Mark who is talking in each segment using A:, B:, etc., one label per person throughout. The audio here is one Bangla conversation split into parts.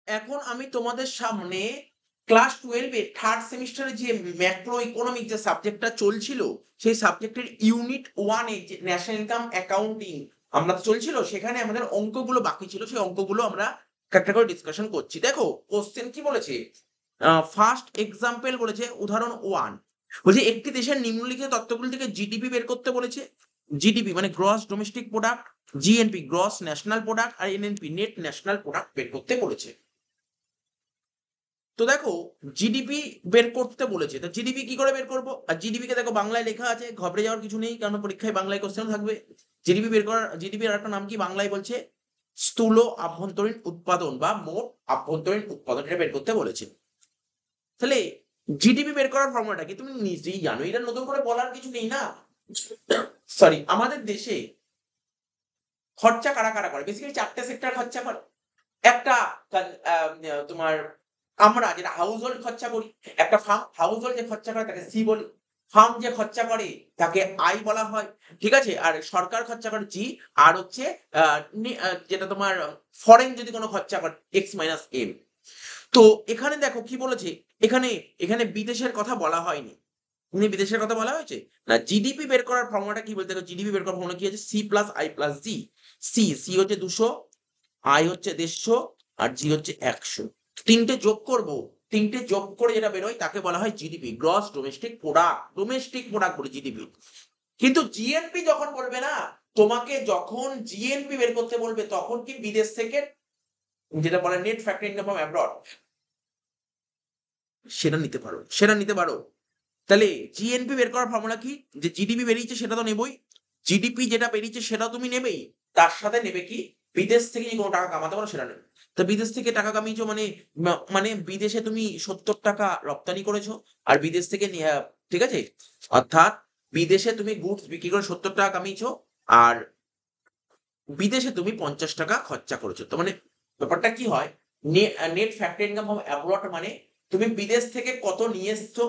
A: এখন আমি তোমাদের সামনে ক্লাস 12 এর থার্ড সেমিস্টারে যে ম্যাক্রো ইকোনমিক যে সাবজেক্টটা চলছিল, সেই সাবজেক্টের ইউনিট 1 এ যে ন্যাশনাল ইনকাম অ্যাকাউন্টিং আমরা চলছিল, সেখানে আমাদের অঙ্কগুলো বাকি ছিল, সেই অঙ্কগুলো আমরা একটা করে ডিসকাশন করছি। দেখো কোশ্চেন কি বলেছে, ফার্স্ট এক্সাম্পল বলেছে উদাহরণ 1, বলছে একটি দেশের নিম্নলিখিত তথ্যগুলি থেকে জিডিপি বের করতে বলেছে। জিডিপি মানে gross domestic product, GNP gross national product, আর এনএনপি নেট ন্যাশনাল প্রোডাক্ট বের করতে বলেছে। তো দেখো জিডিপি বের করতে বলেছে, তো জিডিপি কি করে বের করবো? আর জিডিপি কে দেখো বাংলায় লেখা আছে, ঘাবড়ে যাওয়ার কিছু নেই, কারণ পরীক্ষায় বাংলায় কোশ্চেন থাকবে। জিডিপি বের করার, জিডিপির একটা নাম কি বাংলায় বলছে, স্থূল আভ্যন্তরীণ উৎপাদন বা মোট আভ্যন্তরীণ উৎপাদন, এটা বের করতে বলেছে। তাহলে জিডিপি বের করার ফর্মুলাটা কি তুমি নিজেই জানো, এটা নতুন করে বলার কিছু নেই না। সরি, আমাদের দেশে খরচা কারা কারা করে, বেসিক্যালি চারটে সেক্টর খরচা করে। একটা তোমার আমরা যেটা হাউস হোল্ড খরচা করি, একটা ফার্ম হাউস হোল্ড যে খরচা করে তাকে সি বলি, ফার্ম যে খরচা করে তাকে আই বলা হয়, ঠিক আছে। আর সরকার খরচা করে জি, আর হচ্ছে যেটা তোমার ফরেন যদি কোনো খরচা করে এক্স মাইনাস এম। তো এখানে দেখো কি বলেছে, এখানে এখানে বিদেশের কথা বলা হয়নি। বিদেশের কথা বলা হয়েছে না। জিডিপি বের করার ফর্মুলাটা কি বলতে, জিডিপি বের করার ফর্মুলা কি আছে, C plus I plus G. C হচ্ছে 200, আই হচ্ছে 150, আর জি হচ্ছে 100। তিনটে যোগ করব, তিনটে যোগ করে যেটা বেরোয় তাকে বলা হয় GDP, gross domestic product. Domestic product বলে জিডিপি। কিন্তু জিএনপি যখন বলবে না, তোমাকে যখন জিএনপি বের করতে বলবে, তখন কি বিদেশ থেকে যেটা বলে net factor income from abroad, সেটা নিতে পারো, সেটা নিতে পারো। তাহলে জিএনপি বের করার ফর্মুলা কি, যে জিডিপি বেরিয়েছে সেটা তো নেবই, জিডিপি যেটা বেরিয়েছে সেটা তুমি নেবেই, তার সাথে নেবে কি বিদেশ থেকে যে কোনো টাকা কামাতে পারো সেটা নেবে। তো বিদেশ থেকে টাকা কামিয়েছো মানে, মানে বিদেশে তুমি 70 টাকা রপ্তানি করেছো, আর বিদেশ থেকে ঠিক আছে, অর্থাৎ বিদেশে তুমি গুডস বিক্রি করে 70 টাকা কামিয়েছো, আর বিদেশে তুমি 50 টাকা খরচা করেছো। তো মানে ব্যাপারটা কি হয়, net factor income from abroad মানে তুমি বিদেশ থেকে কত নিয়ে এসছো,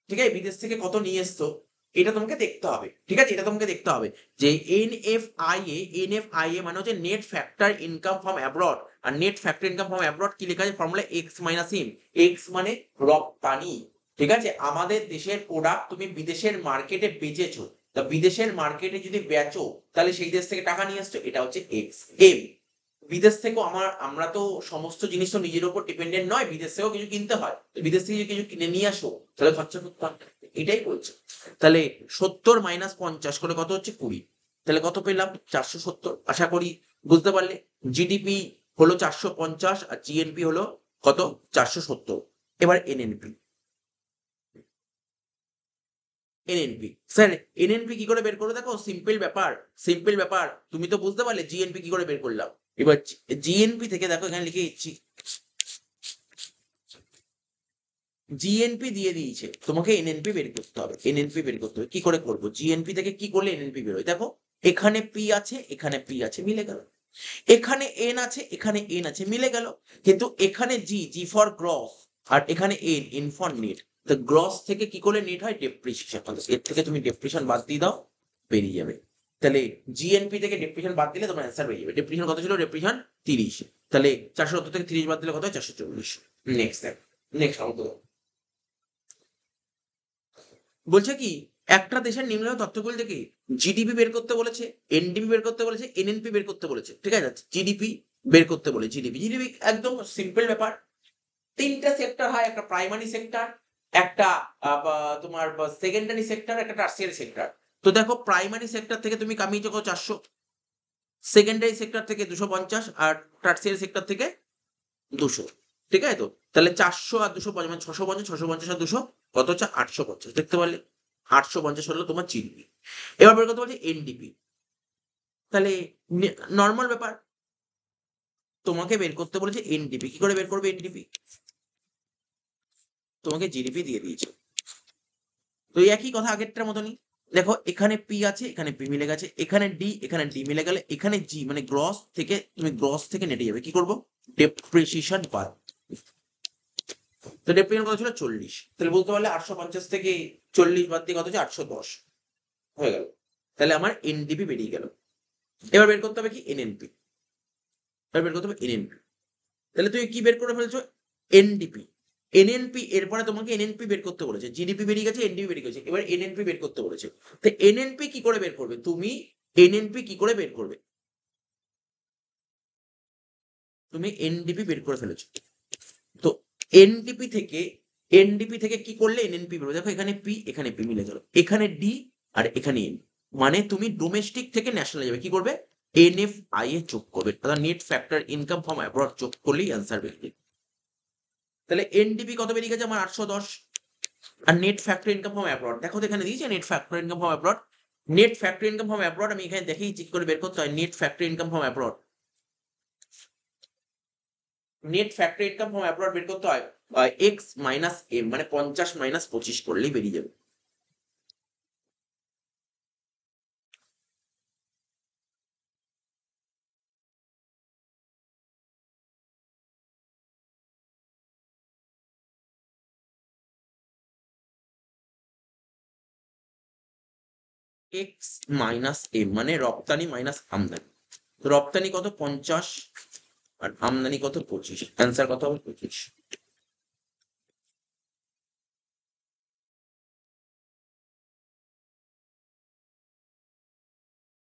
A: ঠিক আছে, বিদেশ থেকে কত নিয়ে এসছো, এটা তোমাকে দেখতে হবে, ঠিক আছে, এটা তোমাকে দেখতে হবে। যে এনএফআইএ মানে হচ্ছে net factor income from abroad. আর net factor income from abroad কি লেখা আছে formula, X minus M. X মানে রপ্তানি, ঠিক আছে, আমাদের দেশের প্রোডাক্ট তুমি বিদেশের মার্কেটে বেচেছো, তা বিদেশের মার্কেটে যদি বেচো তাহলে সেই দেশ থেকে টাকা নিয়ে আসছো, এটা হচ্ছে এক্স। এম বিদেশ থেকেও আমরা তো সমস্ত জিনিস তো নিজের উপর ডিপেন্ডেন্ট নয়, বিদেশ থেকেও কিছু কিনতে হয়, তো বিদেশ থেকে কিছু কিনে নিয়ে আসো, তাহলে খরচা করতে হবে, এটাই বলছে। তাহলে 70 - 50 করে কত হচ্ছে 20, তাহলে কত পেলাম 470। আশা করি বুঝতে পারলে। জিডিপি হলো 450 আর জিএনপি হলো কত 470। এবার এনএনপি, এনএনপি স্যার, এনএনপি কি করে বের করে, দেখো সিম্পল ব্যাপার, সিম্পল ব্যাপার, তুমি তো বুঝতে পারলে জিএনপি কি করে বের করলাম। এবার জিএনপি থেকে দেখো এখানে লিখে দিচ্ছি, জিএনপি দিয়ে দিয়েছে, তোমাকে এনএনপি বের করতে হবে, এনএনপি বের করতে হবে। কি করে করবো, জিএনপি থেকে কি করলে এনএনপি বেরোয়, দেখো এখানে পি আছে, এখানে পি আছে, মিলে গেল। এখানে এন আছে, এখানে এন আছে, মিলে গেল। কিন্তু এখানে জি, জি ফর গ্রস, আর এখানে এন, এন ফর নেট। তো গ্রস থেকে কি করলে নেট হয় ডেপ্রিসিয়েশন, এর থেকে তুমি ডেপ্রিসিয়েশন বাদ দিয়ে দাও, বেরিয়ে যাবে। তাহলে জিএনপি থেকে ডেপ্রিসিয়েশন বাদ দিলে তোমার অ্যান্সার বেরিয়ে যাবে। ডেপ্রিসিয়েশন কত ছিল, ডেপ্রিসিয়েশন 30, তাহলে 470 থেকে 30 বাদ দিলে কত হয়, 440। নেক্সট দেখ, নেক্সট অঙ্ক বলছে কি, একটা দেশের নিম্নলিখিত তথ্যগুলি থেকে জিডিপি বের করতে বলেছে, এনডিপি বের করতে বলেছে, এনএনপি বের করতে বলেছে, ঠিক আছে। জিডিপি বের করতে বলে, জিডিপি, জিডিপি একদম সিম্পল ব্যাপার। তিনটা সেক্টর হয়, একটা প্রাইমারি সেক্টর, একটা তোমার সেকেন্ডারি সেক্টর, একটা টার্সিয়ারি সেক্টর। তো দেখো প্রাইমারি সেক্টর থেকে তুমি কামিয়েছো কত 400, সেকেন্ডারি সেক্টর থেকে 250, আর টার্সিয়ারি সেক্টর থেকে 200, ঠিক আছে। তো তাহলে 400 আর 250 মানে 650, 650 আর 200 কত হচ্ছে 850, দেখতে পারলে 850 হলো তোমার জিডিপি। এবার বের করতে বলছে এনডিপি, তাহলে নর্মাল ব্যাপার, তোমাকে বের করতে বলেছে এনডিপি। কি করে বের করবে এনডিপি, তোমাকে জিডিপি দিয়ে দিয়েছে, তো একই কথা আগেরটার মতনই। দেখো এখানে পি আছে, এখানে পি মিলে গেছে, এখানে ডি, এখানে ডি মিলে গেলে এখানে জি মানে গ্রস থেকে, তুমি গ্রস থেকে নেটে যাবে, কি করবো ডেপ্রিসিয়েশন বাদ। তো ডেপ্রিসিয়েশন কত ছিল 40, তাহলে বলতে পারলে 850 থেকে 40 বাদ দিয়ে কত হচ্ছে 810 হয়ে গেল। তাহলে আমার এনডিপি বেরিয়ে গেল। এবার বের করতে হবে কি এনএনপি, এবার বের করতে হবে এনএনপি। তাহলে তুমি কি বের করে ফেলছো? এনডিপি। এনএনপি, এরপরে তোমাকে এনএনপি বের করতে বলেছে। জিডিপি বেরিয়ে গেছে, এনডিপি বেরিয়ে গেছে, এবার এনএনপি বের করতে বলেছে। তো এনএনপি কি করে বের করবে তুমি? এনএনপি কি করে বের করবে? তুমি এনডিপি বের করে ফেলেছো। তো এনডিপি থেকে, এনডিপি থেকে কি করলে এনএনপি বেরোবে? দেখো এখানে পি, এখানে পি মিলে গেল, এখানে ডি আর এখানে এন। মানে তুমি ডোমেস্টিক থেকে ন্যাশনাল যাবে, কি করবে? এনএফআই এ যোগ করবে, অর্থাৎ net factor income from abroad যোগ করলেই অ্যান্সার বেরিয়ে। তাহলে এনডিপি কত বেরিয়ে গেছে আমার? 810। আর net factor income from abroad, দেখো তো এখানে দিয়েছে net factor income from abroad. Net factor income from abroad আমি এখানে দেখেই চেক করে বের করতে হয়। Net factor income from abroad, net factor income from abroad বের করতে হয় এক্স মাইনাস এম, মানে 50 মাইনাস 25 করলেই বেরিয়ে যাবে। এক্স মাইনাস এম মানে রপ্তানি মাইনাস আমদানি। রপ্তানি কত? 50, আর আমদানি কত? 25। অ্যান্সার কত হবে? 25।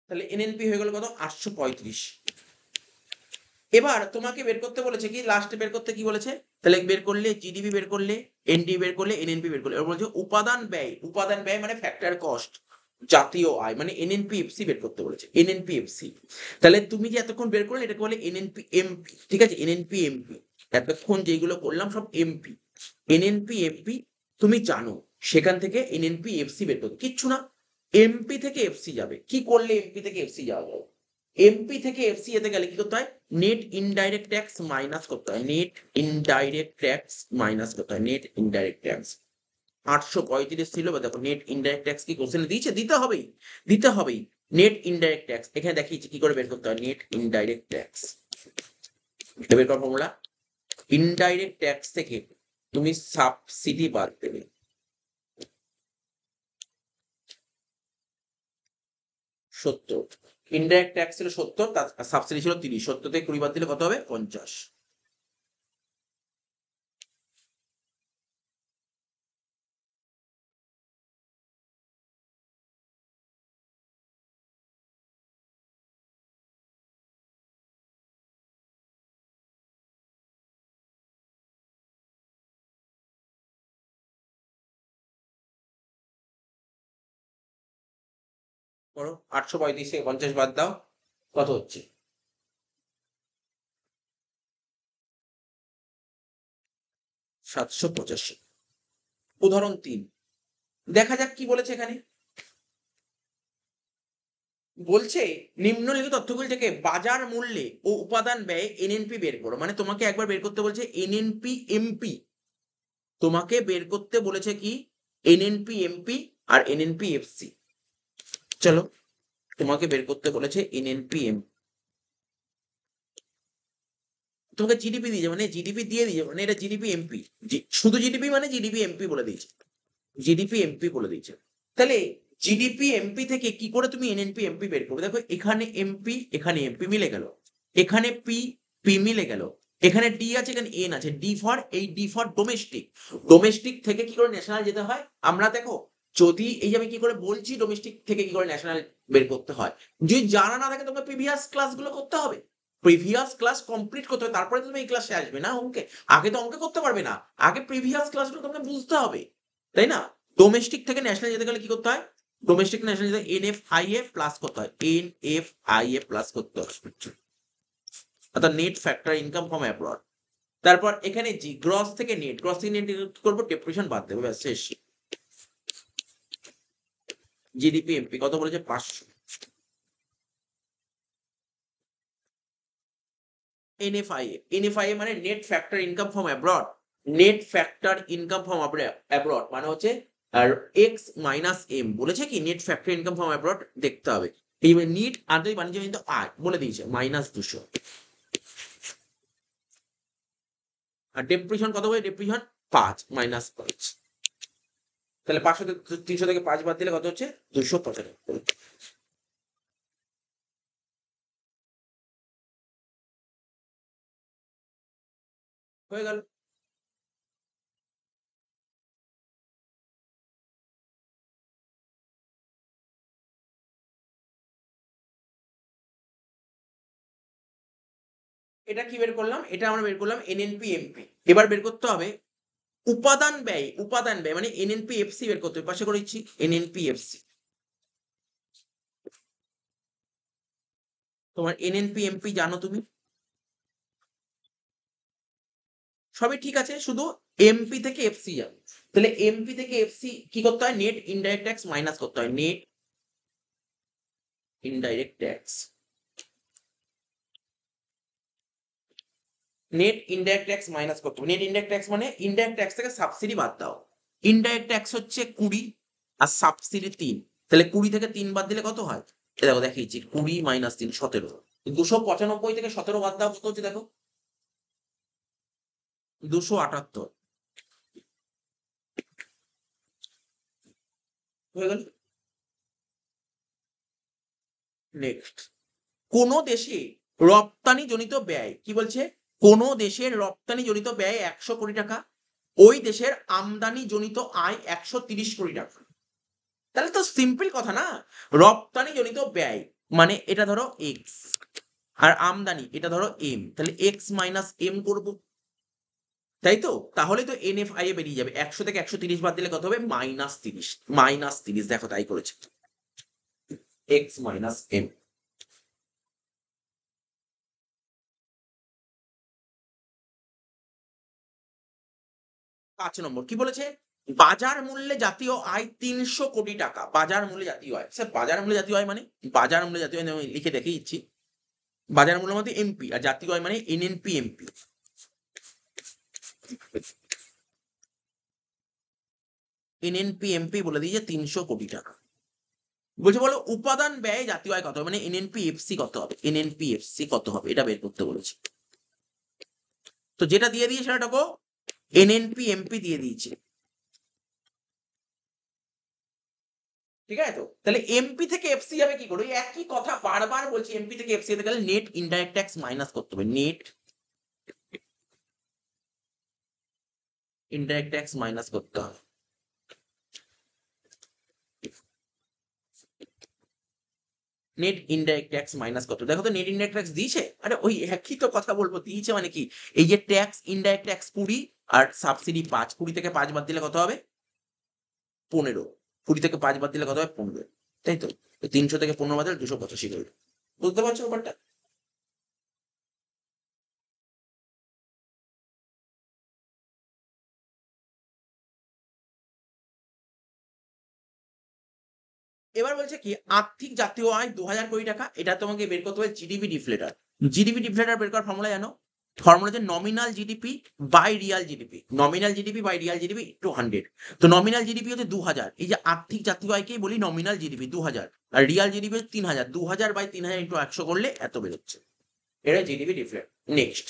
A: তাহলে এনএনপি হয়ে গেল কত? 835। এবার তোমাকে বের করতে বলেছে কি, লাস্টে বের করতে কি বলেছে? তাহলে বের করলে জিডিপি বের করলে, এনডি বের করলে, এনএনপি বের করলে, এবার বলছে উপাদান ব্যয়। উপাদান ব্যয় মানে ফ্যাক্টর কস্ট, জাতীয় আয় মানে এনএনপিএফসি বের করতে বলেছে, এনএনপিএফসি। তাহলে তুমি যে এতক্ষণ বের করলে এটাকে বলে এনএনপি এমপি, ঠিক আছে? এনএনপি এমপি, এতক্ষণ যেগুলো করলাম সব এমপি। এনএনপি এমপি তুমি জানো, সেখান থেকে এনএনপি এফসি বের করতে কিচ্ছু না। এমপি থেকে এফসি যাবে, কি করলে এমপি থেকে এফসি যাওয়া যাবে? এমপি থেকে এফসি যেতে গেলে কি করতে হয়? নেট ইনডাইরেক্ট ট্যাক্স মাইনাস করতে হয়, নেট ইনডাইরেক্ট ট্যাক্স মাইনাস করতে হয়, নেট ইনডাইরেক্ট ট্যাক্স। 835 ছিল, বা দেখো নেট ইনডাইরেক্ট ট্যাক্স কি কোশ্চেনে দিয়েছে, দিতে হবেই, দিতে হবেই। নেট ইনডাইরেক্ট ট্যাক্স এখানে দেখিয়েছি কি করে বের করতে হয়, নেট ইনডাইরেক্ট ট্যাক্স। বের করার ফর্মুলা, ইনডাইরেক্ট ট্যাক্স থেকে তুমি সাবসিডি বাদ দেবে, 70। ইনডাইরেক্ট ট্যাক্স ছিল 70, তার সাবসিডি ছিল 30, 70 থেকে 20 বাদ দিলে কত হবে? 50। করো, 835 থেকে 50 বাদ দাও, কত হচ্ছে? 785। উদাহরণ 3, দেখা যাক কি বলেছে এখানে। বলছে নিম্নলিখিত তথ্যগুলি থেকে বাজার মূল্যে ও উপাদান ব্যয়ে এনএনপি বের করো। মানে তোমাকে একবার বের করতে বলছে এনএনপি এমপি, তোমাকে বের করতে বলেছে কি? এনএনপি এমপি আর এনএনপি এফসি। চলো, তোমাকে বের করতে বলেছে এনএনপি এম, তোমাকে জিডিপি দিয়েছে, মানে জিডিপি দিয়ে দিয়েছে, মানে এটা জিডিপি এমপি, শুধু জিডিপি মানে জিডিপি এমপি বলে দিয়েছে, জিডিপি এমপি বলে দিয়েছে। তাহলে জিডিপি এমপি থেকে কি করে তুমি এনএনপি এমপি বের করবে? দেখো এখানে এমপি, এখানে এমপি মিলে গেল, এখানে পি, পি মিলে গেল, এখানে ডি আছে, এখানে এন আছে, ডি ফর, এই ডি ফর ডোমেস্টিক। ডোমেস্টিক থেকে কি করে ন্যাশনাল যেতে হয় আমরা, দেখো যদি এই যে আমি কি করে বলছি ডোমেস্টিক থেকে কি করে ন্যাশনাল বের করতে হয়, যদি জানা না থাকে তোমাকে প্রিভিয়াস ক্লাসগুলো করতে হবে, প্রিভিয়াস ক্লাস কমপ্লিট করতে হবে, তারপরে তুমি এই ক্লাসে আসবে না অঙ্কে। আগে তো অঙ্কে করতে পারবে না, আগে প্রিভিয়াস ক্লাসগুলো তোমাকে বুঝতে হবে, তাই না? ডোমেস্টিক থেকে ন্যাশনাল যেতে গেলে কি করতে হয়? ডোমেস্টিক ন্যাশনাল যেতে এনএফআইএ প্লাস করতে হয়, এনএফআইএ প্লাস করতে হয়, অর্থাৎ net factor income from abroad. তারপর এখানে জি, গ্রস থেকে নেট, গ্রস থেকে নেট করবো, ডেপ্রিসিয়েশন বাদ দেবো, ব্যাস শেষ। জিডিপি এমপি কত বলেছে? 500। এনএফআইএ, এনএফআইএ মানে net factor income from abroad, net factor income from abroad মানে হচ্ছে আর এক্স মাইনাস এম। বলেছে কি net factor income from abroad দেখতে হবে। এই নিট আন্তর্জাতিক বাণিজ্য কিন্তু আয় বলে দিয়েছে -200। আর ডেপ্রিসিয়েশন কত হবে? ডেপ্রিসিয়েশন 5, -5। তাহলে 500 300 থেকে 5 বাদ দিলে কত হচ্ছে? 295। হয়ে গেল। এটা কি বের করলাম? এটা আমরা বের করলাম এনএনপি এমপি। এবার বের করতে হবে উপাদান ব্যয় মানে এনএনপি এফসি বের করতে হবে। পাশে করে দিচ্ছি এনএনপি এফসি। তোমার এনএনপি এমপি জানো তুমি, সবই ঠিক আছে, শুধু এমপি থেকে এফসি যাবে। তাহলে এমপি থেকে এফসি কি করতে হয়? নেট ইনডাইরেক্ট ট্যাক্স মাইনাস করতে হয়। Net indirect tax, net indirect tax minus করতে হবে। নেট ইনডাইরেক্ট ট্যাক্স মানে ইনডাইরেক্ট ট্যাক্স থেকে সাবসিডি বাদ দাও। ইনডাইরেক্ট ট্যাক্স হচ্ছে 20 আর সাবসিডি 3। তাহলে 20 থেকে 3 বাদ দিলে কত হয়? এটা দেখো দেখিয়েছি, 20 মাইনাস 3 17। 295 থেকে 17 বাদ দাও, কত হচ্ছে দেখো? 278 হয়ে গেল। নেক্সট, কোন দেশে রপ্তানি জনিত ব্যয়, কি বলছে? কোন দেশের রপ্তানি জনিত ব্যয় 100 কোটি টাকা, ওই দেশের আমদানি জনিত আয় 130 কোটি টাকা। তাহলে তো সিম্পল কথা না, রপ্তানি জনিত ব্যয় মানে এটা ধরো এক্স, আর আমদানি এটা ধরো এম, তাহলে এক্স মাইনাস এম করবো, তাই তো? তাহলে তো এনএফআই এ বেরিয়ে যাবে। 100 থেকে 130 বাদ দিলে কত হবে? -30। -30, দেখো তাই করেছে, এক্স মাইনাস এম। 5 নম্বর কি বলেছে? বাজার মূল্যে জাতীয় আয় 300 কোটি টাকা। বাজার মূল্যে জাতীয় আয়, স্যার বাজার মূল্যে জাতীয় আয় মানে? বাজার মূল্যে জাতীয় আয় আমি লিখে দেখিয়ে দিচ্ছি। বাজার মূল্যের মধ্যে এমপি আর জাতীয় আয় মানে এনএনপি এমপি। এনএনপি এমপি বলে দিয়েছে 300 কোটি টাকা। বলছে বলো উপাদান ব্যয় জাতীয় আয় কত হবে, মানে এনএনপি এফসি কত হবে, এনএনপি এফসি কত হবে এটা বের করতে বলেছে। তো যেটা দিয়ে দিয়েছে সেটা দেখো, এনএনপি এমপি দিয়ে দিয়েছে, ঠিক আছে? তো তাহলে এমপি থেকে এফসি যাবে কি করে? ওই একই কথা বারবার বলছি, এমপি থেকে এফসি যেতে গেলে নেট ইনডাইরেক্ট ট্যাক্স মাইনাস করতে হবে। নেট ইনডাইরেক্ট ট্যাক্স মাইনাস করতে হবে। নেট ইনডাইরেক্ট ট্যাক্স মাইনাস কত? দেখো তো নেট ইনডাইরেক্ট ট্যাক্স দিয়েছে, আরে ওই একই তো কথা বলবো, দিয়েছে মানে কি? এই যে ট্যাক্স ইনডাইরেক্ট ট্যাক্স 20 আর সাবসিডি 5, 20 থেকে 5 বাদ দিলে কত হবে? 15। 20 থেকে 5 বাদ দিলে কত হবে? 15, তাই তো? 300 থেকে 15 বাদ দিলে 285 হলো। বুঝতে পারছো ব্যাপারটা? এবার বলছে কি আর্থিক জাতীয় আয় 2000 কোটি টাকা, এটা তোমাকে বের করতে হবে জিডিপি ডিফলেটার। জিডিপি ডিফলেটার বের করার ফর্মুলা জানো? ফর্মুলা হচ্ছে nominal GDP by real GDP. Nominal GDP by real GDP to 100। তো নমিনাল জিডিপি হচ্ছে 2000, এই যে আর্থিক জাতীয় আয়কেই বলি নমিনাল জিডিপি 2000, আর রিয়াল জিডিপি হচ্ছে 3000। 2000 বাই 3000 ইন্টু 100 করলে এত বেরোচ্ছে, এটা জিডিপি ডিফলেট। নেক্সট,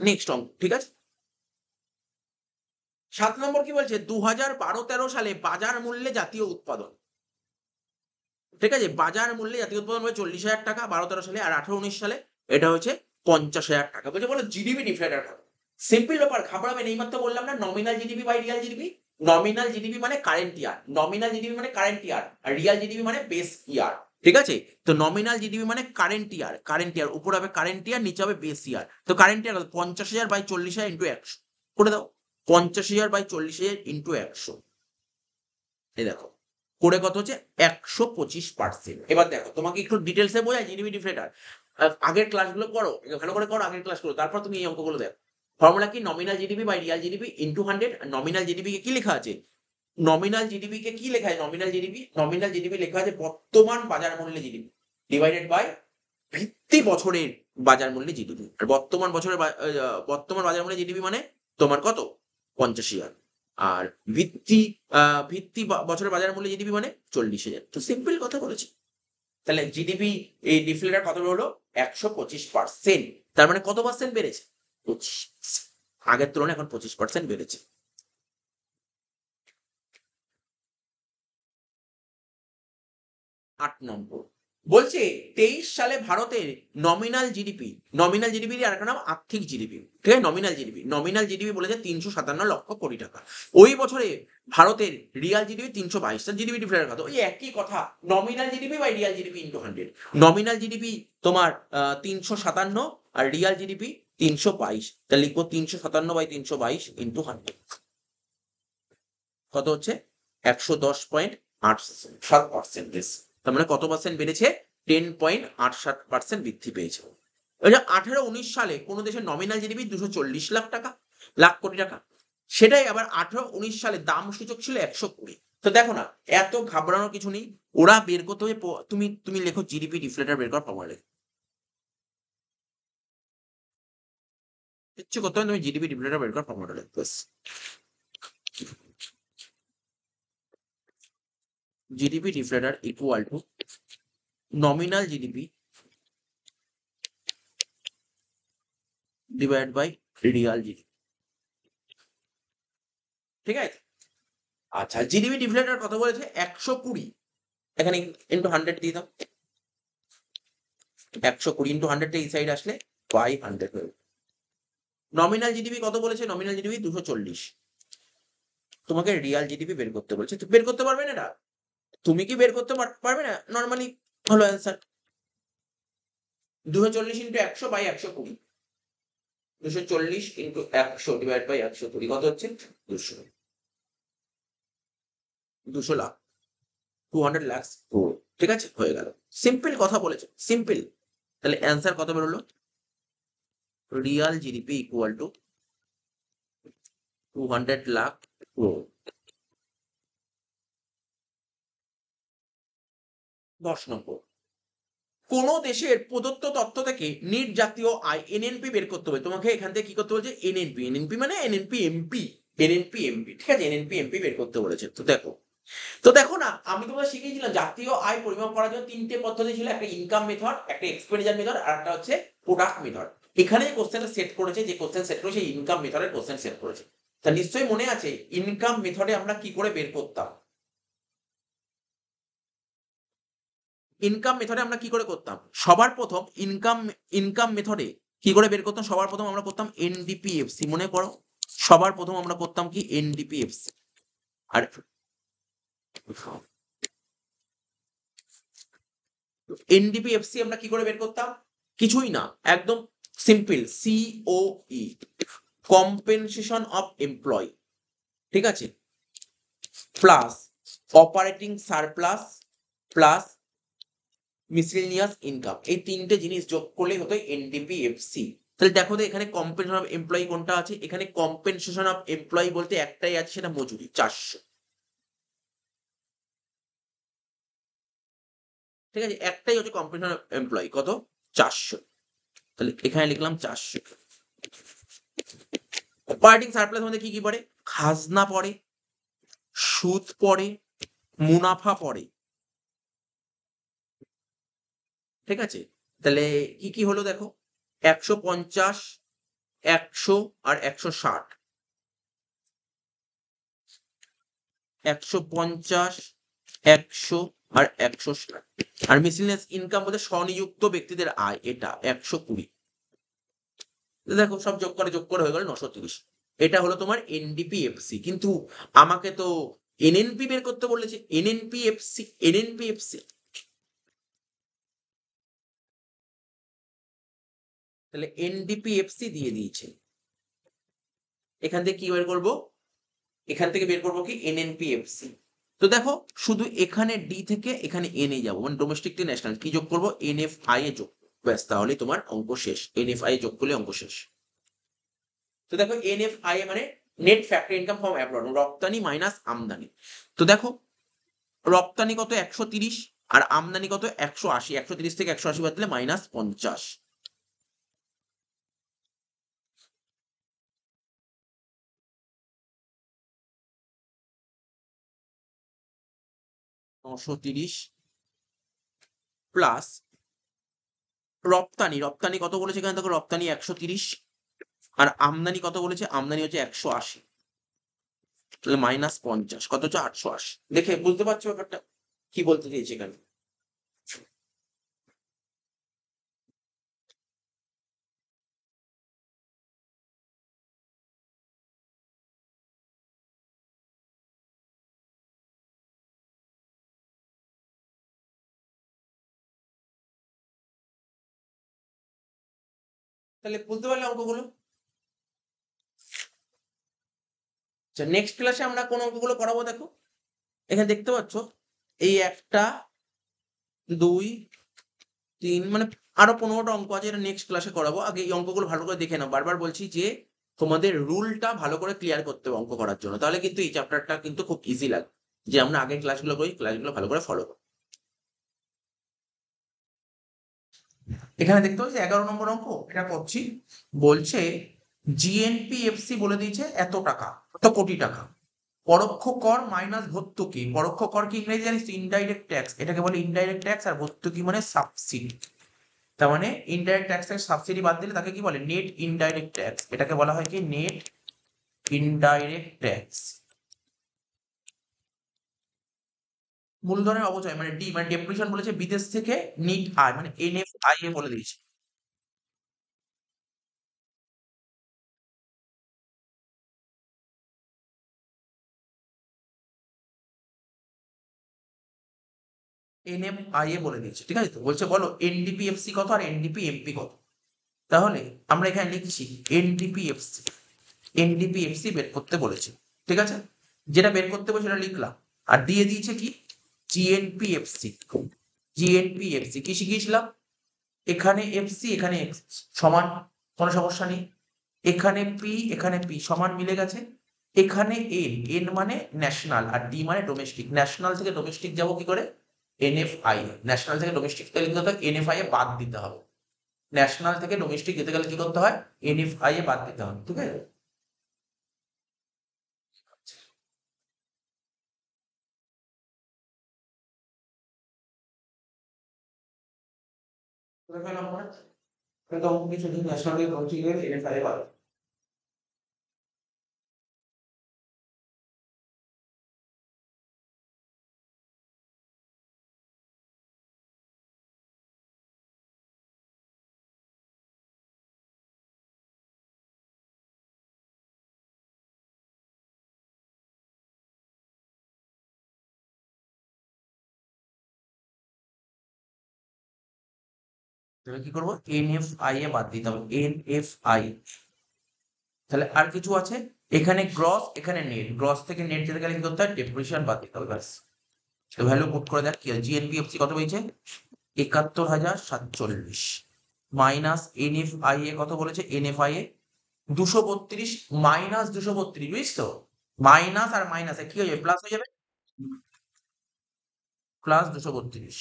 A: নেক্সট অঙ্ক, ঠিক আছে? 7 নম্বর কি বলছে? 2012-13 সালে বাজার মূল্যে জাতীয় উৎপাদন, ঠিক আছে? বাজার মূল্যে জাতীয় উৎপাদন হবে 40,000 টাকা 12-13 সালে, আর 18-19 সালে এটা হচ্ছে 50,000 টাকা। বলছে বলো জিডিপি ডিফলেটার হবে। সিম্পল ব্যাপার, ঘাবড়াবেন। এইমাত্র বললাম না nominal GDP by real GDP. Nominal GDP মানে কারেন্ট ইয়ার, নমিনাল জিডিপি মানে কারেন্ট ইয়ার, আর রিয়াল জিডিপি মানে বেস ইয়ার, ঠিক আছে? তো নমিনাল জিডিপি মানে কারেন্ট ইয়ার, কারেন্ট ইয়ার উপর হবে কারেন্ট ইয়ার, নিচে হবে বেস ইয়ার। তো কারেন্ট ইয়ার 50,000 বাই 40,000 ইন্টু 100 করে দাও। 50,000 বাই 40,000 ইন্টু 100, এই দেখো করে কত হচ্ছে? 125%। এবার দেখো তোমাকে একটু ডিটেলসে বোঝায় জিডিপি ডিফলেটার, আগের ক্লাসগুলো করো, ভালো করে করো আগের ক্লাস করো, তারপর তুমি এই অঙ্কগুলো দেখো। ফর্মুলা কি? Nominal GDP by real GDP into 100। Nominal GDP কে কি লেখা আছে? নমিনাল জিডিপি কে কি লেখা আছে? নমিনাল জিডিপি লেখা আছে বর্তমান বাজার মূল্যে জিডিপি ডিভাইডেড বাই ভিত্তি বছরের বাজার মূল্যে জিডিপি। আর বর্তমান বাজার মূল্যে জিডিপি মানে তোমার কত? 50,000। আর ভিত্তি বছরের বাজার মূল্যে জিডিপি মানে 40,000। তো সিম্পল কথা বলেছি। তাহলে জিডিপি এই ডিফলেটার কত হলো? 125%। তার মানে কত পার্সেন্ট বেড়েছে? 25। আগের তুলনায় এখন 25% বেড়েছে। 8 নম্বর, বলছে 23 সালে ভারতের নমিনাল জিডিপির আর একটা নাম আর্থিক জিডিপি, ঠিক আছে? নমিনাল জিডিপি বলেছে 357 লক্ষ কোটি টাকা। ওই বছরে ভারতের রিয়াল জিডিপি 322। জিডিপি ডিফারেন্ট কথা, ওই একই কথা, nominal GDP by real GDP into 100। Nominal GDP তোমার 357 আর রিয়াল জিডিপি 322, তাহলে লিখবো 357 বাই 322 ইন্টু 100, কত হচ্ছে 110.87%। তার মানে কত পার্সেন্ট বেড়েছে? 10.87% বৃদ্ধি পেয়েছে। 18-19 সালে কোন দেশের নমিনাল জিডিপি 240 লাখ কোটি টাকা, সেটাই আবার 18-19 সালে দাম সূচক ছিল 120। তো দেখো না, এত ঘাবড়ানোর কিছু নেই, ওরা বের করতে হবে। তুমি লেখো জিডিপি ডিফ্লেটার বের করার ফর্মুলা লেখো, কিচ্ছু করতে হবে, তুমি জিডিপি ডিফ্লেটার বের করার ফর্মুলা লেখো ব্যাস। GDP deflator equal to nominal GDP divide by real GDP, ঠিক আছে? আচ্ছা, জিডিপি ডিফ্লেটার কত বলেছে? 120, এখানে ইন্টু 100 দিয়ে দাও, 120 ইন্টু 100 এই সাইড আসলে বাই 100 হয়ে। নমিনাল জিডিপি কত বলেছে? Nominal GDP 240। তোমাকে রিয়াল জিডিপি বের করতে বলেছে, তো বের করতে পারবে না এটা? তুমি কি বের করতে পারবে না? নর্মালি হলো answer 240 into 100 by 120, 240 into 100 divide by 120 কত হচ্ছে? 200 লাখ, 200 লাখ। ঠিক আছে, হয়ে গেল, সিম্পল কথা বলেছে, সিম্পল। তাহলে অ্যান্সার কত বেরোলো? Real GDP equal to 200 lakh crore. 10 নম্বর, কোন দেশের প্রদত্ত তথ্য থেকে নিট জাতীয় আয় এনএনপি বের করতে হবে। তোমাকে এখান থেকে কি করতে বলছে? এনএনপি মানে এনএনপি এমপি, ঠিক আছে? এনএনপি এমপি বের করতে বলেছে। তো দেখো না, আমি তোমাকে শিখিয়েছিলাম জাতীয় আয় পরিমাপ করার জন্য 3টে পদ্ধতি ছিল, একটা ইনকাম মেথড, একটা এক্সপেন্ডিচার মেথড, আর একটা হচ্ছে প্রোডাক্ট মেথড। এখানে যে কোশ্চেনটা সেট করেছে, যে কোশ্চেন সেট করেছে ইনকাম মেথডের কোশ্চেন সেট করেছে। তা নিশ্চয়ই মনে আছে ইনকাম মেথডে আমরা কি করে বের করতাম? ইনকাম মেথডে আমরা কি করে করতাম? সবার প্রথম ইনকাম মেথডে কি করে বের করতাম? সবার প্রথম আমরা করতাম এনডিপিএফসি, মনে করো, সবার প্রথম আমরা করতাম কি? এনডিপিএফসি। আর এনডিপিএফসি আমরা কি করে বের করতাম? কিছুই না, একদম simple, COE, compensation of employ, ঠিক আছে, plus operating surplus plus miscellaneous income, এই 3টে জিনিস যোগ করলেই হতো এনডিপিএফসি। তাহলে দেখো তো এখানে কম্পেনসেশন অফ এমপ্লয়ি কোনটা আছে? এখানে কম্পেনসেশন অফ এমপ্লয়ি বলতে একটাই আছে, সেটা মজুরি, 400, ঠিক আছে? একটাই হচ্ছে কম্পেনসেশন অফ এমপ্লয়ি, কত? 400। তাহলে এখানে লিখলাম 400। অপারেটিং সারপ্লাস মধ্যে কি কি পড়ে? খাজনা পড়ে, সুদ পড়ে, মুনাফা পড়ে, ঠিক আছে? তাহলে কি কি হলো দেখো, 150, 100 আর 160, 150, 100 আর 160। আর মিসেলেনিয়াস ইনকাম বলতে স্বনিযুক্ত ব্যক্তিদের আয়, এটা 120। দেখো সব যোগ করে হয়ে গেল 930। এটা হলো তোমার এনডিপিএফসি। কিন্তু আমাকে তো এনএনপি বের করতে বলেছে, এনএনপিএফসি। তাহলে এনডিপিএফসি দিয়ে দিয়েছে, এখান থেকে কি বের করবো? এখান থেকে বের করবো কি? এনএনপিএফসি। তো দেখো শুধু এখানে ডি থেকে এখানে এন এ যাবো, মানে ডোমেস্টিক টু ন্যাশনাল, কি যোগ করবো? এনএফআই এ যোগ, ব্যাস, তাহলে তোমার অঙ্ক শেষ। এনএফআই যোগ করলে অঙ্ক শেষ। তো দেখো এনএফআই মানে net factory income from abroad, রপ্তানি মাইনাস আমদানি। তো দেখো রপ্তানি কত? 130, আর আমদানি কত? 180। 130 থেকে 180 বাদ দিলে -50। 930 প্লাস রপ্তানি কত বলেছে? এখানে দেখো রপ্তানি 130, আর আমদানি কত বলেছে? আমদানি হচ্ছে 180, তাহলে -50, কত হচ্ছে? 880। দেখে বুঝতে পারছো ব্যাপারটা কি বলতে চেয়েছে এখানে? তাহলে বুঝতে পারলে অঙ্কগুলো। আচ্ছা, নেক্সট ক্লাসে আমরা কোন অঙ্কগুলো করাবো দেখো, এখানে দেখতে পাচ্ছ এই 1টা 2 3 মানে আরো 15টা অঙ্ক আছে, এটা নেক্সট ক্লাসে করাবো। আগে এই অঙ্কগুলো ভালো করে দেখে নাও। বারবার বলছি যে তোমাদের রুলটা ভালো করে ক্লিয়ার করতে হবে অঙ্ক করার জন্য, তাহলে কিন্তু এই চ্যাপ্টারটা কিন্তু খুব ইজি লাগে। যে আমরা আগের ক্লাসগুলো করি, ক্লাসগুলো ভালো করে ফলো করো। এখানে দেখতে পাচ্ছি 11 নম্বর অঙ্ক এটা করছি। বলছে জিএনপিএফসি বলে দিয়েছে এত টাকা, কত কোটি টাকা, পরোক্ষ কর মাইনাস ভর্তুকি। পরোক্ষ কর কি ইংরেজি জানিস? ইনডাইরেক্ট ট্যাক্স, এটাকে বলে ইনডাইরেক্ট ট্যাক্স। আর ভর্তুকি মানে সাবসিডি। তার মানে ইনডাইরেক্ট ট্যাক্সের সাবসিডি বাদ দিলে তাকে কি বলে? Net indirect tax. এটাকে বলা হয় কি? Net indirect tax. মূলধনের অপচয় মানে ডি মানে ডেপ্রিসিয়েশন বলেছে বিদেশ থেকে নিট আয় মানে এনএফআই এ বলে দিয়েছে। এনএফআই এ বলে দিয়েছে, ঠিক আছে? তো বলছে বলো এনডিপিএফসি কত আর এনডিপিএমপি কত। তাহলে আমরা এখানে লিখছি এনডিপিএফসি। এনডিপিএফসি বের করতে বলেছে, ঠিক আছে? যেটা বের করতে বলেছে সেটা লিখলাম। আর দিয়ে দিয়েছে কি? জিএনপিএফসি। জিএনপিএফসি কি শিখিয়েছিলাম? এখানে এফসি এখানে এক্স সমান, কোনো সমস্যা নেই। এখানে পি সমান মিলে গেছে। এখানে এন, এন মানে ন্যাশনাল আর ডি মানে ডোমেস্টিক। ন্যাশনাল থেকে ডোমেস্টিক যাবো কি করে? এনএফআই। ন্যাশনাল থেকে ডোমেস্টিক থেকে লিখতে হবে এনএফআই এ বাদ দিতে হবে। ন্যাশনাল থেকে ডোমেস্টিক যেতে গেলে কি করতে হয়? এনএফআই এ বাদ দিতে হবে, ঠিক আছে? করে ফেললাম আমরা। এটা তো অঙ্ক কিছু নেই, ন্যাশনাল থেকে ডোমেস্টিক গেলে এনএফআই এ বাদ। তাহলে কি করবো? এনএফআই এ বাদ দিতে হবে, এনএফআই। তাহলে আর কিছু আছে? এখানে গ্রস এখানে নেট, গ্রস থেকে নেট যেতে গেলে কি করতে হয়? ডেপ্রিসিয়েশন বাদ দিতে হবে, ব্যাস। তো ভ্যালু পুট করে দেখ কি হয়। জিএনপিএফসি কত পেয়েছে? 71,047 মাইনাস এনএফআই এ কত বলেছে? এনএফআই এ 232 মাইনাস 232, বুঝিস তো? মাইনাস আর মাইনাসে কি হয়ে যাবে? প্লাস হয়ে যাবে। Plus 232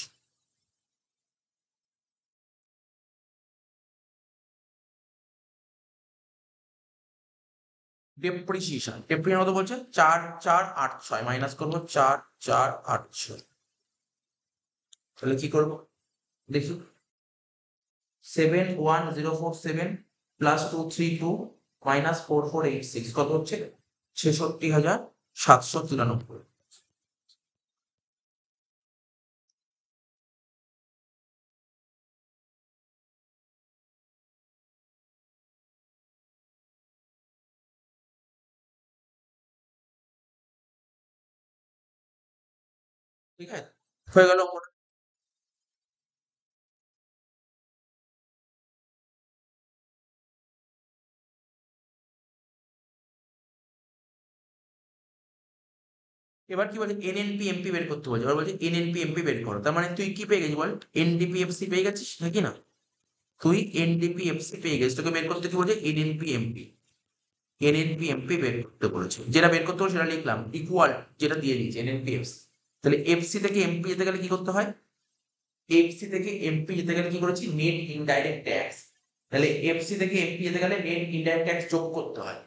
A: depreciation. ডেপ্রিসিয়েশন কত বলছে? 4,486 মাইনাস করবো 4,486। তাহলে কি করবো দেখি। 71047 প্লাস 232 মাইনাস 4486 কত হচ্ছে? 66,793। ঠিক আছে, হয়ে গেল। এবার কি বলছে? এনএনপি এমপি বের করতে বলছে। এবার বলছে এনএনপি এমপি বের করো। তার মানে তুই কি পেয়ে গেছিস বল? এনডিপিএফসি পেয়ে গেছিস নাকি না? তুই এনডিপিএফসি পেয়ে গেছিস, তোকে বের করতে কি বলছে? NNP MP. এনএনপি এমপি বের করতে বলেছে। যেটা বের করতে বলে সেটা লিখলাম, ইকুয়াল যেটা দিয়ে দিয়েছে এনএনপিএফসি। তাহলে এফসি থেকে এমপি যেতে গেলে কি করতে হয়? এফসি থেকে এমপি যেতে গেলে কি করেছি? Net indirect tax. তাহলে এফসি থেকে এমপি যেতে গেলে নেট ইনডাইরেক্ট ট্যাক্স যোগ করতে হয়,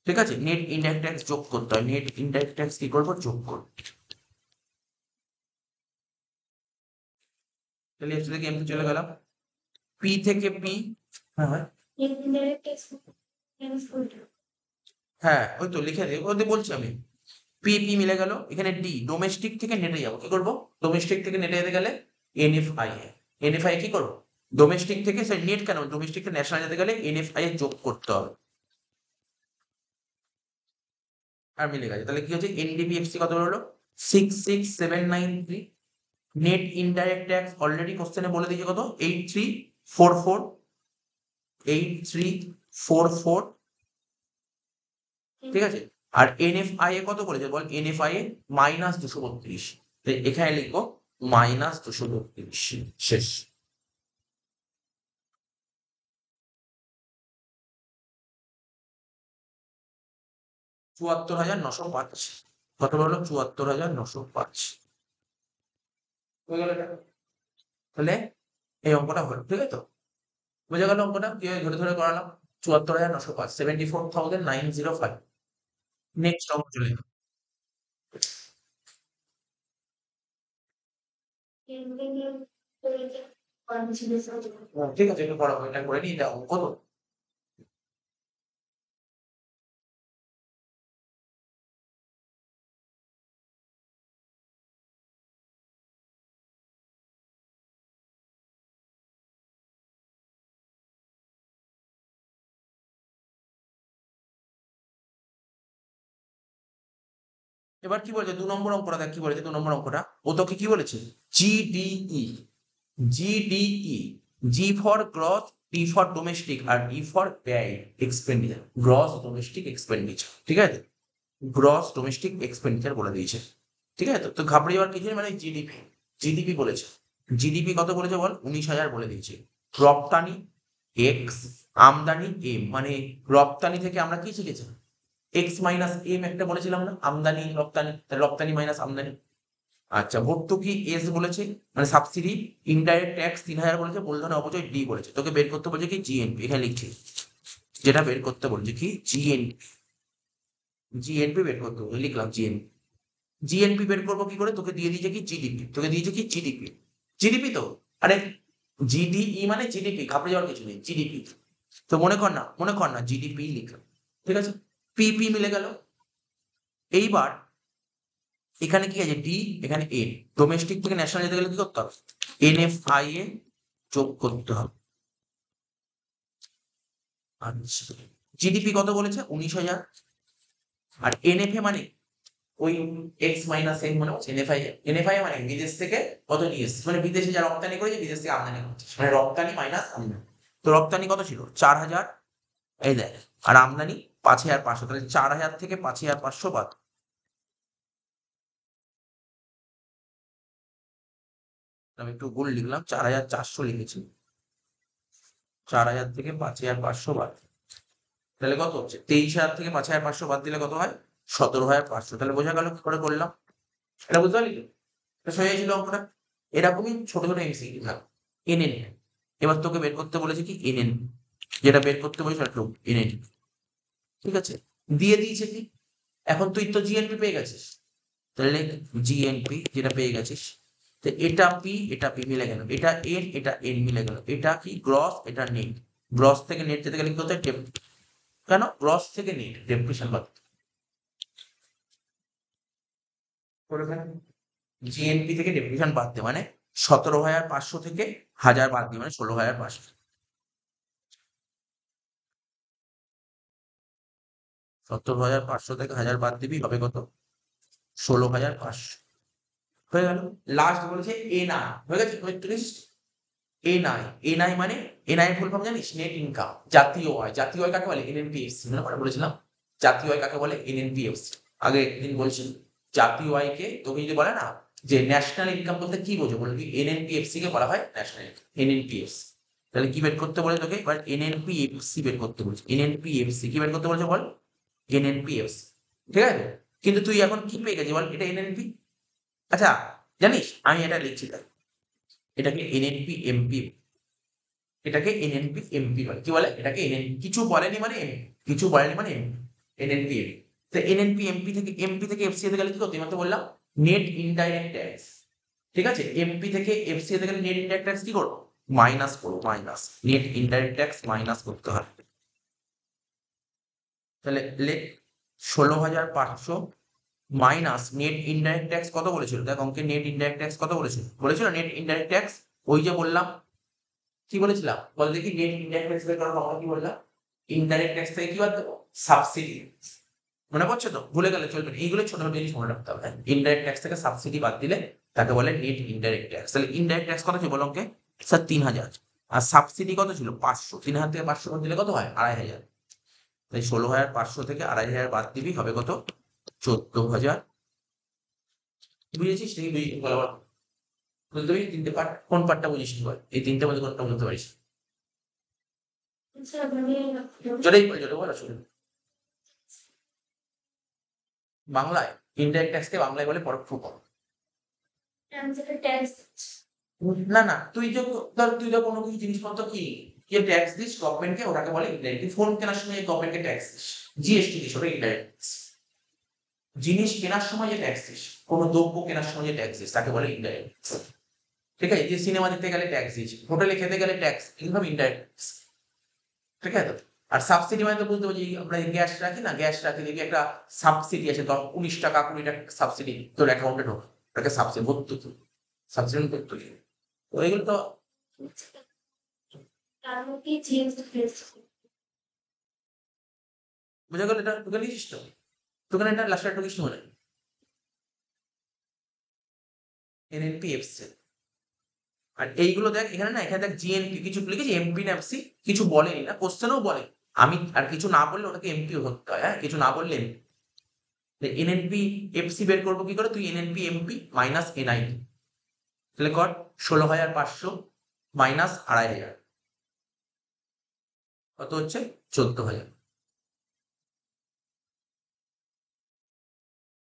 A: ঠিক আছে? নেট ইনডাইরেক্ট ট্যাক্স যোগ করতে হয়। নেট ইনডাইরেক্ট ট্যাক্স কি করবো? যোগ করবো। তাহলে এফসি থেকে এমপি চলে গেলাম। পি থেকে পি, হ্যাঁ হ্যাঁ হ্যাঁ ওই তো লিখে দে, ওদের বলছি আমি। পি পি মিলে গেল। এখানে ডি ডোমেস্টিক থেকে নেটে যাবো, কি করবো? ডোমেস্টিক থেকে নেটে যেতে গেলে এনএফআই এ। এনএফআই কি করবো? ডোমেস্টিক থেকে সে নেট কেন, ডোমেস্টিক থেকে ন্যাশনাল যেতে গেলে এনএফআই এ যোগ করতে হবে। আর মিলে গেছে। তাহলে কি হচ্ছে? এনডিপিএফসি কত হলো? 66,793। নেট ইনডাইরেক্ট ট্যাক্স অলরেডি কোশ্চেনে বলে দিয়েছে কত? 8344। 8344, ঠিক আছে। আর এনএফআই এ কত বলেছে বল, এনএফআই এ -232, এখানে লিখবো -232, শেষ। 74,905, কত বলো, 74,905, হয়ে গেল এটা। তাহলে এই অঙ্কটা হলো, ঠিক আছে তো, বুঝে গেল অঙ্কটা কিভাবে ধরে ধরে করালাম। 74,905, 74,905। নেক্সট অঙ্ক চলে যাবো। ঠিক আছে, একটু পড়াবো, এটা করে নিই, এটা অঙ্ক তো। এবার কি বলেছে 2 নম্বর অঙ্কটা, দেখ কি বলেছে 2 নম্বর অঙ্কটা। ও তোকে কি বলেছে, GDE, GDE, G for gross, T for domestic, আর ডি ফর ব্যয় এক্সপেন্ডিচার, গ্রস ডোমেস্টিক এক্সপেন্ডিচার, ঠিক আছে, গ্রস ডোমেস্টিক এক্সপেন্ডিচার বলে দিয়েছে, ঠিক আছে। তো ঘাবড়ে যাওয়ার কিছু নেই, মানে জিডিপি, জিডিপি বলেছে। জিডিপি কত বলেছে বল, 19,000 বলে দিয়েছে। রপ্তানি এক্স, আমদানি এম, মানে রপ্তানি থেকে আমরা কি শিখেছি, এক্স মাইনাস এম একটা বলেছিলাম না, আমদানি রপ্তানি, রপ্তানি মাইনাস আমদানি। আচ্ছা, ভর্তুকি এস বলেছে, মানে সাবসিডি। ইনডাইরেক্ট ট্যাক্স 3,000 বলেছে, মূলধনের অপচয় ডি বলেছে। তোকে বের করতে বলছে কি, জিএনপি, এখানে লিখছি যেটা বের করতে বলছে কি, জিএনপি, জিএনপি বের করতে বলছে, লিখলাম জিএনপি। জিএনপি বের করবো কি করে, তোকে দিয়ে দিয়েছে কি জিডিপি, তোকে দিয়েছে কি জিডিপি, জিডিপি তো, আরে জিডিই মানে জিডিপি, ঘাবড়ে যাওয়ার কিছু নেই, জিডিপি। তো মনে কর না, মনে কর না জিডিপি লিখলাম, ঠিক আছে, পিপি মিলে গেল। এইবার এখানে কি আছে ডি, এখানে এন, ডোমেস্টিক থেকে ন্যাশনাল যেতে গেলে কি করতে হবে, এনএফআই এ যোগ করতে হবে। আচ্ছা, জিডিপি কত বলেছে, 19,000, আর এনএফএ মানে ওই এক্স মাইনাস এন, মানে হচ্ছে এনএফআই, এনএফআই মানে বিদেশ থেকে কত নিয়ে এসছে, মানে বিদেশে যা রপ্তানি করেছে, বিদেশ থেকে আমদানি করছে, মানে রপ্তানি মাইনাস আমদানি। তো রপ্তানি কত ছিল, 4,000, এই দেখ, আর আমদানি 5,500, তাহলে 4,000 থেকে 5,500 বাদ। আমি একটু ভুল লিখলাম, 4,400 লিখেছি, 4,000 থেকে 5,500 বাদ, তাহলে কত হচ্ছে, 23,000 থেকে 5,500 বাদ দিলে কত হয়, 17,500। তাহলে বোঝা গেল কি করে করলাম, এটা বুঝতে পারলি তো? এটা সোজা ছিল অঙ্কটা। এরকমই ছোট ছোট এমসিকিউ থাকবে। এনএন, এবার তোকে বের করতে বলেছে কি এনএন, যেটা বের করতে বলেছে একটু এনএন, ঠিক আছে, দিয়ে দিয়েছে কি, এখন তুই তো জিএনপি পেয়ে গেছিস, তাহলে জিএনপি যেটা পেয়ে গেছিস, তো এটা পি মিলে গেল, এটা এন, এটা এন মিলে গেল, এটা কি গ্রস, এটা নেট, গ্রস থেকে নেট যেতে গেলে কি হতে হয়, কেন গ্রস থেকে নেট ডেপ্রিসিয়েশন বাদ করে ফেল, জিএনপি থেকে ডেপ্রিসিয়েশন বাদ দে, মানে 17,500 থেকে 1,000 বাদ দিয়ে, মানে 16,500, 17,500 থেকে 1,000 বাদ দিবি, হবে কত, 16,500, হয়ে গেল। লাস্ট বলেছে এনআই, হয়ে গেছে 35। এনআই, এনআই মানে, এনআই ফুল ফর্ম জানিস, নেট ইনকাম, জাতীয় আয়, জাতীয় আয় কাকে বলে, এনএনপিএফসি, মনে করে বলেছিলাম, জাতীয় আয় কাকে বলে, এনএনপিএফসি, আগে একদিন বলছিল। জাতীয় আয়কে তোকে যদি বলে না যে ন্যাশনাল ইনকাম বলতে কি বোঝো, বলবি এনএনপিএফসি কে বলা হয় ন্যাশনাল ইনকাম, এনএনপিএফসি। তাহলে কি বের করতে বলে তোকে, এবার এনএনপিএফসি বের করতে বলছে, এনএনপিএফসি কি বের করতে বলছে বল, এনএনপিএফসি, ঠিক আছে। কিন্তু তুই এখন কি পেয়ে গেছিস বল, এটা এনএনপি। আচ্ছা, জানিস আমি এটা লিখছি দেখ, এটাকে এনএনপি এমপি, এটাকে এনএনপি এমপি বলে, কি বলে, এটাকে এনএন, কিছু বলেনি মানে এম, কিছু বলেনি মানে এম, এনএনপি এমপি। তো এনএনপি এমপি থেকে এফসি এতে গেলে কি করতে, আমি তো বললাম নেট ইনডাইরেক্ট ট্যাক্স, ঠিক আছে, এমপি থেকে এফসি এতে গেলে নেট ইনডাইরেক্ট ট্যাক্স কি করবো, মাইনাস করবো, minus, net indirect tax minus করতে হয়। তাহলে লে 16,500 মাইনাস নেট ইনডাইরেক্ট ট্যাক্স কত বলেছিল, দেখ অঙ্কে নেট ইনডাইরেক্ট ট্যাক্স কত বলেছিল, বলেছিল নেট ইনডাইরেক্ট ট্যাক্স, ওই যে বললাম, কি বলেছিলাম বল দেখি, নেট ইনডাইরেক্ট ট্যাক্স বের করার আমরা কি বললাম, ইনডাইরেক্ট ট্যাক্স থেকে কি বাদ দেবো, সাবসিডি, মনে পড়ছে তো, ভুলে গেলে চলবে না, এইগুলো ছোট ছোট জিনিস মনে রাখতে হবে। ইনডাইরেক্ট ট্যাক্স থেকে সাবসিডি বাদ দিলে তাকে বলে নেট ইনডাইরেক্ট ট্যাক্স। তাহলে ইনডাইরেক্ট ট্যাক্স কত ছিল বলো অঙ্কে, স্যার 3,000, আর সাবসিডি কত ছিল 500, 3,000 থেকে 500 বাদ দিলে কত হয় 2,500। তাই 16,500 থেকে 2,500 বাদ দিবি হবে কত 14,000। বুঝেছিস নাকি বুঝতে পারি তিনটে পার্ট, কোন পার্টটা বুঝিস নি বল, এই তিনটে মধ্যে কোনটা বলতে পারিস? জোরেই বল, জোরে বল আসলে। বাংলায় ইনডাইরেক্ট ট্যাক্সকে বাংলায় বলে পরোক্ষ কর। না না, তুই যে ধর তুই তো কোনো কিছু জিনিসপত্র কি যে ট্যাক্স দিস গভর্নমেন্টকে, ওটাকে বলে ইনডাইরেক্ট। তুই ফোন কেনার সময় গভর্নমেন্টকে ট্যাক্স দিস, জিএসটি দিস, ওটা ইনডাইরেক্ট ট্যাক্স। জিনিস কেনার সময় যে ট্যাক্স দিস, কোনো দ্রব্য কেনার সময় যে ট্যাক্স দিস, তাকে বলে ইনডাইরেক্ট ট্যাক্স। ঠিক আছে, যে সিনেমা দেখতে গেলে ট্যাক্স দিস, হোটেলে খেতে গেলে ট্যাক্স, এইভাবে ইনডাইরেক্ট ট্যাক্স। ঠিক আছে। আর সাবসিডি মানে তো বুঝতে পারছি, আমরা গ্যাস রাখি না, গ্যাস রাখি দেখবি একটা সাবসিডি আছে, ধর 19 টাকা 20 টাকা সাবসিডি তোর অ্যাকাউন্টে ঢোকে, ওটাকে সাবসিডি ভর্তুকি, সাবসিডি ভর্তুকি। তো এগুলো তো বুঝা গেল। এটা তোকে লিখিস তো, তোকে এটা লাস্টে ঢুকিস মনে এনএনপি এফসি। আর এইগুলো দেখ এখানে না, এখানে দেখ জিএনপি কিছু লিখেছি, এমপি না এফসি কিছু বলেনি না, কোশ্চেনও বলে আমি, আর কিছু না বললে ওটাকে এমপিও ধরতে হয়। হ্যাঁ, কিছু না বললে এনএনপি এফসি বের করবো কি করে, তুই এনএনপি এমপি মাইনাস এনআইপি, তাহলে কর 16,500 মাইনাস 2,500 কত হচ্ছে 14,000।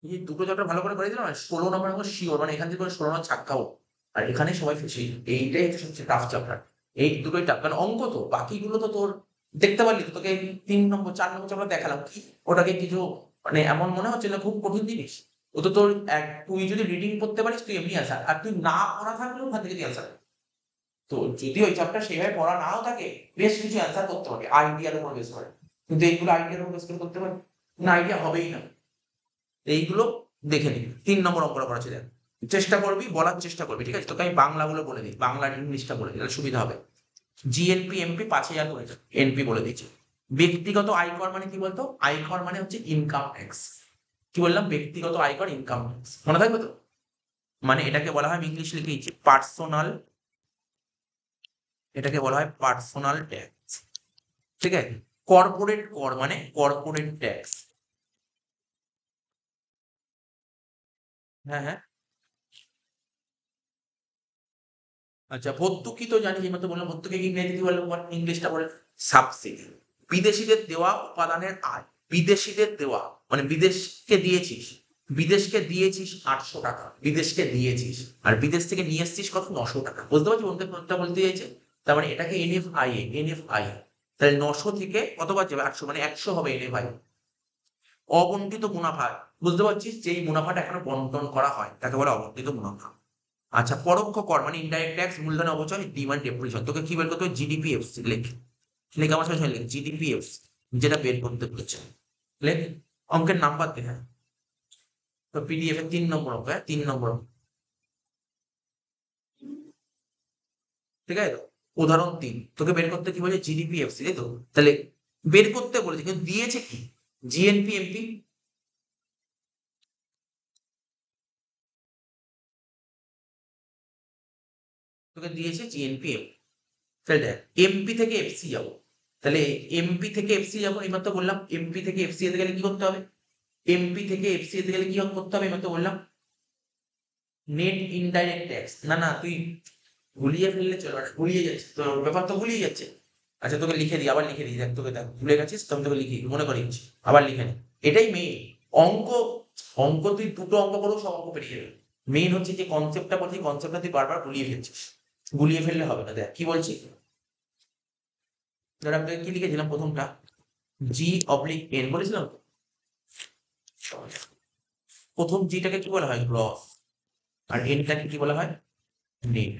A: এই দুটো চ্যাপ্টার ভালো করে দিলাম, 16 নম্বর আমার শিওর, মানে এখান থেকে 16 নম্বর ছাক খাবো। আর এখানে সবাই ফেসে, এইটাই হচ্ছে সবচেয়ে টাফ চ্যাপ্টার। এই দুটোই টাফ, কারণ অঙ্ক তো, বাকিগুলো তো তোর দেখতে পারলি তো, তোকে 3 নম্বর 4 নম্বর চ্যাপ্টার দেখালাম কি, ওটাকে কিছু মানে এমন মনে হচ্ছে না খুব কঠিন জিনিস। ও তো তোর তুই যদি রিডিং করতে পারিস তুই এমনি আনসার, আর তুই না পড়া থাকলেও ওখান থেকে তুই আনসার। তো যদি ওই চ্যাপ্টার সেইভাবে পড়া নাও থাকে, বেশ কিছু অ্যান্সার করতে পারবে আইডিয়ার উপর বেস করে। কিন্তু এইগুলো আইডিয়ার উপর বেস করে করতে পারবে না, আইডিয়া হবেই না। এইগুলো দেখে নিবি, 3 নম্বর অঙ্কটা করা ছিল, চেষ্টা করবি বলার চেষ্টা করবি। ঠিক আছে, তোকে আমি বাংলাগুলো বলে দিই, বাংলার ইংলিশটা বলে দিই, তাহলে সুবিধা হবে। জিএনপি এমপি 5,000 করে এনপি বলে দিচ্ছি। ব্যক্তিগত আয়কর মানে কি বলতো, আয়কর মানে হচ্ছে ইনকাম ট্যাক্স। কি বললাম, ব্যক্তিগত আয়কর ইনকাম ট্যাক্স, মনে থাকবে তো? মানে এটাকে বলা হয়, ইংলিশ লিখেছি পার্সোনাল, এটাকে বলা হয় পার্সোনাল ট্যাক্স। ঠিক আছে। কর্পোরেট কর মানে কর্পোরেট ট্যাক্স। হ্যাঁ হ্যাঁ, আচ্ছা ভর্তুকি তো জানি, এই মতো বললাম ভর্তুকি ইংরেজি কি বললাম, ইংলিশটা বলে সাবসিডি। বিদেশিদের দেওয়া উপাদানের আয়, বিদেশিদের দেওয়া মানে বিদেশকে দিয়েছিস, বিদেশকে দিয়েছিস 800 টাকা, বিদেশকে দিয়েছিস, আর বিদেশ থেকে নিয়ে এসছিস কত 900 টাকা। বুঝতে পারছি কোনটা বলতে চাইছে? তার মানে এটাকে এনএফআই, এনএফআই, তাহলে 900 থেকে কতবার যাবে 800, মানে 100 হবে এনএফআই। অবন্টিত মুনাফা, বুঝতে পারছিস, যেই মুনাফাটা এখনো বন্টন করা হয় তাকে বলে অবন্টিত মুনাফা। আচ্ছা, পরোক্ষ কর মানে ইনডাইরেক্ট ট্যাক্স, মূলধন অবচয়, ডিমান্ড ডেপ্রিসিয়েশন। তোকে কি বের করতে হবে, জিডিপিএফ লেখ, লেখ আমার সাথে লেখ জিডিপিএফ, যেটা বের করতে বলেছে লেখ, অঙ্কের নাম্বার দে। হ্যাঁ, তো পিডিএফ এর 3 নম্বর অঙ্ক, হ্যাঁ 3 নম্বর অঙ্ক। ঠিক আছে তো, উদাহরণ 3 তোকে বের করতে কি বলছে, জিডিপিএফ, তাই তো? তাহলে বের করতে বলেছে, কিন্তু দিয়েছে কি, জিএনপি এমপি। তোকে দিয়েছে জিএনপি এমপি, তাহলে দেখ এমপি থেকে এফসি যাবো, তাহলে এমপি থেকে এফসি যাবো, এবার তো বললাম এমপি থেকে এফসি যেতে গেলে কি করতে হবে, এমপি থেকে এফসি যেতে গেলে কি করতে হবে, এবার তো বললাম নেট ইনডাইরেক্ট ট্যাক্স। না না, তুই গুলিয়ে ফেললে চলো না, গুলিয়ে যাচ্ছে তোর ব্যাপার, তো গুলিয়ে যাচ্ছে। আচ্ছা তোকে লিখে দিই, আবার লিখে দিই, দেখ তোকে দেখ ভুলে গেছিস তো, আমি তোকে লিখি মনে করি আবার লিখে নি। এটাই মেইন অঙ্ক, অঙ্ক তুই দুটো অঙ্ক করেও সব অঙ্ক পেরিয়ে যাবে। মেইন হচ্ছে যে কনসেপ্টটা বলছি, কনসেপ্টটা তুই বারবার গুলিয়ে ফেলছিস, গুলিয়ে ফেললে হবে না। দেখ কি বলছি, ধর আমি তোকে কি লিখেছিলাম প্রথমটা, G/N বলেছিলাম তো? প্রথম জিটাকে কি বলা হয়, গ্রস, আর এনটাকে কি বলা হয়, নেট।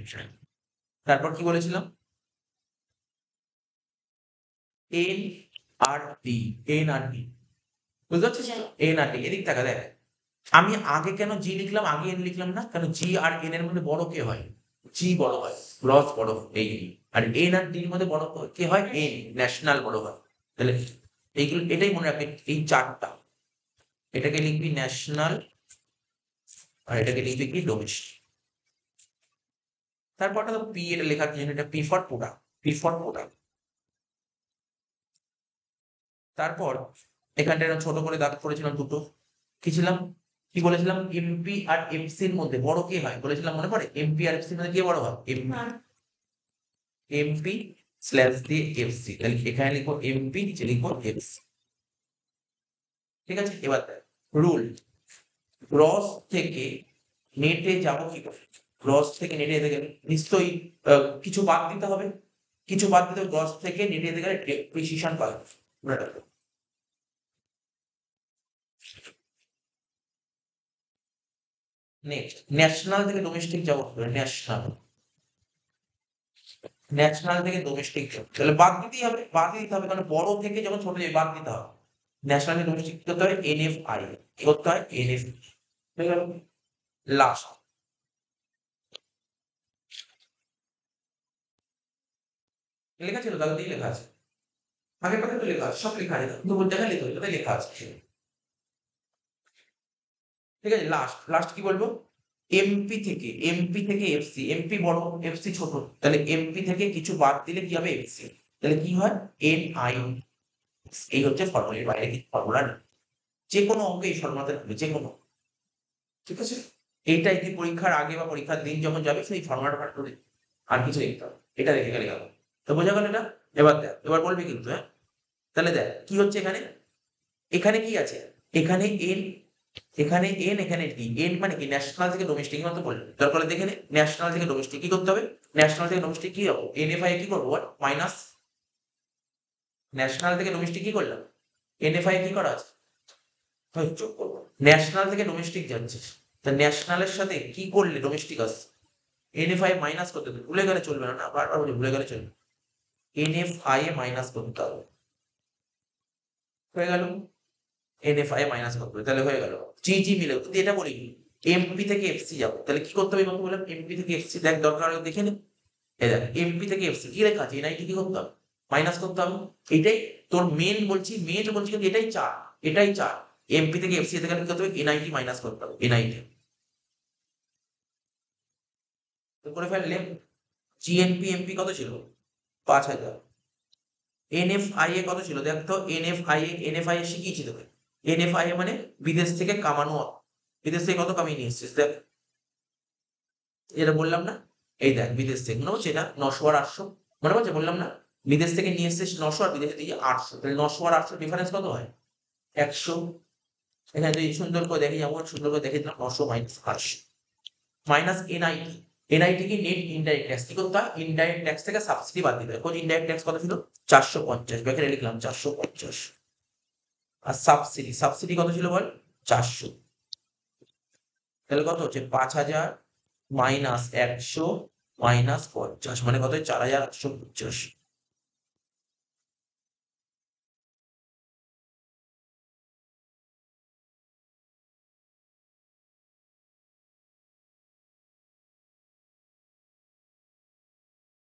A: তারপর কি বলেছিলাম, এন আর ডি, এন আর ডি, বুঝতে পারছিস তো? এন আর ডি, এদিক টাকা দেখ, আমি আগে কেন জি লিখলাম, আগে এন লিখলাম না, কেন জি আর এন এর মধ্যে বড় কে হয়, জি বড় হয়, গ্রস বড় হয়, এই। আর এন আর ডির মধ্যে বড় কে হয়, এন, ন্যাশনাল বড় হয়। তাহলে এইগুলো, এটাই মনে রাখবে, এই চারটা, এটাকে লিখবি ন্যাশনাল, আর এটাকে লিখবি কি ডোমেস্টিক। তারপরটা তো পি, এটা লেখার জন্য এটা P for product, before product. তারপর এখানটা এরকম ছোট করে দাগ করেছিলাম দুটো, কি ছিলাম, কি বলেছিলাম, এমপি আর এফসির মধ্যে বড় কে হয় বলেছিলাম, মনে পড়ে? এমপি আর এফসির মধ্যে কে বড় হয়? এমপি স্ল্যাশ দিয়ে এফসি, তাহলে এখানে লিখবো এমপি, নিচে লিখবো এফসি। ঠিক আছে, এবার রুল, গ্রস থেকে নেটে যাবো কি করে? গ্রস থেকে নেটে যেতে গেলে নিশ্চয়ই কিছু বাদ দিতে হবে, কিছু বাদ দিতে হবে, গ্রস থেকে নেটে যেতে গেলে ডেপ্রিসিয়েশন পাবে। নেক্সট, ন্যাশনাল থেকে ডোমেস্টিক যাবো, ন্যাশনাল, ন্যাশনাল থেকে ডোমেস্টিক যাবো, তাহলে বাদ দিতেই হবে, বাদ দিতে হবে, কারণ বড় থেকে যখন ছোট যাবে বাদ দিতে হবে। ন্যাশনাল থেকে ডোমেস্টিক করতে হয় এনএফআই, কি করতে হয়? এনএফ, হয়ে গেল। লাস্ট, লেখা ছিল কাগজেই লেখা আছে, আগের পাশে তো লেখা আছে, সব লেখা আছে, কিন্তু দেখা লিখতে হবে, তাই লেখা আছে। ঠিক আছে, লাস্ট, লাস্ট কি বলবো? এমপি থেকে এফসি, এমপি বড় এফসি ছোট, তাহলে এমপি থেকে কিছু বাদ দিলে কি হবে? এফসি, তাহলে কি হয়? N I. এই হচ্ছে ফর্মুলার বাইরে কিছু ফর্মুলা নেই, যে কোনো অঙ্কে এই ফর্মুলাতে থাকবে, যে কোনো। ঠিক আছে, এইটাই তুই পরীক্ষার আগে বা পরীক্ষার দিন যখন যাবে সেই ফর্মুলাটা পাঠ করে, আর কিছু লিখতে হবে, এটা দেখে গেলে গেল। তো বোঝা গেল এটা? এবার দেখ, এবার বলবি কিন্তু, হ্যাঁ, তাহলে দেখ কি হচ্ছে এখানে, এখানে কি আছে, এখানে এন, এখানে এন, এখানে ডি। এন মানে কি? ন্যাশনাল থেকে ডোমেস্টিক মতো বললাম, দরকার দেখে নে, ন্যাশনাল থেকে ডোমেস্টিক কি করতে হবে? ন্যাশনাল থেকে ডোমেস্টিক কি হবে? এনএফআই কি করবো? মাইনাস, ন্যাশনাল থেকে ডোমেস্টিক কি করলাম? এনএফআই কি করা আছে? যোগ করবো। ন্যাশনাল থেকে ডোমেস্টিক যাচ্ছে, তা ন্যাশনালের সাথে কি করলে ডোমেস্টিক আসছে? এনএফআই মাইনাস করতে হবে, ভুলে গেলে চলবে না, না বারবার বলি, ভুলে গেলে চলবে, এনএফআই এ মাইনাস করতে হবে, হয়ে গেল। এনএফআই মাইনাস করতে হবে, তাহলে হয়ে গেল, জি জি মিলে। কিন্তু এটা বলি এমপি থেকে এফসি যাবো, তাহলে কি করতে হবে? বলতে বললাম এমপি থেকে এফসি, দেখ দরকার হলে দেখে নে, এই দেখ এমপি থেকে এফসি কি লেখা আছে? এনআইটি কি করতে হবে? মাইনাস করতে হবে। এটাই তোর মেন বলছি, মেন বলছি, কিন্তু এটাই চার, এটাই চার। এমপি থেকে এফসি যেতে গেলে কি করতে হবে? এনআইটি মাইনাস করতে হবে, এনআইটি। তো করে ফেললে, জিএনপি এমপি কত ছিল? 5,000। এনএফআই এ কত ছিল দেখ তো, এনএফআই এ, এনএফআই এ শিখিয়েছি তোকে, এনএফআই এ মানে বিদেশ থেকে কামানো, বিদেশ থেকে কত কামিয়ে নিয়ে এসছিস দেখ, যেটা বললাম না, এই দেখ বিদেশ থেকে মনে হচ্ছে এটা 900 আর 800, মনে পড়ছে বললাম না, বিদেশ থেকে নিয়ে এসছিস 900 আর বিদেশে দিয়ে 800, তাহলে 900 আর 800 ডিফারেন্স কত হয়? 100। এখানে তুই সুন্দর করে দেখে, যেমন সুন্দর করে দেখে দিলাম, 900 মাইনাস 800, মাইনাস এনআইটি। এনআইটি কি? Net indirect tax. কি করতে হয়? ইনডাইরেক্ট ট্যাক্স থেকে সাবসিডি বাদ দিতে হয়। কোন ইনডাইরেক্ট ট্যাক্স কত ছিল? 450, ব্যাকেটে লিখলাম 450, আর সাবসিডি, সাবসিডি কত ছিল বল? 400, তাহলে কত হচ্ছে? 5,000 মাইনাস 100 মাইনাস 50, মানে কত? 4,850।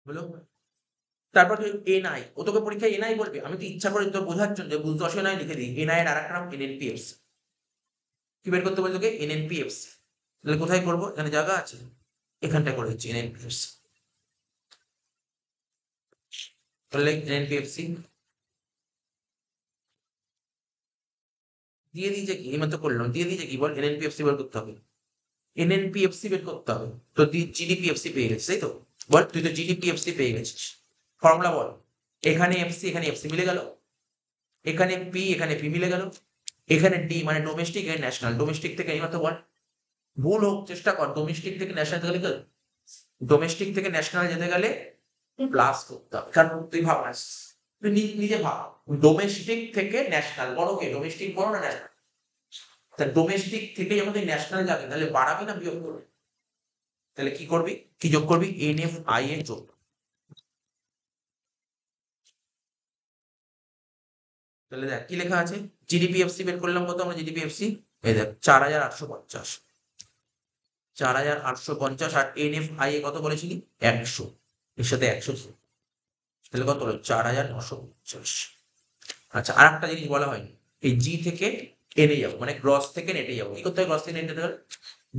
A: হলো? তারপর এনআই, ও তোকে পরীক্ষায় এনআই বলবে, আমি তো ইচ্ছা করে তোর বোঝার জন্য বুঝতে অসুবিধা নাই লিখে দিই, এনআই এর আরেকটা নাম এনএনপিএফস। কি বের করতে বলছে তোকে? এনএনপিএফস। তাহলে কোথায় করবো? এখানে জায়গা আছে, এখানটায় করে দিচ্ছি এনএনপিএফস, তাহলে এনএনপিএফসি দিয়ে দিয়েছে কি? এইমাত্র করলাম, দিয়ে দিয়েছে কি বল? এনএনপিএফসি বের করতে হবে, এনএনপিএফসি বের করতে হবে। তো তুই জিডিপিএফসি পেয়ে গেছিস, তাই তো? বল, তুই তো জিডিপিএফসি পেয়ে গেছিস, ফর্মুলা বল। এখানে এফসি, এখানে এফসি মিলে গেল, এখানে পি, এখানে পি মিলে গেল, এখানে ডি মানে ডোমেস্টিক, এন্ড ন্যাশনাল, ডোমেস্টিক থেকে এইমাত্র বল, ভুল হোক চেষ্টা কর, ডোমেস্টিক থেকে ন্যাশনাল যেতে গেলে, ডোমেস্টিক থেকে ন্যাশনাল যেতে গেলে প্লাস করতে হবে, কারণ তুই ভাব না, তুই নিজে ভাব, ডোমেস্টিক থেকে ন্যাশনাল বড় কে? ডোমেস্টিক বড় না ন্যাশনাল? তা ডোমেস্টিক থেকে যখন তুই ন্যাশনাল যাবে, তাহলে বাড়াবি না বিয়োগ করবি? তাহলে কি করবি? কি যোগ করবি? এনএফআই এর যোগ। তাহলে দেখ কি লেখা আছে, জিডিপিএফসি বের করলাম কত আমরা? জিডিপিএফসি এই দেখ 4,850, 4,850, আর এনএফআই এ কত বলেছিলি? 100, এর সাথে 100, তাহলে কত হলো? 4,950। আচ্ছা, আর একটা জিনিস বলা হয়নি, এই জি থেকে এনে যাবো, মানে গ্রস থেকে নেটে যাবো, কি করতে হয়? গ্রস থেকে নেটে যাবে,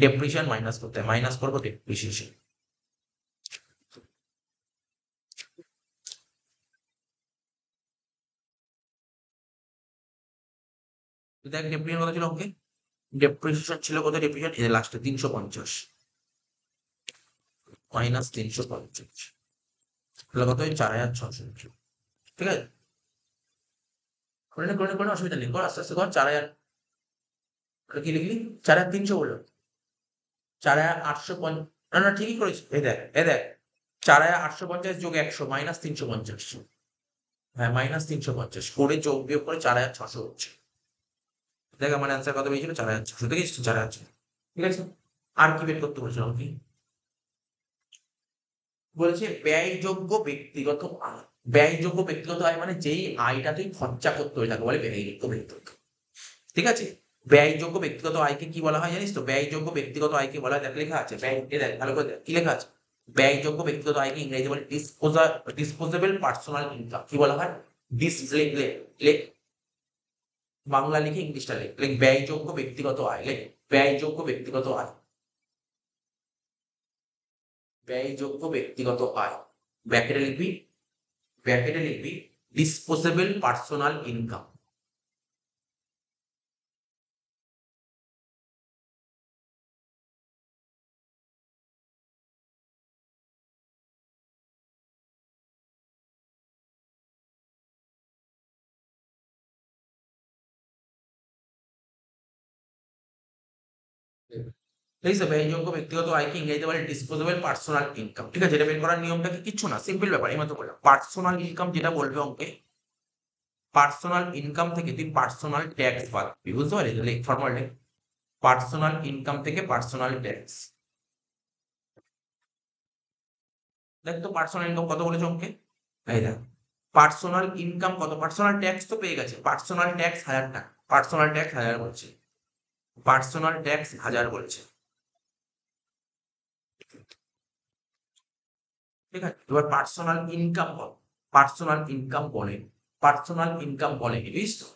A: ডেপ্রিসিয়েশন মাইনাস করতে হয়, মাইনাস করবো ডেপ্রিসিয়েশন। দেখ ডেপ্রিসিয়েশন কত ছিল অঙ্কে? ডেপ্রিসিয়েশন ছিল কত? ডেপ্রিসিয়েশন এই লাস্টে 350 মাইনাস 350 তাহলে কত? 4600। ঠিক আছে, করে অসুবিধা নেই, কর আস্তে আস্তে কর। 4000 কি লিখলি? 4300 বললো, 4850। না না ঠিকই করেছি, এই দেখ 4850 যোগ 100 মাইনাস 350। হ্যাঁ মাইনাস 350 করে যোগ বিয়োগ করে 4600 হচ্ছে। দেখ আমার অ্যান্সার কত পেয়েছিল? 4600। দেখেছিস তো? 4600। ঠিক আছে, আর কি বের করতে বলছিলাম কি? বলেছে ব্যয়যোগ্য ব্যক্তিগত আয়। ব্যয়যোগ্য ব্যক্তিগত আয় মানে যেই আয়টা তুই খরচা করতে হয় তাকে বলে ব্যয়যোগ্য ব্যক্তিগত। ঠিক আছে, ব্যয়যোগ্য ব্যক্তিগত আয়কে কি বলা হয় জানিস তো? ব্যয়যোগ্য ব্যক্তিগত আয়কে বলা হয়, দেখ লেখা আছে ব্যয়, দেখ ভালো করে দেখ, কি লেখা আছে? ব্যয়যোগ্য ব্যক্তিগত আয়কে ইংরেজি বলে ডিসপোজেবল পার্সোনাল ইনকাম। কি বলা হয়? লেখ, বাংলা লিখে ইংলিশটা লেখ ব্যয়যোগ্য ব্যক্তিগত আয়, লেখ ব্যয়যোগ্য ব্যক্তিগত আয়, ব্যয়যোগ্য ব্যক্তিগত আয়। ব্র্যাকেটে লিখবি ডিসপোজেবল পার্সোনাল ইনকাম। ঠিক আছে, ব্যয়যোগ্য ব্যক্তিগত আয়কে ইংরেজিতে বলে ডিসপোজেবল পার্সোনাল ইনকাম। ঠিক আছে, এটা বের করার নিয়মটা কি? কিচ্ছু না, সিম্পল ব্যাপার, এই মতো বললাম। পার্সোনাল ইনকাম যেটা বলবে অঙ্কে, পার্সোনাল ইনকাম থেকে তুই পার্সোনাল ট্যাক্স বাদ দিবি, বুঝতে পারলি? লেখ ফর্মুলা, পার্সোনাল ইনকাম থেকে পার্সোনাল ট্যাক্স। দেখ তো পার্সোনাল ইনকাম কত বলেছে অঙ্কে? এই দেখ পার্সোনাল ইনকাম কত, পার্সোনাল ট্যাক্স তো পেয়ে গেছে, পার্সোনাল ট্যাক্স 1000 টাকা, পার্সোনাল ট্যাক্স 1000 বলছে, পার্সোনাল ট্যাক্স 1000 বলছে। ঠিক আছে, এবার পার্সোনাল ইনকাম কত? পার্সোনাল ইনকাম বলে, পার্সোনাল ইনকাম বলে কি, বুঝছ তো?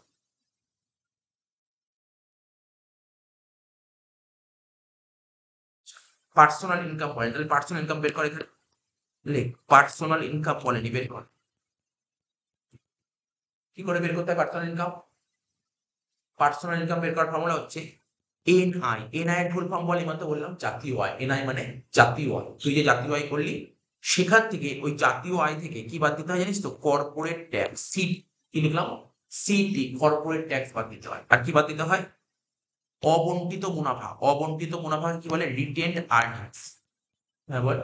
A: পার্সোনাল ইনকাম বলে, তাহলে পার্সোনাল ইনকাম বের করে এখানে লেখ, পার্সোনাল ইনকাম বলেনি, বের কর। কি করে বের করতে হয় পার্সোনাল ইনকাম? পার্সোনাল ইনকাম বের করার ফর্মুলা হচ্ছে এনআই। এনআই এর ফুল ফর্ম বলে মাত্র বললাম, জাতীয় আয়। এনআই মানে জাতীয় আয়। তুই যে জাতীয় আয় করলি সেখান থেকে ওই জাতীয় আয় থেকে কি বাদ দিতে হয় জানিস তো? কর্পোরেট ট্যাক্স, সি, কি লিখলাম? সিটি, কর্পোরেট ট্যাক্স বাদ দিতে হয়। আর কি বাদ দিতে হয়? অবন্টিত মুনাফা। অবন্টিত মুনাফা কি বলে? Retained earnings. হ্যাঁ বল।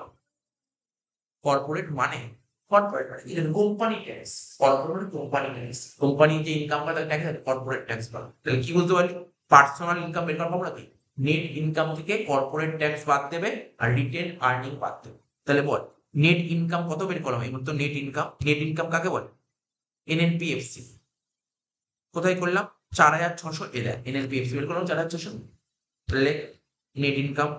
A: কর্পোরেট মানে, কর্পোরেট মানে company tax, corporate company tax, company যে ইনকাম করে তাকে ট্যাক্স, কর্পোরেট ট্যাক্স বলে। তাহলে কি বুঝতে পারলি? পার্সোনাল ইনকাম বের করার ফর্মুলা কি? নেট ইনকাম থেকে কর্পোরেট ট্যাক্স বাদ দেবে আর রিটেন আর্নিং বাদ দেবে। তাহলে বল নেট ইনকাম কত বের করা হয়? তো নেট ইনকাম, নেট ইনকাম কাকে বলে? এনএনপিএফসি। কোথায় করলাম? 4600। এ দেখ এনএনপিএফসি বের করলাম 4600। তাহলে net income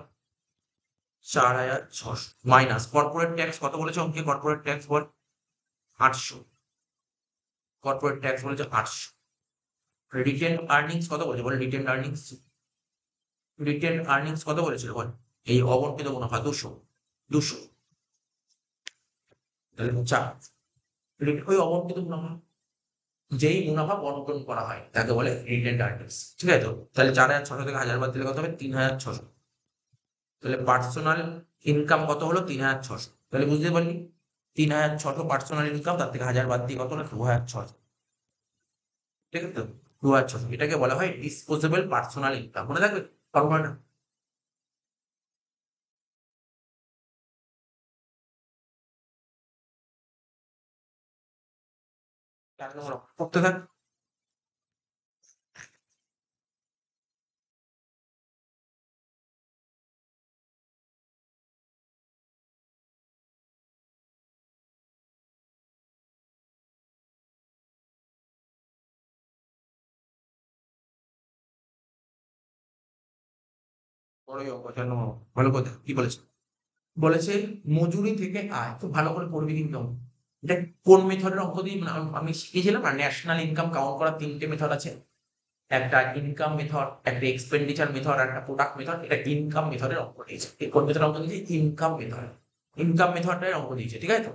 A: 4600 minus corporate tax কত বলেছে অঙ্কে? কর্পোরেট ট্যাক্স বল 800। কর্পোরেট ট্যাক্স বলেছে 800। রিটেন আর্নিংস কত বলেছে? বলে রিটেন আর্নিংস, রিটেন আর্নিংস কত বলেছিল বল? এই অবন্টিত মুনাফা 200। 200 তাহলে 4। ওই অবন্টিত মুনাফা, যেই মুনাফা বন্টন করা হয় তাকে বলে রিটেন আর্নিংস। ঠিক আছে তো? তাহলে 4600 থেকে 1000 বাদ দিলে কত হবে? 3600। তাহলে পার্সোনাল ইনকাম কত হলো? 3600। তাহলে বুঝতে পারলি 3600 পার্সোনাল ইনকাম, তার থেকে 1000 বাদ দিয়ে কত হলো? 2600। ঠিক আছে তো? 2600, এটাকে বলা হয় ডিসপোজেবল পার্সোনাল ইনকাম। মনে থাকবে ফর্মুলাটা? করতে থাক। বড়ই অঙ্ক, জানো? ভালো কথা, কি বলেছে? বলেছে মজুরি থেকে আয়। খুব ভালো করে পড়বি কিন্তু। এটা কোন মেথডের অঙ্ক দিয়ে, মানে আমি শিখিয়েছিলাম না, ন্যাশনাল ইনকাম কাউন্ট করার 3টে মেথড আছে। একটা ইনকাম মেথড, একটা এক্সপেন্ডিচার মেথড, একটা প্রোডাক্ট মেথড। এটা ইনকাম মেথডের অঙ্ক দিয়েছে। এই কোন মেথডের অঙ্ক দিয়েছে? Income method. ইনকাম মেথডের অঙ্ক দিয়েছে, ঠিক আছে তো?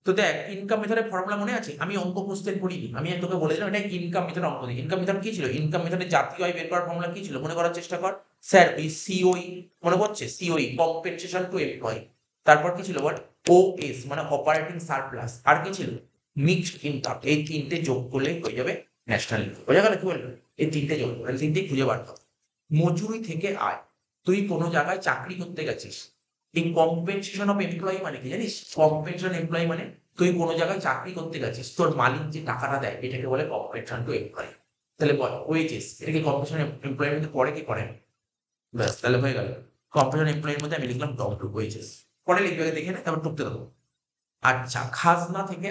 A: তো দেখ ইনকাম মেথডের ফর্মুলা মনে আছে? আমি অঙ্ক প্রশ্নের পড়িনি, আমি তোকে বলে দিলাম এটা ইনকাম মেথড অঙ্ক দিই। ইনকাম মেথড কি ছিল? ইনকাম মেথডের জাতীয় আয় বের করার ফর্মুলা কি ছিল মনে করার চেষ্টা কর। স্যার ওই সিওই মনে পড়ছে? COE compensation to employee. তারপর কি ছিল বল? ওএস মানে অপারেটিং সারপ্লাস। আর কি ছিল? Mixed income. এই তিনটে যোগ করলে হয়ে যাবে ন্যাশনাল ইনকাম। বোঝা গেল কি বলবো? এই তিনটে যোগ করলে তিনটেই খুঁজে বার কর। মজুরি থেকে আয়, তুই কোনো জায়গায় চাকরি করতে গেছিস, এই কম্পেনসেশন অফ এমপ্লয়ি মানে কি জানিস? কম্পেনসেশন এমপ্লয়ি মানে তুই কোনো জায়গায় চাকরি করতে গেছিস, তোর মালিক যে টাকাটা দেয় এটাকে বলে কম্পেনসেশন টু এমপ্লয়ি। তাহলে বল ওয়েজেস এটা কি কম্পেনসেশন এমপ্লয়ের মধ্যে পড়ে কি পড়ে? ব্যাস তাহলে হয়ে গেল। কম্পেনসেশন এমপ্লয়ের মধ্যে আমি লিখলাম ডব্লিউ ওয়েজেস। পরে লিখবে আগে দেখে নে, তারপর টুকতে দেবো। আচ্ছা খাজনা থেকে,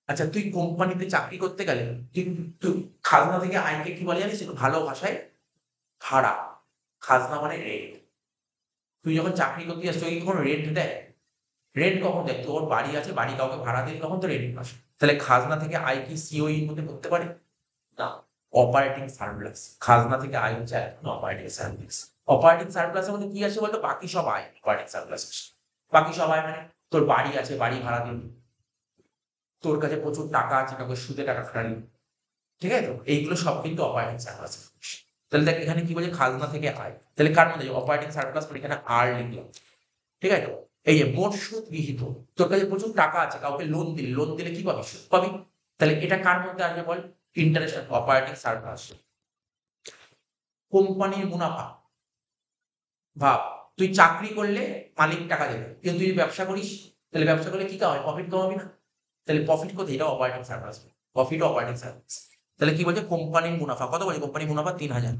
A: আচ্ছা তুই কোম্পানিতে চাকরি করতে গেলে তুই তুই খাজনা থেকে আয়কে কি বলে জানিস? একটু ভালো ভাষায় ভাড়া। খাজনা মানে রেন্ট। তুই যখন চাকরি করতে যাস তোকে কি কোনো রেন্ট দেয়? রেন্ট কখন দেয়? তোর বাড়ি আছে, বাড়ি কাউকে ভাড়া দিল তখন তো রেন্ট পাস। তাহলে খাজনা থেকে আয় কি সিওই এর মধ্যে করতে পারে? না। Operating surplus. খাজনা থেকে আয় হচ্ছে একদম অপারেটিং সারপ্লাস। অপারেটিং সারপ্লাসের মধ্যে কি আসে বলতো? বাকি সব আয় অপারেটিং সারপ্লাস। বাকি সব আয় মানে তোর বাড়ি আছে, বাড়ি ভাড়া দিবি, তোর কাছে প্রচুর টাকা আছে, কাউকে সুদে টাকা খাটালি, ঠিক আছে? তো এইগুলো সব কিন্তু অপারেটিং সারপ্লাস। তাহলে দেখ এখানে কি বলছে? খাজনা থেকে আয়, তাহলে কার মধ্যে অপারেটিং সারপ্লাস মানে এখানে আর লিখলাম, ঠিক আছে? এই যে মোট সুদ বিহিত, তোর কাছে প্রচুর টাকা আছে, কাউকে লোন দিলি, লোন দিলে কি পাবি? সুদ পাবি। তাহলে এটা কার মধ্যে আসবে বল? Interest operating surplus. কোম্পানির মুনাফা, ভাব তুই চাকরি করলে মালিক টাকা দেবে, কিন্তু তুই ব্যবসা করিস, তাহলে ব্যবসা করলে কি কামাবি? প্রফিট কামাবি না? তাহলে প্রফিট কোথায়? এটা operating surplus. Profit operating surplus. তাহলে কি বলছে? কোম্পানির মুনাফা কত বলছে? কোম্পানির মুনাফা ৩,০০০।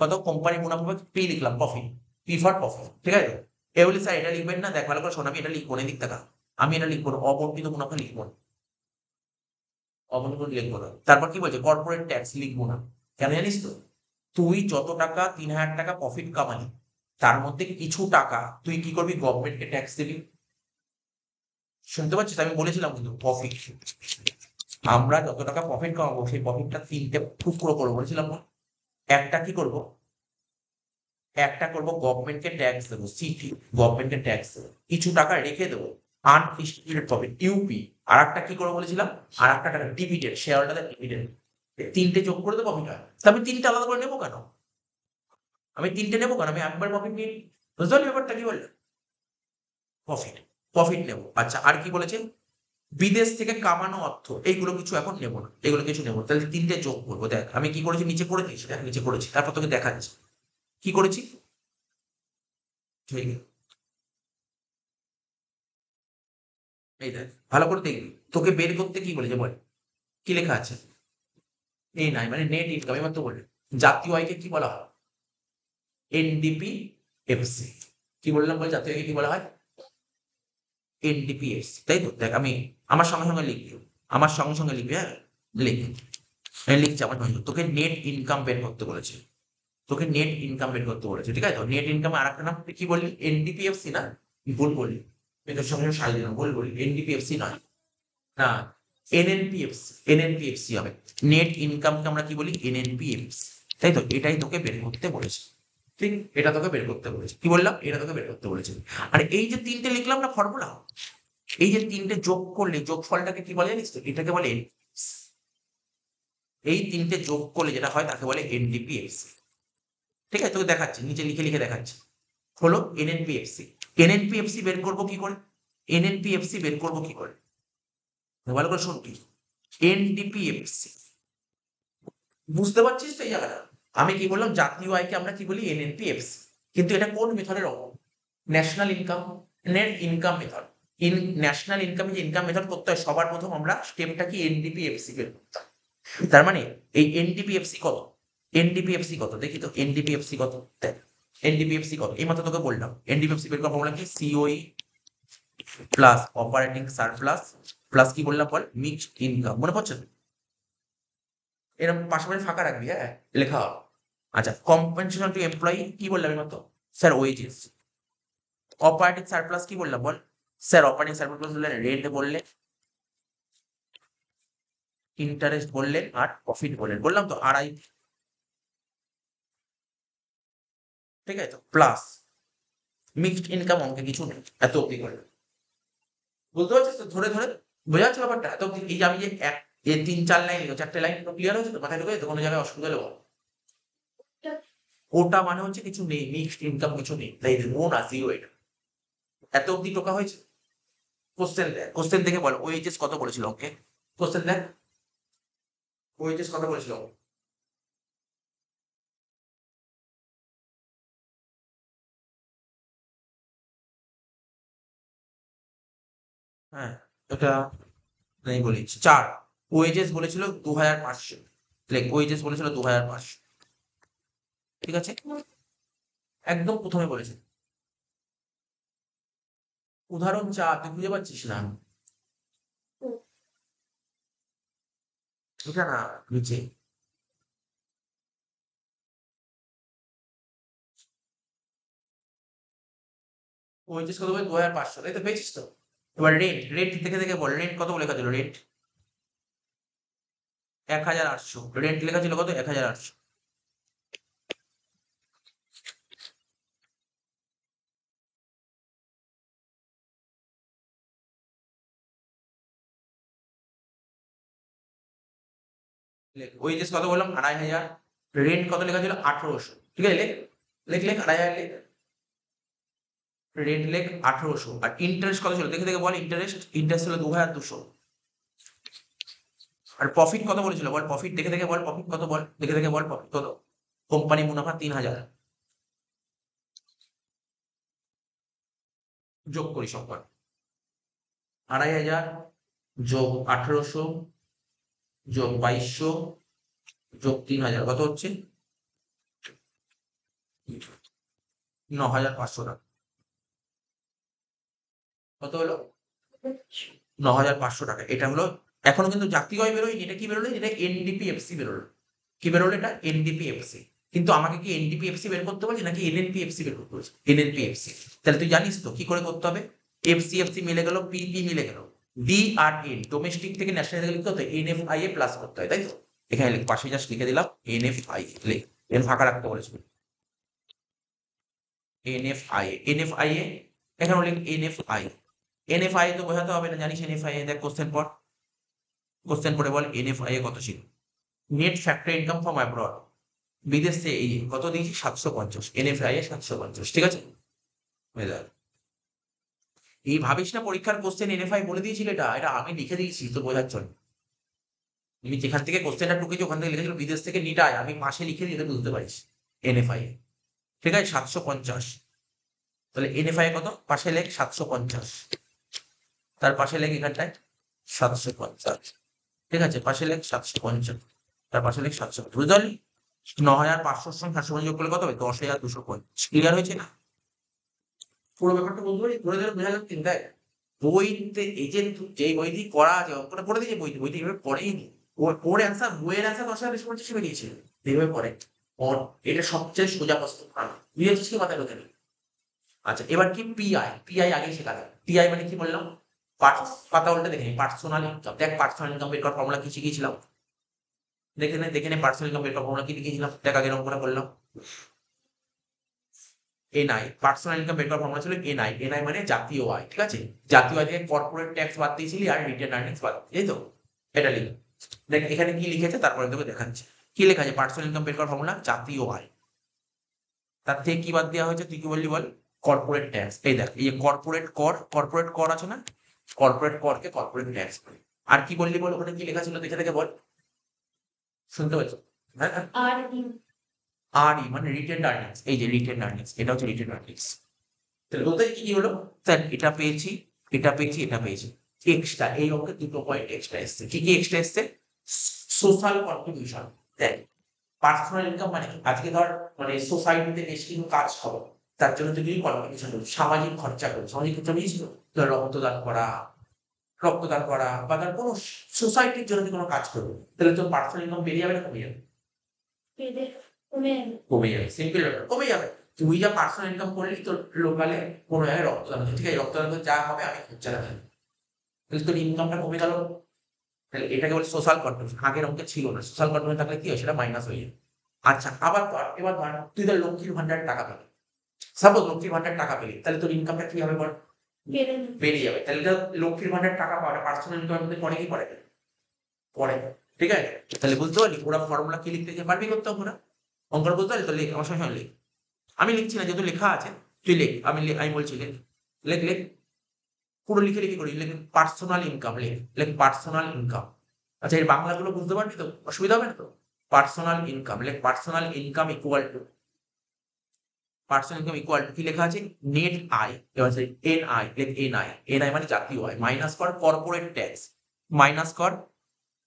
A: কত? কোম্পানির মুনাফা পি লিখলাম, প্রফিট, পি ফর প্রফিট, ঠিক আছে? এ বলি স্যার এটা লিখবেন না, দেখ ভালো করে শোন, আমি এটা লিখবো না, এদিক টাকা আমি এটা লিখবো না, অবর্তিত মুনাফা লিখবো না, অবনতি লিখবো না। তারপর কি বলছে? কর্পোরেট ট্যাক্স লিখবো না। কেন জানিস তো? তুই যত টাকা ৩,০০০ টাকা প্রফিট কামালি, তার মধ্যে কিছু টাকা তুই কি করবি? গভর্নমেন্টকে ট্যাক্স দিবি। শুনতে পাচ্ছিস? আমি বলেছিলাম কিন্তু প্রফিট, আমরা যত টাকা প্রফিট কামাবো সেই প্রফিটটা তিনটে টুকরো করবো, বলেছিলাম না? একটা কি করব? একটা করব গভর্নমেন্টকে ট্যাক্স দেবো, সিটি, গভর্নমেন্টকে ট্যাক্স দেবো, কিছু টাকা রেখে দেবো আনডিস্ট্রিবিউটেড প্রফিট, ইউপি। আর একটা কি করবো বলেছিলাম? আর একটা টাকা ডিভিডেন্ড, শেয়ার হোল্ডারদের ডিভিডেন্ড। তিনটে যোগ করে দেবো প্রফিট হয়। তা আমি তিনটে আলাদা করে নেবো কেন? আমি তিনটে নেবো কেন? আমি একবার প্রফিট নিয়ে নিই। বুঝতে পারলি ব্যাপারটা কি বললে? প্রফিট, প্রফিট নেবো। আচ্ছা আর কি বলেছে? বিদেশ থেকে কামানো অর্থ, এইগুলো কিছু এখন নেবো না, এগুলো কিছু নেবো না। তাহলে তিনটে যোগ করবো। দেখ আমি কি করেছি, নিচে করে দিয়েছি, দেখ নিচে করেছি, তারপর তোকে দেখাচ্ছি কি করেছি। ঠিক আছে, এই দেখ ভালো করে দেখবি, তোকে বের করতে কি বলেছে বল? কি লেখা আছে? এই নাই মানে নেট ইনকাম। এবার তো বলে জাতীয় আয়কে কি বলা হয়? NDP FC. কি বললাম বল? জাতীয় আয়কে কি বলা হয়? এনডিপি এফসি, তাই তো? দেখ আমি আমার সঙ্গে সঙ্গে লিখবি, আমার সঙ্গে সঙ্গে লিখবি, হ্যাঁ লিখ। আমি লিখছি আমার সঙ্গে সঙ্গে। তোকে নেট ইনকাম বের করতে বলেছে, তোকে নেট ইনকাম বের করতে বলেছে, ঠিক আছে? তো নেট ইনকামে আর একটা নাম তুই কি বললি? এনডিপিএফসি না? ভুল বললি, আমি তোর সঙ্গে সঙ্গে সারিয়ে দিলাম, ভুল বললি, এনডিপিএফসি নয়, না এনএনপিএফসি, এনএনপিএফসি হবে। নেট ইনকামকে আমরা কি বলি? এনএনপিএফসি, তাই তো? এটাই তোকে বের করতে বলেছে, ঠিক? এটা তোকে বের করতে বলেছে। কি বললাম? এটা তোকে বের করতে বলেছে। আর এই যে তিনটে লিখলাম না ফর্মুলা, এই যে তিনটে যোগ করলে যোগফলটাকে কি বলে জানিস তো? এটাকে বলে এই তিনটে যোগ করলে যেটা হয় তাকে বলে এনডিপিএফসি, ঠিক আছে? তোকে দেখাচ্ছি, নিচে লিখে লিখে দেখাচ্ছি। হলো এনএনপিএফসি। এনএনপিএফসি বের করবো কি করে? এনএনপিএফসি বের করবো কি করে? ভালো করে শুনবি। এনডিপিএফসি, বুঝতে পারছিস তো এই জায়গাটা? আমি কি বললাম? জাতীয় আয়কে আমরা কি বলি? এনএনপিএফসি। কিন্তু এটা কোন মেথডের অঙ্ক? National income, net income method. In national ইনকামে যে ইনকাম মেথড করতে হয়, সবার প্রথম আমরা স্টেপটা কি? এনডিপিএফসি বের করতে হয়। তার মানে এই এনডিপিএফসি কত? এনডিপিএফসি কত দেখি তো, এনডিপিএফসি কত? দেখ এনডিপিএফসি কত, এই মাত্র তোকে বললাম। এনডিপিএফসি বের করার ফর্মুলা কি? COE plus operating surplus plus কি বললাম বল? Mixed income. মনে পড়ছে তো? এরকম পাশাপাশি ফাঁকা রাখবি, হ্যাঁ লেখা হবে। আচ্ছা কম্পেনসেশন টু এমপ্লয়ি কি বললাম এই মাত্র? Sir wages. অপারেটিং সারপ্লাস কি বললাম বল? স্যার অপারেটিং সারপ্লাস বললে রেন্ট বললে, ইন্টারেস্ট বললেন, আর প্রফিট বললেন, বললাম তো আড়াই, ঠিক আছে? তো প্লাস মিক্সড ইনকাম অঙ্কে কিছু নেই, এত অব্দি করে। বুঝতে পারছিস তো? ধরে ধরে বোঝা যাচ্ছে ব্যাপারটা? এত এই যে আমি যে এক যে ৩-৪ লাইন লিখবো, ৪ টে লাইন ক্লিয়ার হয়েছে তো? মাথায় ঢুকে গেছে? কোনো জায়গায় অসুবিধা হলে বল। ওটা মানে হচ্ছে কিছু নেই, মিক্সড ইনকাম কিছু নেই, তাই নো না, জিরো এটা। এত অব্দি টোকা হয়েছে। কোশ্চেন দেখ, কোশ্চেন দেখে বল ওএইচএস কত বলেছিল ওকে। কোশ্চেন দেখ, ওএইচএস কত বলেছিল। হ্যাঁ, এটা নেই বলেছি ৪। ওএইচএস বলেছিল ২৫০০। দেখ ওএইচএস বলেছিল ২৫০০। ঠিক আছে, একদম প্রথমে বলেছে। উদাহরণ ৪ তুই খুঁজে পাচ্ছিস না? এটা না, নিচে। ওএইচএস কত বলে ২৫০০, তাই তো? পেয়েছিস তো? এবার রেন্ট, রেন্ট দেখে দেখে বল রেন্ট কত লেখা ছিল। রেন্ট ১৮০০। রেন্ট লেখা ছিল কত? ১৮০০। ওয়েজেস কত বললাম? ২৫০০। রেন্ট কত লেখা ছিল? ১৮০০। ঠিক আছে, লেখ লেখ লেখ ২৫০০ লেখ। রেন্ট লেখ ১৮০০। আর ইন্টারেস্ট কত ছিল দেখে দেখে বল। ইন্টারেস্ট, ইন্টারেস্ট ছিল ২২০০। আর প্রফিট কত বলেছিল বল। প্রফিট দেখে দেখে বল। প্রফিট কত বল, দেখে দেখে বল। প্রফিট কত? কোম্পানি মুনাফা ৩০০০। যোগ করি সব কর। ২৫০০ যোগ ১৮০০ যোগ ২২০০ যোগ ৩০০০ কত হচ্ছে? ৯৫০০ টাকা। কত হলো? ৯৫০০ টাকা। এটা হলো, এখনো কিন্তু জাতীয় আয় বেরোয়নি। এটা কি বেরোলো? এটা এনডিপিএফসি বেরোলো। কি বেরোলো? এটা এনডিপিএফসি। কিন্তু আমাকে কি এনডিপিএফসি বের করতে বলছে নাকি এনএনপিএফসি বের করতে বলছে? এনএনপিএফসি। তাহলে তুই জানিস তো কি করে করতে হবে। এফসিএফসি মিলে গেল, পিপি মিলে গেল, ডি আর এন ডোমেস্টিক থেকে ন্যাশনাল লিখতে হতো এনএফআই এ প্লাস করতে হয়, তাই তো? এখানে লিখ, পাশে জাস্ট লিখে দিলাম এনএফআই। লিখ, এন ফাঁকা রাখতে বলেছিল। এনএফআই, এনএফআই এ এখানে লিখ এনএফআই। এনএফআই তো বোঝাতে হবে না, জানিস এনএফআই এ। দেখ কোশ্চেন পড়, কোশ্চেন পড়ে বল এনএফআই এ কত ছিল। Net factory income from abroad, বিদেশ থেকে এই কত দিয়েছি? ৭৫০। এনএফআই এ ৭৫০। ঠিক আছে, হয়ে যাবে। এই ভাবিস না পরীক্ষার কোশ্চেন এনএফআই বলে দিয়েছিল। এটা এটা আমি লিখে দিয়েছি তো বোঝার জন্য। তুমি যেখান থেকে কোশ্চেনটা টুকেছি ওখান থেকে লিখেছিল বিদেশ থেকে নিট আয়, আমি পাশে লিখে দিতে বুঝতে পারিস। এনএফআই, ঠিক আছে, ৭৫০। তাহলে এনএফআই কত? পাশে লেখ ৭৫০। তার পাশে লেখ এখানটায় ৭৫০। ঠিক আছে, পাশে লেখ ৭৫০। তার পাশে লেখ ৭৫০। বুঝতে পারলি? ৯৫০০ সঙ্গে ৭৫০ যোগ করলে কত হবে? ১০,২৫০। ক্লিয়ার হয়েছে না? পুরো ব্যাপারটা বলতে পারি, ধরে ধরে বোঝা যাচ্ছে। দেখ বইতে এই যে যেই বই দিয়ে করা আছে অঙ্কটা করে দিয়েছে, বইতে এইভাবে পড়েই নি। ওর অ্যান্সার, বইয়ের অ্যান্সার ১০,২৫০ বেরিয়েছে। এইভাবে পড়ে। ওর এটা সবচেয়ে সোজা প্রশ্ন। বুঝেছিস কি মাথায় ঢোকে নি? আচ্ছা, এবার কি পিআই। পিআই আগে শেখা যায়। পিআই মানে কি বললাম? পাতা উল্টে দেখে নি। Personal income. দেখ পার্সোনাল ইনকাম বের করার ফর্মুলা কি শিখিয়েছিলাম? দেখে নে পার্সোনাল ইনকাম বের করার ফর্মুলা কি লিখেছিলাম? দেখ আগে এরকম করে বললাম। এনআই, পার্সোনাল ইনকাম বের করার ফর্মুলা ছিল এনআই। এনআই মানে জাতীয় আয়। ঠিক আছে, জাতীয় আয় থেকে কর্পোরেট ট্যাক্স বাদ দিয়েছিলি আর রিটেন আর্নিংস বাদ, এই তো? এটা লিখ। দেখ এখানে কি লিখেছে তারপরে তোকে দেখাচ্ছি। কি লেখা আছে? পার্সোনাল ইনকাম বের করার ফর্মুলা জাতীয় আয়। তার থেকে কি বাদ দেওয়া হয়েছে? তুই কি বললি বল? Corporate tax. এই দেখ, এই যে কর্পোরেট কর, কর্পোরেট কর আছে না? কর্পোরেট করকে কর্পোরেট ট্যাক্স। আর কি বললি বল? ওখানে কি লেখা ছিল দেখে দেখে বল। শুনতে পাচ্ছ? হ্যাঁ হ্যাঁ। আর ই মানে রিটেন আর্নিংস। এই যে রিটেন আর্নিংস, এটা হচ্ছে রিটেন আর্নিংস। তাহলে বলতে কি হলো? স্যার এটা পেয়েছি, এটা পেয়েছি, এটা পেয়েছি। এক্সট্রা এই অঙ্কে ২টো পয়েন্ট এক্সট্রা এসছে। কি কি এক্সট্রা এসছে? Social contribution. দেখ পার্সোনাল ইনকাম মানে কি? আজকে ধর মানে সোসাইটিতে বেশ কিছু কাজ করো, তার জন্য তুই কিছু কন্ট্রিবিউশন করবি, সামাজিক খরচা করবি। সামাজিক খরচা বুঝিস তো? ধর রক্তদান করা, রক্তদান করা বা ধর কোনো সোসাইটির জন্য তুই কোনো কাজ করবি, তাহলে তোর পার্সোনাল ইনকাম বেড়ে যাবে না কমে যাবে? কমে যাবে। সিম্পল ব্যাপার, কমে যাবে। তুই যা পার্সোনাল ইনকাম করলি তোর লোকালে কোনো জায়গায় রক্তদান হচ্ছে, ঠিক আছে, রক্তদান করে যা হবে আমি খরচা রাখি, তাহলে তোর ইনকামটা কমে গেল। তাহলে এটাকে বলে সোশ্যাল কন্ট্রিবিউশন। আগের অঙ্কে ছিল না। সোশ্যাল কন্ট্রিবিউশন থাকলে কি হয়? সেটা মাইনাস হয়ে যায়। আচ্ছা, আবার ধর, এবার ধর তুই ধর লক্ষ্মীর ভান্ডার টাকা পেলি। সাপোজ লক্ষ্মীর ভান্ডার টাকা পেলি, তাহলে তোর ইনকামটা কি হবে বল? বেরিয়ে যাবে। তাহলে এটা লক্ষ্মীর ভান্ডার টাকা পাওয়া পার্সোনাল ইনকামের মধ্যে পড়ে কি পড়ে? পড়ে। ঠিক আছে? তাহলে বুঝতে পারলি ওরা ফর্মুলা কি লিখতে পারবি করতে হবে না? অঙ্কটা বুঝতে পারলি তো লেখ আমার সঙ্গে লেখ। আমি লিখছি না যেহেতু লেখা আছে তুই লেখ আমি বলছি লেখ লেখ লেখ পুরো লিখে লিখে করি লেখ পার্সোনাল ইনকাম লেখ লেখ পার্সোনাল ইনকাম। আচ্ছা এর বাংলাগুলো বুঝতে পারবি তো অসুবিধা হবে না তো? পার্সোনাল ইনকাম লেখ personal income equal to personal income equal to কি লেখা আছে নেট আয় এবার এন আই লেখ এন আই মানে জাতীয় আয় মাইনাস কর কর্পোরেট ট্যাক্স মাইনাস কর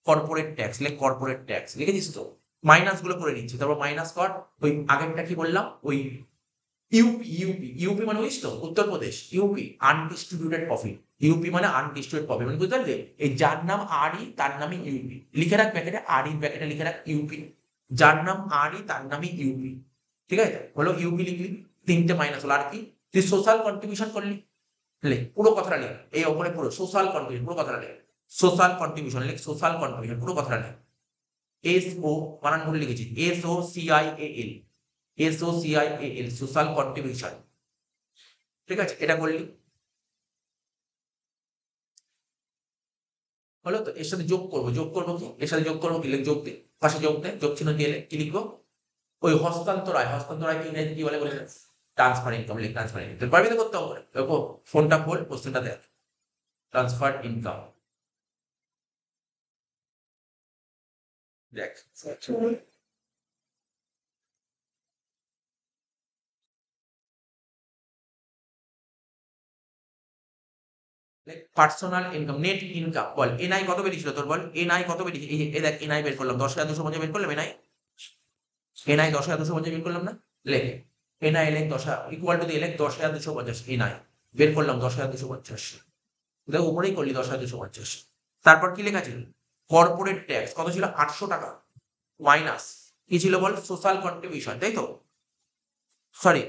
A: কর্পোরেট ট্যাক্স লেখ কর্পোরেট ট্যাক্স লিখেছিস তো মাইনাস গুলো করে নিচ্ছি তারপর মাইনাস কর ওই আগেরটা কি বললাম ওই ইউপি মানে বুঝিস তো Uttar Pradesh UP undistributed profit UP মানে আনডিস্ট্রিবিউটেড প্রফিট মানে বুঝতে পারলে এই যার নাম আরই তার নামই ইউপি লিখে রাখ প্যাকেটে আরই প্যাকেটে লিখে রাখ ইউপি যার নাম আরই তার নামই ইউপি ঠিক আছে হলো ইউপি লিখলি তিনটে মাইনাস হলো আর কি তুই সোশ্যাল কন্ট্রিবিউশন করলি লে পুরো কথাটা লেখ এই ওপরে পুরো সোশ্যাল কন্ট্রিবিউশন পুরো কথাটা লেখ সোশ্যাল কন্ট্রিবিউশন লেখ সোশ্যাল কন্ট্রিবিউশন পুরো কথাটা লেখ এস ও বানান ভুলে লিখেছি SOCIAL সোশ্যাল কন্ট্রিবিউশন ঠিক আছে এটা করলি হলো তো এর সাথে যোগ করবো কি এর সাথে যোগ করবো কি লেখ যোগ দে পাশে যোগ দে যোগ চিহ্ন দিয়ে কি লিখবো ওই হস্তান্তর আয় কি ইংরেজি কি বলে ট্রান্সফার ইনকাম লেখ ট্রান্সফার ইনকাম পারবি তো করতে হবে দেখো ফোনটা খোল কোশ্চেনটা দেখ ট্রান্সফার ইনকাম দেখ পার্সোনাল ইনকাম নেট ইনকাম বল এনআই কত বেরিয়েছিল তোর বল এনআই কত বেরিয়েছে এই দেখ এনআই বের করলাম 10,250 বের করলাম এনআই 10,250 বের করলাম না লেখ এনআই লেখ 10 ইকুয়াল টু দিয়ে লেখ 10,250 এনআই বের করলাম 10,250 দেখ উপরেই করলি 10,250 তারপর কি লেখা ছিল কর্পোরেট ট্যাক্স কত ছিল 800 টাকা মাইনাস কি ছিল বল সোশ্যাল কন্ট্রিবিউশন তাই তো সরি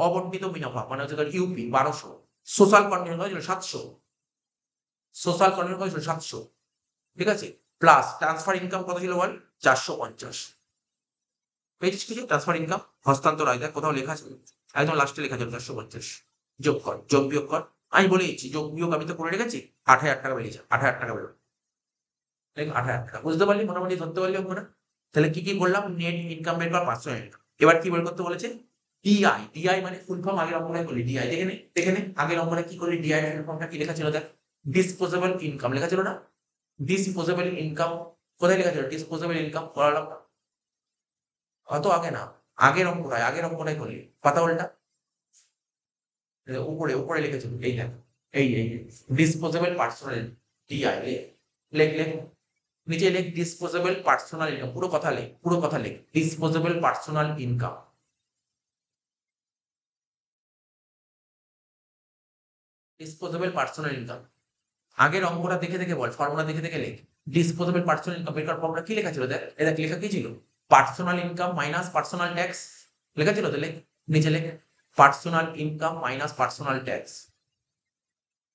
A: অবর্তিত মুনাফা মানে হচ্ছে তোর ইউপি 1200 সোশ্যাল কন্ট্রিবিউশন কত ছিল 700 সোশ্যাল কন্ট্রিবিউশন কত ছিল 700 ঠিক আছে প্লাস ট্রান্সফার ইনকাম কত ছিল বল 450 পেয়েছিস কিছু ট্রান্সফার ইনকাম হস্তান্তর আয় দেখ কোথাও লেখা আছে একদম লাস্টে লেখা ছিল 450 যোগ কর যোগ বিয়োগ কর আমি বলে দিচ্ছি যোগ বিয়োগ আমি তো করে রেখেছি 8,000 টাকা বেরিয়েছে 8,000 টাকা বেরোবে দেখ 8,000 টাকা বুঝতে পারলি মোটামুটি ধরতে পারলি ওখানে তাহলে কি কি করলাম নেট ইনকাম বের কর 500 ইনকাম এবার কি বের করতে বলেছে ডিআই মানে ফুল ফর্ম আগের অঙ্কনে করলি ডিআই দেখে নে আগের অঙ্কনে কি করলি ডিআই ফুল ফর্মটা কি লেখা ছিল দেখ ডিসপোজেবল ইনকাম লেখা ছিল না ডিসপোজেবল ইনকাম কোথায় লেখা ছিল ডিসপোজেবল ইনকাম করালাম না অত আগে না আগের অঙ্কটাই করলি পাতা উল্টা উপরে উপরে লিখেছিল এই দেখ এই ডিসপোজেবল পার্সোনাল ডিআই লেখ লেখ নিচে লেখ ডিসপোজেবল পার্সোনাল ইনকাম পুরো কথা লেখ disposable personal income disposable personal income আগের অঙ্কটা দেখে দেখে বল ফর্মুলা দেখে দেখে লেখ ডিসপোজেবল পার্সোনাল ইনকাম বের করার ফর্মুলা কি লেখা ছিল দেখ এই দেখ লেখা কি ছিল personal income minus personal tax লেখা ছিল তো লেখ নিচে লেখ personal income minus personal tax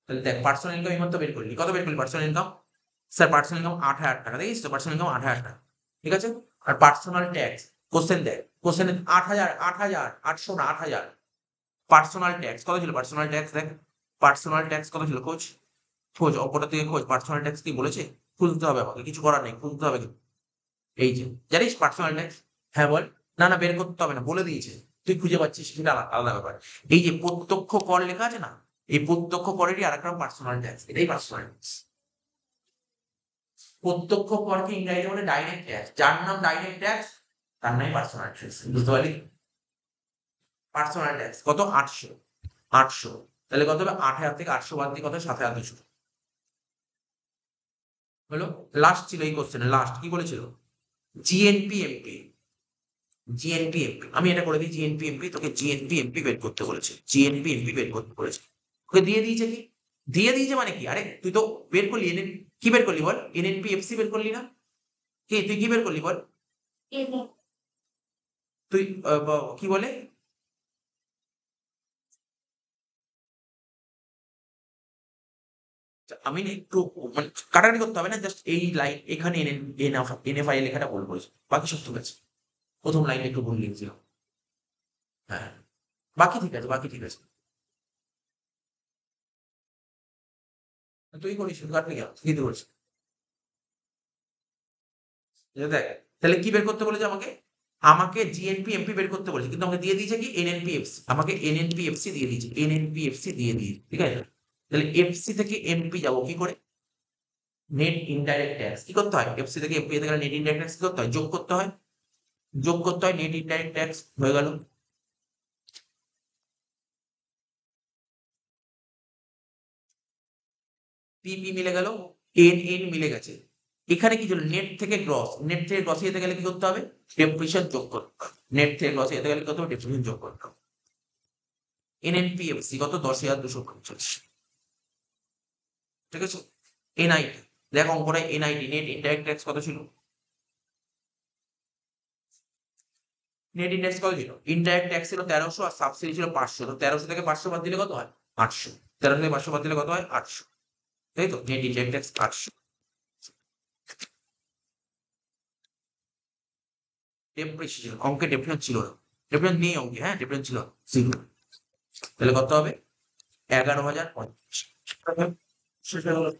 A: তাহলে দেখ পার্সোনাল ইনকাম এইমাত্র বের করলি কত বের করলি personal income sir personal income 8,000 টাকা দেখিস তো পার্সোনাল ইনকাম 8,000 টাকা ঠিক আছে আর পার্সোনাল ট্যাক্স কোশ্চেন দেখ কোশ্চেনে 8,000 800 না 8,000 পার্সোনাল ট্যাক্স কত ছিল পার্সোনাল ট্যাক্স দেখ পার্সোনাল ট্যাক্স কত ছিল খোঁজ অপরটা থেকে খোঁজ পার্সোনাল ট্যাক্স কি বলেছে খুঁজতে হবে আমাকে কিছু করার নেই খুঁজতে হবে এই যে জানিস পার্সোনাল ট্যাক্স হ্যাঁ বল না বের করতে হবে না বলে দিয়েছে তুই খুঁজে পাচ্ছিস সেটা আলাদা ব্যাপার এই যে প্রত্যক্ষ কর লেখা আছে না এই প্রত্যক্ষ করেরই আর একটা পার্সোনাল ট্যাক্স এটাই পার্সোনাল ট্যাক্স প্রত্যক্ষ করকে ইংরেজি বলে ডাইরেক্ট ট্যাক্স যার নাম ডাইরেক্ট ট্যাক্স তার নামই পার্সোনাল ট্যাক্স বুঝতে পারলি পার্সোনাল ট্যাক্স কত 800 তাহলে কত হবে 8,000 থেকে 800 বাদ দিয়ে কত 7,200 হলো লাস্ট ছিল এই কোশ্চেনে লাস্ট কি বলেছিল জিএনপি এমপি আমি এটা করে দিই জিএনপি এমপি তোকে জিএনপি এমপি বের করতে বলেছে জিএনপি এমপি বের করতে বলেছে ওকে দিয়ে দিয়েছে কি দিয়ে দিয়েছে মানে কি আরে তুই তো বের করলি কি বের করলি বল এনএনপি এফসি বের করলি না কি তুই কি বের করলি বল তুই কি বলে আমি না একটু মানে কাটাকাটি করতে হবে না জাস্ট এই লাইন এখানে এনএফআই লেখাটা ভুল করেছে বাকি সব ঠিক আছে প্রথম লাইনে একটু ভুল লিখছিল হ্যাঁ বাকি ঠিক আছে তুই করিস কাটবি কেন কি করিস দেখ। তাহলে কি বের করতে বলেছে আমাকে? আমাকে জিএনপি এমপি বের করতে বলেছে, কিন্তু আমাকে দিয়ে দিয়েছে কি এনএনপিএফসি, আমাকে এনএনপিএফসি দিয়ে দিয়েছে, এনএনপিএফসি দিয়ে দিয়েছে, ঠিক আছে। তাহলে এফসি থেকে এমপি যাবো কি করে? নেট ইনডাইরেক্ট ট্যাক্স কি করতে হয়, এফসি থেকে এমপি যেতে গেলে নেট ইনডাইরেক্ট ট্যাক্স কি করতে হয়, যোগ করতে হয়, যোগ করতে হয় নেট ইনডাইরেক্ট ট্যাক্স, হয়ে গেল। পি পি মিলে গেল, এন এন মিলে গেছে। এখানে কি ছিল, নেট থেকে গ্রস, নেট থেকে গ্রসে যেতে গেলে কি করতে হবে, ডেপ্রিসিয়েশন যোগ করতে হবে, নেট থেকে গ্রসে যেতে গেলে কি করতে হবে, ডেপ্রিসিয়েশন যোগ করতে হবে। এনএনপিএফসি কত, 10,250, ঠিক আছে। এনআইটি, দেখ অঙ্কটা, এনআইটি নেট ইনডাইরেক্ট ট্যাক্স কত ছিল, নেট ইনডেক্স কত ছিল, ইনডাইরেক্ট ট্যাক্স ছিল 1300 আর সাবসিডি ছিল 500, তো 1300 থেকে 500 বাদ দিলে কত হয়, 800, 1300 থেকে 500 বাদ দিলে কত হয়, 800, তাই তো, নেট ইনডাইরেক্ট ট্যাক্স 800। ডেপ্রিসিয়েশন, অঙ্কে ডেপ্রিসিয়েশন ছিল না, ডেপ্রিসিয়েশন নেই অঙ্কে, হ্যাঁ ডেপ্রিসিয়েশন ছিল জিরো, তাহলে কত হবে, 11,050। সেটা হলো,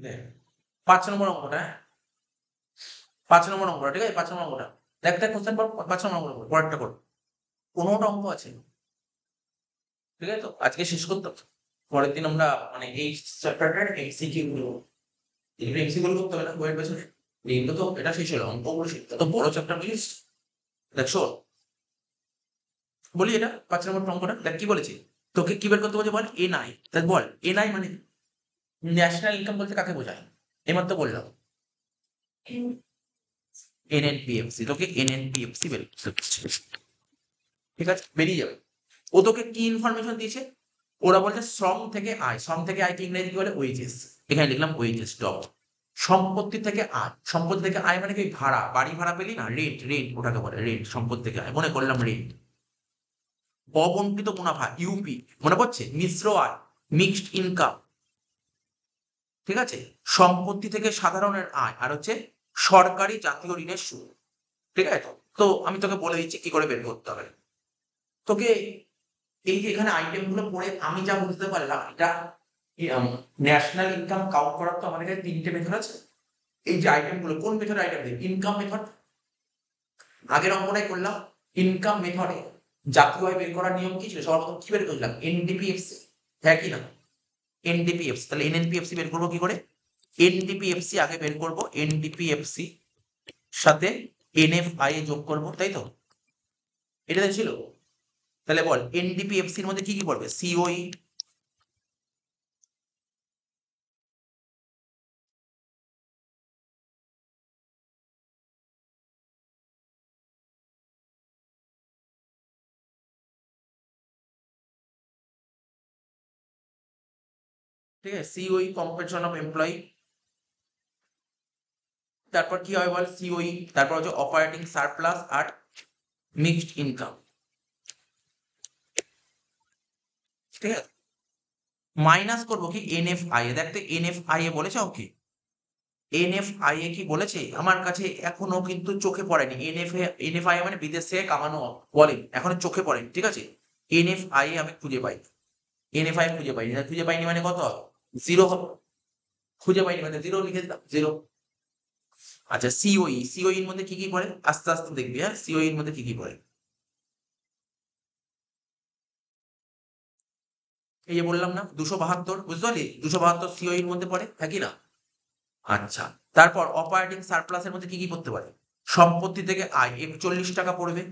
A: দেখ 5 নম্বর অঙ্কটা, হ্যাঁ 5 নম্বর অঙ্কটা, ঠিক আছে, 5 নম্বর অঙ্কটা, দেখ দেখ কোশ্চেন পর, 5 নম্বর অঙ্ক পরেরটা কর, 15টা অঙ্ক আছে, ঠিক আছে, তো আজকে শেষ করতে হবে। পরের দিন আমরা মানে এই চ্যাপ্টারটার এমসিকিউ গুলো, এগুলো এমসিকিউ গুলো করতে হবে না বইয়ের পেছনে, এগুলো তো এটা শেষ হলো, অঙ্কগুলো শেষ, তো বড় চ্যাপ্টার বুঝিস। দেখ শোন, বলি এটা 5 নম্বর অঙ্কটা, দেখ কি বলেছে, তোকে কি বের করতে বলছে বল, এনআই, দেখ বল এনআই মানে ন্যাশনাল ইনকাম বলতে কাকে বোঝায়, এবার তো বললাম এনএনপিএফসি, তোকে এনএনপিএফসি বের করতে বলছে। ঠিক আছে, বেরিয়ে যাবে। ও তোকে কি ইনফরমেশন দিয়েছে, ওরা বলছে শ্রম থেকে আয়, শ্রম থেকে আয় কি ইংরেজি কি বলে, ওয়েজেস, এখানে লিখলাম ওয়েজেস ডট। সম্পত্তি থেকে আয়, সম্পত্তি থেকে আয় মানে কি, ভাড়া, বাড়ি ভাড়া পেলি না, রেন্ট, রেন্ট ওটাকে বলে রেন্ট, সম্পত্তি থেকে আয়, মনে করলাম রেন্ট। অবন্টিত মুনাফা ইউপি, মনে পড়ছে, মিশ্র আয়, মিক্সড ইনকাম, ঠিক আছে। সম্পত্তি থেকে সাধারণের আয়, আর হচ্ছে সরকারি জাতীয় ঋণের সুদ, ঠিক আছে। তো আমি তোকে বলে দিচ্ছি কি করে বের করতে হবে। তোকে এই যে এখানে আইটেম গুলো পড়ে আমি যা বুঝতে পারলাম, এটা ন্যাশনাল ইনকাম কাউন্ট করার তো আমাদের কাছে 3টে মেথড আছে। এই যে আইটেম গুলো, কোন মেথড আইটেম দেয়, ইনকাম মেথড, আগের অঙ্কটাই করলাম, ইনকাম মেথডে জাতীয় আয় বের করার নিয়ম কি ছিল, সবার প্রথম কি বের করলাম, এনডিপিএফসি, হ্যাঁ কি না, এনডিপিএফসি, তাহলে এনএনপিএফসি বের করবো কি করে, এনডিপিএফসি আগে বের করবো, এনডিপিএফসি সাথে এনএফআই এ যোগ করবো, তাই তো, এটা ছিল। তাহলে বল এনডিপিএফসি এর মধ্যে কি কি পড়বে, সিওই, ঠিক আছে, সিওই কম্পেনসেশন অফ এমপ্লয়ি, তারপর কি হয় বল, সিওই, তারপর হচ্ছে অপারেটিং সারপ্লাস আর মিক্সড ইনকাম। ঠিক আছে, মাইনাস করবো কি এনএফআই এ। দেখ তো এনএফআই এ বলেছে ওকে, এনএফআই এ কি বলেছে আমার কাছে এখনো কিন্তু চোখে পড়েনি। এনএফআই মানে বিদেশ থেকে কামানো বলে, এখনো চোখে পড়েনি। ঠিক আছে, এনএফআই আমি খুঁজে পাই, এনএফআই খুঁজে পাইনি, খুঁজে পাইনি মানে কত, জিরো হবে, খুঁজে পাইনি মানে জিরো লিখে দিলাম, জিরো। আচ্ছা সিওই, সিওই এর মধ্যে কি কি পড়ে আস্তে আস্তে দেখবি, হ্যাঁ সিওই এর মধ্যে কি কি পড়ে। এই যে বললাম না 272, বুঝতে পারলি, 272 সিওই এর মধ্যে পড়ে, হ্যাঁ কি না? আচ্ছা, তারপর অপারেটিং সারপ্লাসের মধ্যে কি কি পড়তে পারে, সম্পত্তি থেকে আয় 41 টাকা পড়বে।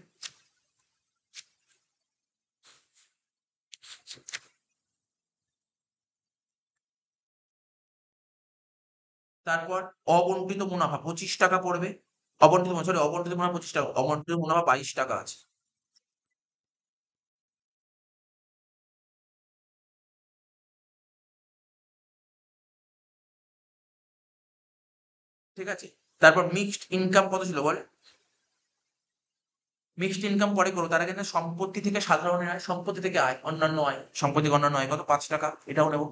A: তারপর অবন্টিত মুনাফা 25 টাকা পড়বে, অবন্টিত মুনাফা 25 টাকা, অবন্টিত মুনাফা 22 টাকা আছে। ঠিক আছে, তারপর মিক্সড ইনকাম কত ছিল বল, মিক্সড ইনকাম পরে করবো, তার আগে না সম্পত্তি থেকে সাধারণ আয়, সম্পত্তি থেকে আয়, অন্যান্য আয়, সম্পত্তি অন্যান্য আয় কত 5 টাকা, এটাও নেব।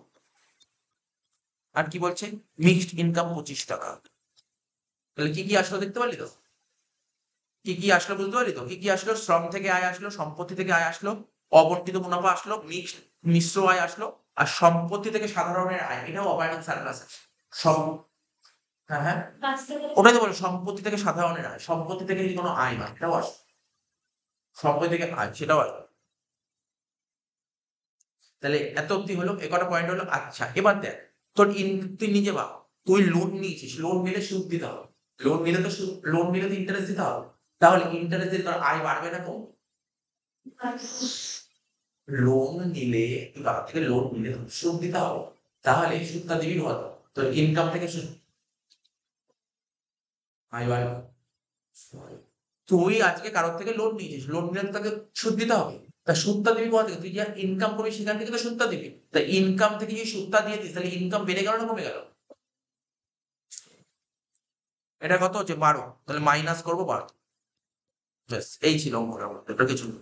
A: আর কি বলছে, মিক্সড ইনকাম 25 টাকা। তাহলে কি কি আসলো দেখতে পারলি তো, কি কি আসলো বুঝতে পারলি তো, কি কি আসলো, শ্রম থেকে আয় আসলো, সম্পত্তি থেকে আয় আসলো, অবর্তিত মুনাফা আসলো, মিশ্র আয় আসলো, আর সম্পত্তি থেকে সাধারণের আয়, এটাও অপারেটিং সারপ্লাস আছে। সম হ্যাঁ হ্যাঁ, ওটাই তো বলো, সম্পত্তি থেকে সাধারণের আয়, সম্পত্তি থেকে যদি কোনো আয় হয় এটাও আসে, সম্পত্তি থেকে আয় সেটাও আসে। তাহলে এত অব্দি হলো, এ কটা পয়েন্ট হলো। আচ্ছা এবার দেখ, তোর তুই নিজে ভাব, তুই লোন নিয়েছিস, লোন নিলে সুদ দিতে হবে, লোন নিলে তো ইন্টারেস্ট দিতে হবে, তাহলে ইন্টারেস্ট দিলে তোর আয় বাড়বে না কম? লোন নিলে, তুই বাবা থেকে লোন নিলে তোর সুদ দিতে হবে, তাহলে সুদটা দিবি কত, তোর ইনকাম থেকে সুদ, আয় বাড়বে। তুই আজকে কারোর থেকে লোন নিয়েছিস, লোন নিলে তো তাকে সুদ দিতে হবে, তা সুদটা দিবি কোথা থেকে, তুই যা ইনকাম করবি সেখান থেকে তো সুদটা দিবি, তা ইনকাম থেকে যদি সুদটা দিয়ে দিস তাহলে ইনকাম বেড়ে গেল না কমে গেল? এটা কত হচ্ছে 12, তাহলে মাইনাস করবো 12। ব্যাস এই ছিল অঙ্কটা, এটা কিছু না।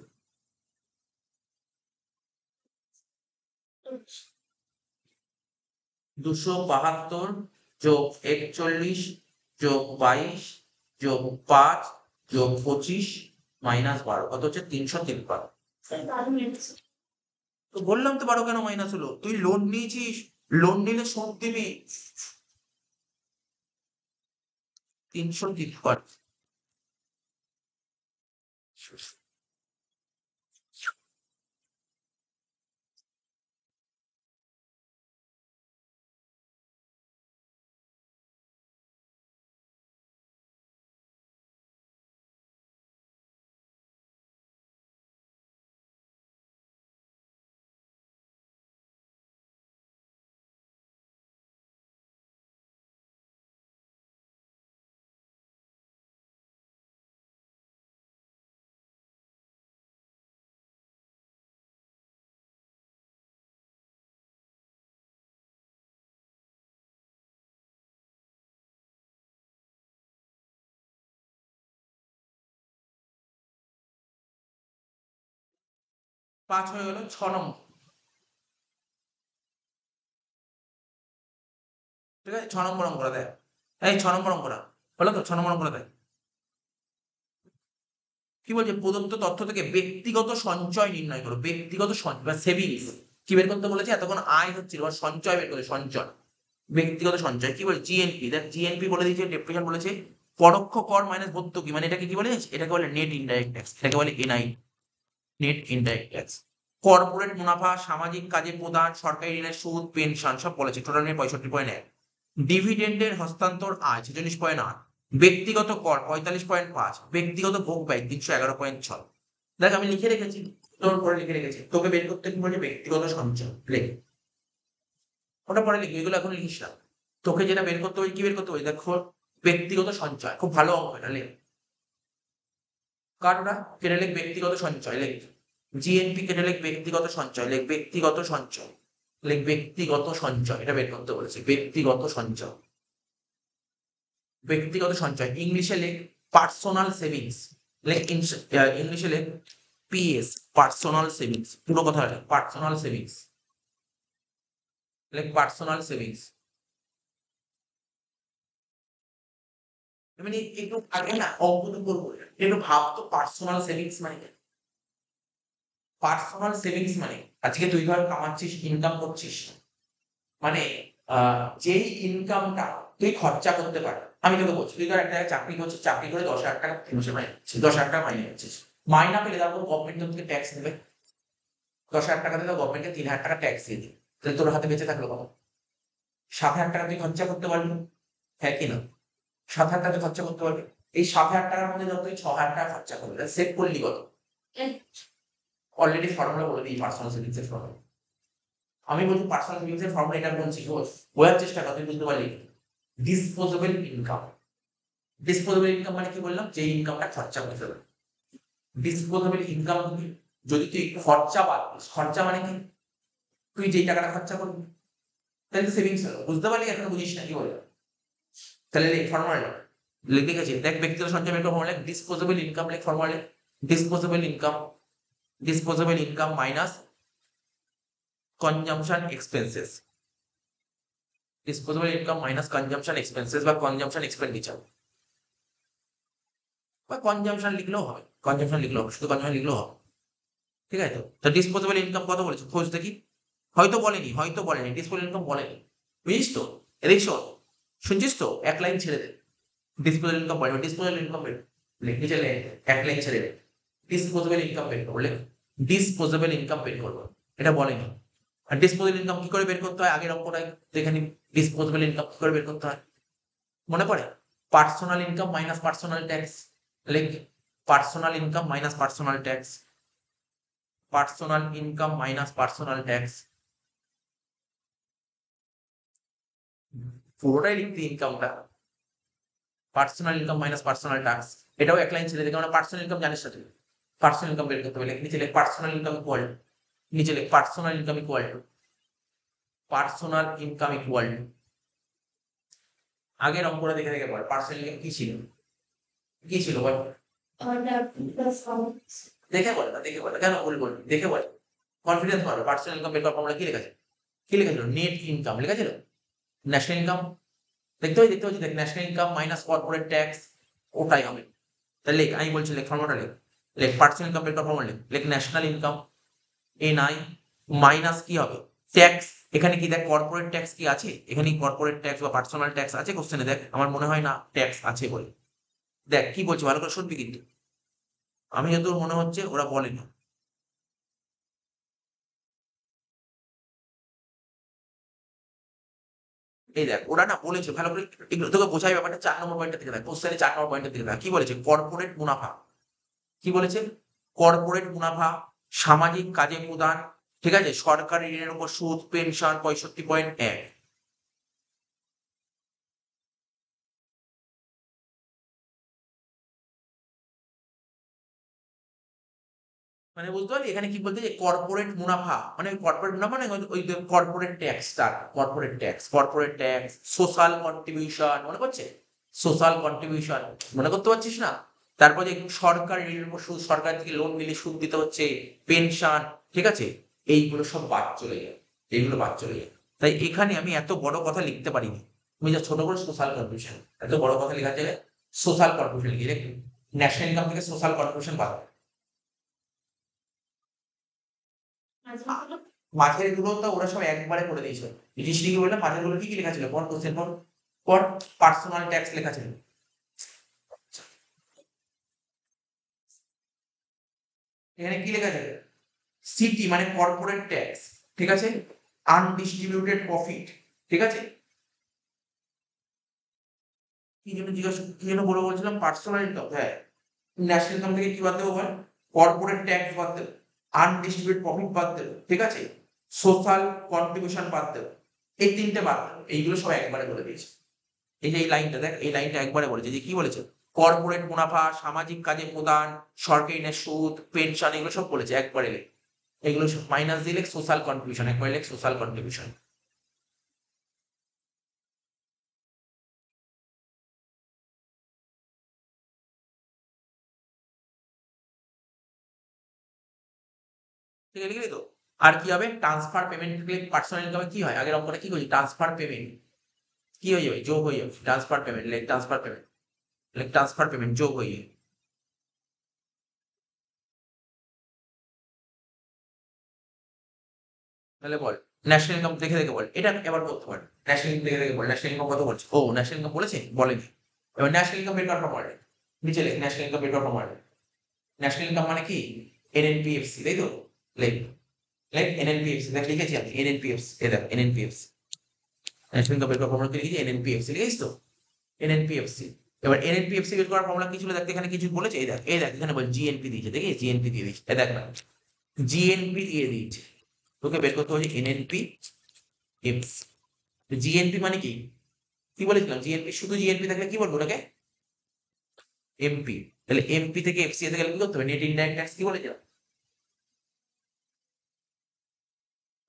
A: 272 যোগ 41 যোগ 22 যোগ 5 যোগ 25 মাইনাস 12 কত হচ্ছে 353। তো বললাম তো 12 কেন মাইনাস হলো, তুই লোন নিয়েছিস, লোন নিলে সুদ দিবি। 353, 5 হয়ে গেল 6 নম্বর। ঠিক আছে, 6 নম্বর অঙ্কটা দেখ, এই 6 নম্বর অঙ্কটা হলো তো, 6 নম্বর অঙ্কটা দেখ কি বলছে, প্রদত্ত তথ্য থেকে ব্যক্তিগত সঞ্চয় নির্ণয় করো, ব্যক্তিগত সঞ্চয় বা সেভিংস কি বের করতে বলেছে, এতক্ষণ আয় হচ্ছিল বা সঞ্চয় বের করে, সঞ্চয়, ব্যক্তিগত সঞ্চয় কি বলে, জিএনপি। দেখ জিএনপি বলে দিয়েছে, ডেফিনিশন বলেছে, পরোক্ষ কর মাইনাস ভর্তুকি, মানে এটাকে কি বলে, এটাকে বলে নেট ইনডাইরেক্ট ট্যাক্স, এটাকে বলে NI, net indirect tax. Corporate মুনাফা, সামাজিক কাজে প্রদান, সরকারি ঋণের সুদ, পেনশন সব বলেছে, টোটাল নিয়ে 65.1। ডিভিডেন্ডের হস্তান্তর আয় 46.8, ব্যক্তিগত কর 45.5, ব্যক্তিগত ভোগ ব্যয় 311.6। দেখ আমি লিখে রেখেছি, তোর পরে লিখে রেখেছি, তোকে বের করতে কি বলছে, ব্যক্তিগত সঞ্চয় লেখ, ওটা পরে লিখবি, এগুলো এখন লিখিস না। তোকে যেটা বের করতে হবে, কি বের করতে হবে দেখো, ব্যক্তিগত সঞ্চয়, খুব ভালো অঙ্ক এটা, লেখ কারণটা কেটে লেখ, ব্যক্তিগত সঞ্চয় লেখ, জিএনপি কেটে লেখ, ব্যক্তিগত সঞ্চয় লেখ, ব্যক্তিগত সঞ্চয় লেখ, ব্যক্তিগত সঞ্চয়, এটা বের করতে বলেছে, ব্যক্তিগত সঞ্চয়, ব্যক্তিগত সঞ্চয়, ইংলিশে লেখ পার্সোনাল সেভিংস, লেখ ইংলিশে লেখ পিএস, পার্সোনাল সেভিংস, পুরো কথা লেখ পার্সোনাল সেভিংস, লেখ পার্সোনাল সেভিংস। মানে একটু আগে না অঙ্ক তো করবো, একটু ভাবতো পার্সোনাল সেভিংস মানে কি? পার্সোনাল সেভিংস মানে আজকে তুই ধর কামাচ্ছিস, ইনকাম করছিস, মানে যেই ইনকামটা তুই খরচা করতে পার। আমি তোকে বলছি, তুই ধর একটা জায়গায় চাকরি করছিস, চাকরি করে 10,000 টাকা মাসে মাইনে পাচ্ছিস, 10,000 টাকা মাইনে পাচ্ছিস, মাইনা পেলে তারপর গভর্নমেন্ট তোর থেকে ট্যাক্স নেবে, 10,000 টাকা দিলে গভর্নমেন্টকে 3,000 টাকা ট্যাক্স দিয়ে দিবে, তাহলে তোর হাতে বেঁচে থাকলো কত? 7,000 টাকা তুই খরচা করতে পারবি, হ্যাঁ কি না? 7,000 টাকা তুই খরচা করতে পারবি। এই 7,000 টাকার মধ্যে যত তুই 6,000 টাকা খরচা করবি, সেভ করলি কত? অলরেডি ফর্মুলা বলে দিই পার্সোনাল সেভিংস এর ফর্মুলা। আমি বলছি পার্সোনাল সেভিংস এর ফর্মুলা এটা বলছি, বোঝার চেষ্টা কর, তুই বুঝতে পারলি? Disposable income. ডিসপোজেবল ইনকাম মানে কি বললাম? যে ইনকামটা খরচা করতে পারবে। ডিসপোজেবল ইনকাম যদি তুই খরচা বাদ দিস, খরচা মানে কি? তুই যেই টাকাটা খরচা করবি তাহলে তো সেভিংস হলো, বুঝতে পারলি? এখন বুঝিস না কি বললাম? তাহলে এই ফর্মুলা লিখে গেছি, দেখ ব্যক্তিগত সঞ্চয় বের করার ফর্মুলা, ডিসপোজেবল ইনকাম লেখ formula, disposable income, disposable income minus consumption expenses, disposable income minus consumption expenses বা কনজাম্পশন এক্সপেন্ডিচার, বা কনজাম্পশন লিখলেও হবে, কনজাম্পশন লিখলেও হবে, শুধু কনজাম্পশন লিখলেও হবে, ঠিক আছে? তো ডিসপোজেবল ইনকাম কত বলেছে খোঁজ দেখি। হয়তো বলেনি ডিসপোজেবল ইনকাম বলেনি, বুঝিস তো? এদিক শোন, শুনছিস তো? এক লাইন ছেড়ে দে, ডিসপোজেবল ইনকাম বলে, ডিসপোজেবল ইনকাম বের লিখে চলে, এক লাইন ছেড়ে দে, ডিসপোজেবল ইনকাম বের করবো, ডিসপোজেবল ইনকাম বের করবো, এটা বলেনি। আর ডিসপোজেবল ইনকাম কি করে বের করতে হয়? আগের অঙ্কটাই দেখে নিন, ডিসপোজেবল ইনকাম কি করে বের করতে হয় মনে পড়ে? Personal income minus personal tax, লেখ personal income minus personal tax, personal income minus personal tax, পুরোটাই লিখতে ইনকামটা, personal income minus personal tax. এটাও এক লাইন ছেড়ে দেখে, আমরা পার্সোনাল ইনকাম জানিস না তুই? পার্সোনাল ইনকাম বের করতে হবে, নিচে লেখ পার্সোনাল ইনকাম ইকুয়াল, নিচে লেখ personal income equal to, personal income equal to, আগের অঙ্কটা দেখে দেখে বল পার্সোনাল ইনকাম কি ছিল, কি ছিল বল? দেখে বল না, দেখে বল, কেন ভুল বলবি? দেখে বল, কনফিডেন্স বল। পার্সোনাল ইনকাম বের করার ফর্মুলা কি লেখা আছে? কি লেখা ছিল? নেট ইনকাম লেখা ছিল, ন্যাশনাল ইনকাম, দেখতে পাচ্ছি দেখ, national income minus corporate tax, ওটাই হবে। তাহলে লেখ, আমি বলছি লেখ ফর্মুলাটা লেখ, লেখ পার্সোনাল ইনকাম বের করার ফর্মুলা লেখ ন্যাশনাল ইনকাম এনআই মাইনাস কি হবে? ট্যাক্স। এখানে কি দেখ কর্পোরেট ট্যাক্স কি আছে? এখানে কর্পোরেট ট্যাক্স বা পার্সোনাল ট্যাক্স আছে কোশ্চেনে? দেখ, আমার মনে হয় না ট্যাক্স আছে বলে। দেখ কি বলছি, ভালো করে শুনবি কিন্তু, আমি যতদূর মনে হচ্ছে ওরা বলেনি। এই দেখ ওরা না বলেছে ভালো করে, এগুলো তোকে বোঝাই ব্যাপারটা। 4 নম্বর পয়েন্টটা থেকে দেখ, কোশ্চেনে 4 নম্বর পয়েন্টটা থেকে দেখ কি বলেছে? কর্পোরেট মুনাফা, কি বলেছে? কর্পোরেট মুনাফা, সামাজিক কাজে প্রদান, ঠিক আছে, সরকারি ঋণের উপর সুদ, পেনশন 65.1। মানে বুঝতে পারলি এখানে কি বলতে? যে কর্পোরেট মুনাফা মানে কর্পোরেট মুনাফা মানে ওই কর্পোরেট ট্যাক্সটা, কর্পোরেট ট্যাক্স, সোশ্যাল কন্ট্রিবিউশন, মনে পড়ছে? সোশ্যাল কন্ট্রিবিউশন মনে করতে পারছিস না? তারপর যে সরকার ঋণের উপর সুদ, সরকার থেকে লোন নিলে সুদ দিতে হচ্ছে, পেনশন, ঠিক আছে, এইগুলো সব বাদ চলে যায়, এইগুলো বাদ চলে যায়। তাই এখানে আমি এত বড় কথা লিখতে পারিনি, আমি যা ছোট করে সোশ্যাল কন্ট্রিবিউশন, এত বড় কথা লেখা যায় সোশ্যাল কন্ট্রিবিউশন লিখে রেখে, ন্যাশনাল ইনকাম থেকে সোশ্যাল কন্ট্রিবিউশন বাদ। মাঝের গুলো তো ওরা সব একবারে করে দিয়েছিল। জিনিসটি কি বললাম, মাঝের গুলো কি কি লেখা ছিল? পর কোশ্চেন পর পর পার্সোনাল ট্যাক্স লেখা ছিল। এখানে কি লেখা আছে? সিটি মানে কর্পোরেট ট্যাক্স, ঠিক আছে, আনডিস্ট্রিবিউটেড প্রফিট, ঠিক আছে। কি জন্য জিজ্ঞাসা, কি জন্য বলে বলছিলাম? পার্সোনাল ইনকাম, হ্যাঁ, ন্যাশনাল ইনকাম থেকে কি বাদ দেবো বল? কর্পোরেট ট্যাক্স বাদ দেবো, আনডিস্ট্রিবিউটেড প্রফিট বাদ দেবো, ঠিক আছে, সোশ্যাল কন্ট্রিবিউশন বাদ দেবো, এই তিনটে বাদ দেবো, এইগুলো সব একবারে বলে দিয়েছে। এই যে এই লাইনটা দেখ, এই লাইনটা একবারে বলেছে যে কি বলেছে? কর্পোরেট মুনাফা, সামাজিক কাজে প্রদান, সরকারি ঋণের সুদ, পেনশন, এগুলো সব বলেছে একবারে লেখ। এগুলো সব মাইনাস দিয়ে লেখ সোশ্যাল কন্ট্রিবিউশন, একবারে লেখ সোশ্যাল কন্ট্রিবিউশন। ঠিক আছে, লিখলি তো? আর কি হবে? ট্রান্সফার পেমেন্ট থাকলে পার্সোনাল ইনকামে কি হয়? আগের অঙ্কটা কি করছি? ট্রান্সফার পেমেন্ট কি হয়ে যাবে? যোগ হয়ে যাবে। ট্রান্সফার পেমেন্ট, লেখ ট্রান্সফার পেমেন্ট, লেখ ট্রান্সফার পেমেন্ট যোগ হয়ে যাবে। তাহলে বল ন্যাশনাল ইনকাম দেখে দেখে বল, এটা এবার করতে পারে। ন্যাশনাল ইনকাম দেখে দেখে বল, ন্যাশনাল ইনকাম কত বলছে? ও ন্যাশনাল ইনকাম বলেছে, বলেনি। এবার ন্যাশনাল ইনকাম বের করার ফর্মুলা নিচে লেখ, ন্যাশনাল ইনকাম বের করার ফর্মুলা। ন্যাশনাল ইনকাম মানে কি? এনএনপিএফসি, তাই তো? লেখ, লেখ এনএনপিএফসি, দেখ লিখেছি আমি এনএনপিএফসি, এ দেখ এনএনপিএফসি, ন্যাশনাল ইনকাম বের করার ফর্মুলা কি লিখেছি? এনএনপিএফসি লিখেছিস তো? এনএনপিএফসি। এবার এনএনপিএফসি বের করার ফর্মুলা কি ছিল? দেখ এখানে কিছু বলেছে, এই দেখ, এই দেখ এখানে বল জিএনপি দিয়েছে, দেখি জিএনপি দিয়ে দিয়েছে, এই দেখ না জিএনপি দিয়ে দিয়েছে। তোকে বের করতে হচ্ছে এনএনপি এফ। জিএনপি মানে কি? কি বলেছিলাম? জিএনপি, শুধু জিএনপি থাকলে কি বলবো ওটাকে? এমপি। তাহলে এমপি থেকে এফসি এতে গেলে কি করতে হবে? নেট ইনডাইরেক্ট ট্যাক্স, কি বলেছিলাম?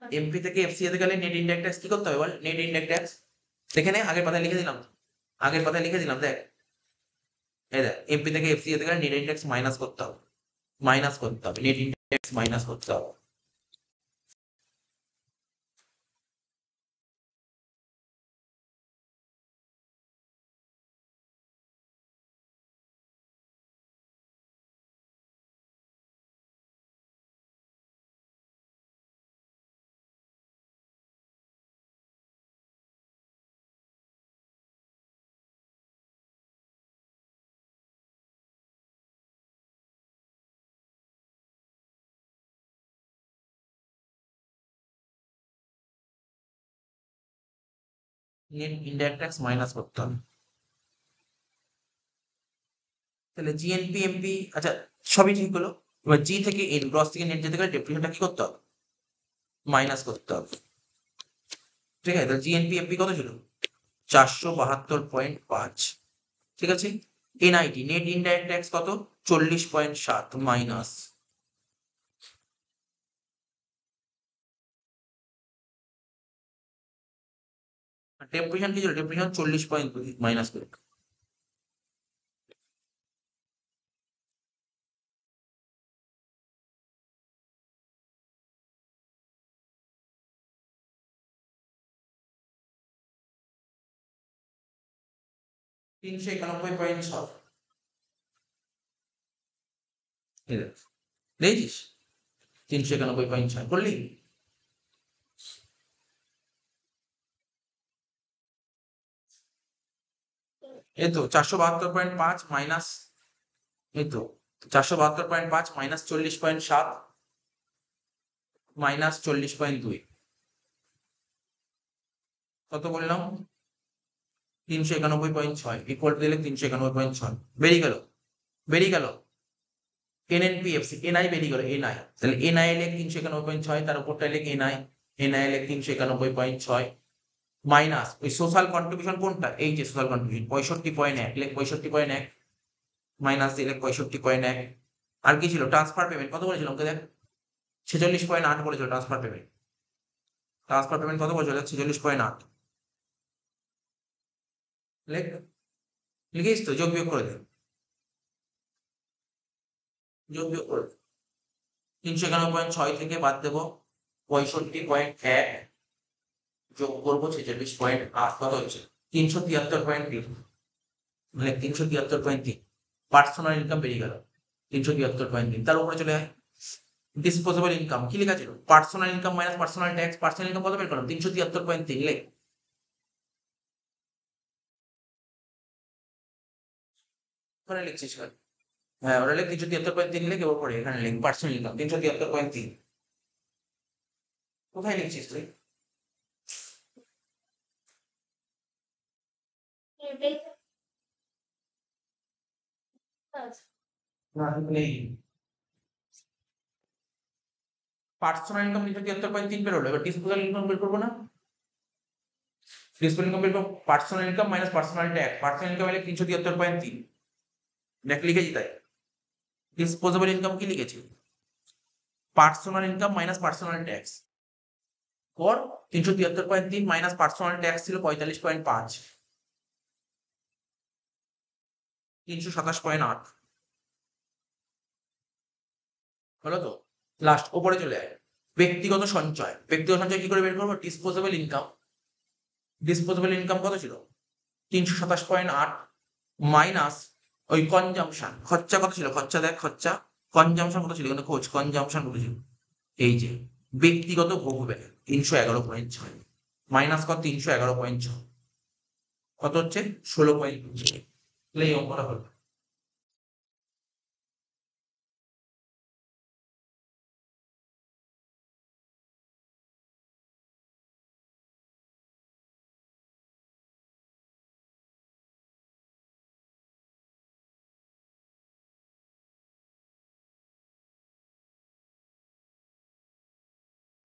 A: এমপি থেকে এফসি এতে গেলে নেট ইনডাইরেক্ট ট্যাক্স কি করতে হবে বল? নেট ইনডাইরেক্ট ট্যাক্স দেখে নে, আগের পাতায় লিখে দিলাম, আগের পাতায় লিখে দিলাম, দেখ এই দেখ এমপি থেকে এফসি এতে গেলে নেট ইনডাইরেক্ট ট্যাক্স মাইনাস করতে হবে, মাইনাস করতে হবে, নেট ইনডাইরেক্ট ট্যাক্স মাইনাস করতে হবে। নেট ইনডাইরেক্ট ট্যাক্স মাইনাস করতে হবে। তাহলে জিএনপি এমপি, আচ্ছা সবই ঠিক হলো। এবার জি থেকে এন, গ্রস থেকে নেট যেতে গেলে ডেপ্রিসিয়েশনটা কি করতে হবে? মাইনাস করতে হবে। ঠিক আছে, তাহলে জিএনপি এমপি কত ছিল? 472.5। ঠিক আছে, এনআইটি নেট ইনডাইরেক্ট ট্যাক্স কত? 40.7 মাইনাস, ডেপ্রিসিয়েশন কি ছিল? ডেপ্রিসিয়েশন 40.2 মাইনাস করে। তিনশো 91.6 দেখছিস? 391.6 করলি? এই তো 472.5 মাইনাস, এই তো 472.5 মাইনাস 40.7 মাইনাস 40.2 কত বললাম? 391.6 ইকুয়াল টু দিলে 391.6 বেরিয়ে গেল, বেরিয়ে গেল। এনএনপিএফসি, এনআই বেরিয়ে গেল, এনআই। তাহলে এনআই লেখ 391.6, তার উপরটা লেখ এনআই, এনআই লেখ 391.6 মাইনাস ওই সোশ্যাল কন্ট্রিবিউশন কোনটা? এই যে সোশ্যাল কন্ট্রিবিউশন 65.1, লেখ 65.1 মাইনাস দিলে 65.1। আর কি ছিল? ট্রান্সফার পেমেন্ট কত বলেছিলাম ওকে দেখ, 46.8 বলেছিল ট্রান্সফার পেমেন্ট। ট্রান্সফার পেমেন্ট কত বলেছিল? 46.8। লেখ, লিখিস তো? যোগ বিয়োগ করে দে, যোগ বিয়োগ করে দে। 391.6 থেকে বাদ দেবো 65.1, যোগ করবো 46.8, কত হচ্ছে? 373.3, মানে 373.3। পার্সোনাল ইনকাম বেরিয়ে গেল 373.3। তার উপরে চলে যায় ডিসপোজেবল ইনকাম, কি লেখা ছিল? Personal income minus personal tax. Personal income কত বের করলাম? 373.3, লেখ। ওখানে লিখছিস কেন? হ্যাঁ ওটা লেখ 373.3, লেখ। এবার পরে এখানে লিখ পার্সোনাল ইনকাম 373.3। কোথায় লিখছিস তুই? না, নেই। পার্সোনাল ইনকাম 373.3 বের হলো, এবার ডিসপোজাল ইনকাম বের করবো না? ডিসপোজাল ইনকাম বের করবো, personal income minus personal tax. Personal income হলে 373.3, দেখ লিখেছি তাই। ডিসপোজেবল ইনকাম কি লিখেছি? Personal income minus personal tax. পর 373.3 মাইনাস পার্সোনাল ট্যাক্স ছিল 45.5, 327.8 হলো তো? লাস্ট ওপরে চলে যায় ব্যক্তিগত সঞ্চয় কি করে বের করবো? ডিসপোজেবল ইনকাম কত ছিল? 327.8 মাইনাস ওই কনজাম্পশন, খরচা কত ছিল? খরচা দেখ, খরচা কনজাম্পশন কত ছিল? এখানে খোঁজ কনজাম্পশন কত ছিল? এই যে ব্যক্তিগত ভোগ ব্যয় 311.6 মাইনাস কত? 311.6 কত হচ্ছে? 16.2। এই অঙ্কটা হলো।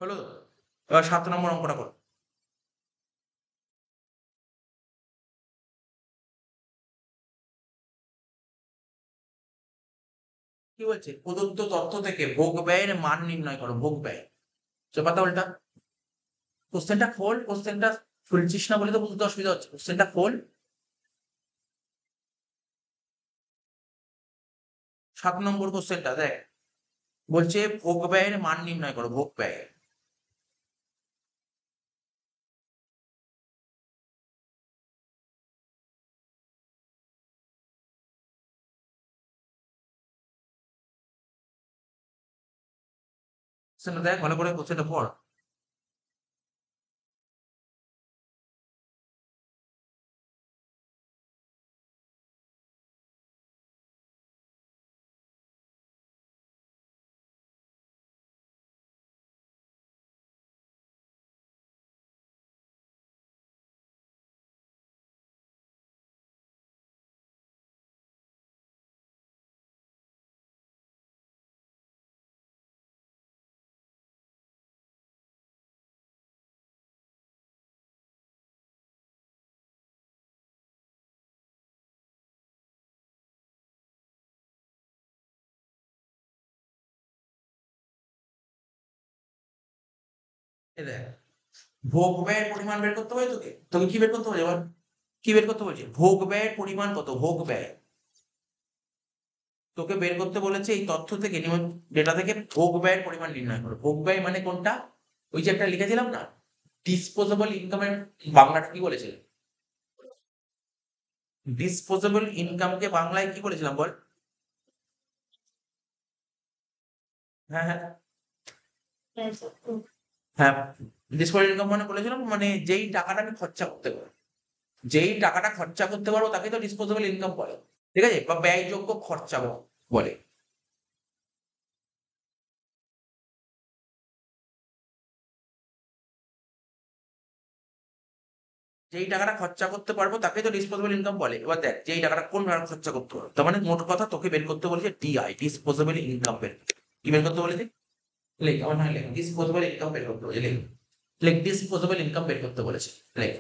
A: হলো তো? এবার 7 নম্বর অঙ্কটা করো। কি বলছে? প্রদত্ত তথ্য থেকে ভোগ ব্যয়ের মান নির্ণয় করো। ভোগ ব্যয়, পাতা উল্টা। কোশ্চেনটা খোল, কোশ্চেনটা খুলছিস না বলে তো বুঝতে অসুবিধা হচ্ছে। কোশ্চেনটা খোল। 7 নম্বর কোশ্চেনটা দেখ, বলছে ভোগ ব্যয়ের মান নির্ণয় করো। ভোগ ব্যয়, কোশ্চেনটা দেখ ভালো করে, কোশ্চেনটা পড়। এই দেখ, ভোগ ব্যয়ের পরিমাণ বের করতে হবে তোকে। তোকে কি বের করতে হবে এবার? কি বের করতে বলছে? ভোগ ব্যয়ের পরিমাণ কত? ভোগ ব্যয় তোকে বের করতে বলেছে এই তথ্য থেকে, ডেটা থেকে ভোগ ব্যয়ের পরিমাণ নির্ণয় করো। ভোগ ব্যয় মানে কোনটা? ওই যে একটা লিখেছিলাম না, ডিসপোজেবল ইনকামের বাংলাটা কি বলেছিল? ডিসপোজেবল ইনকামকে বাংলায় কি বলেছিলাম বল? হ্যাঁ হ্যাঁ হ্যাঁ, ডিসপোজেবল ইনকাম মানে বলেছিলাম মানে যেই টাকাটা আমি খরচা করতে পারবো, যেই টাকাটা খরচা করতে পারবো তাকে তো ডিসপোজেবল ইনকাম বলে। ঠিক আছে, বা ব্যয়যোগ্য খরচা বলে। যেই টাকাটা খরচা করতে পারবো তাকে তো ডিসপোজেবল ইনকাম বলে। এবার দেখ, যেই টাকাটা কোন ভাবে খরচা করতে পারবো, তার মানে মোট কথা তোকে বের করতে বলেছে ডিআই, ডিসপোজেবল ইনকাম বের। কি বের করতে বলেছে? লিখ, আমার না লিখ, ডিসপোজেবল ইনকাম বের করতে বলেছে। লিখ, লিখ ডিসপোজেবল ইনকাম বের করতে বলেছে। লিখ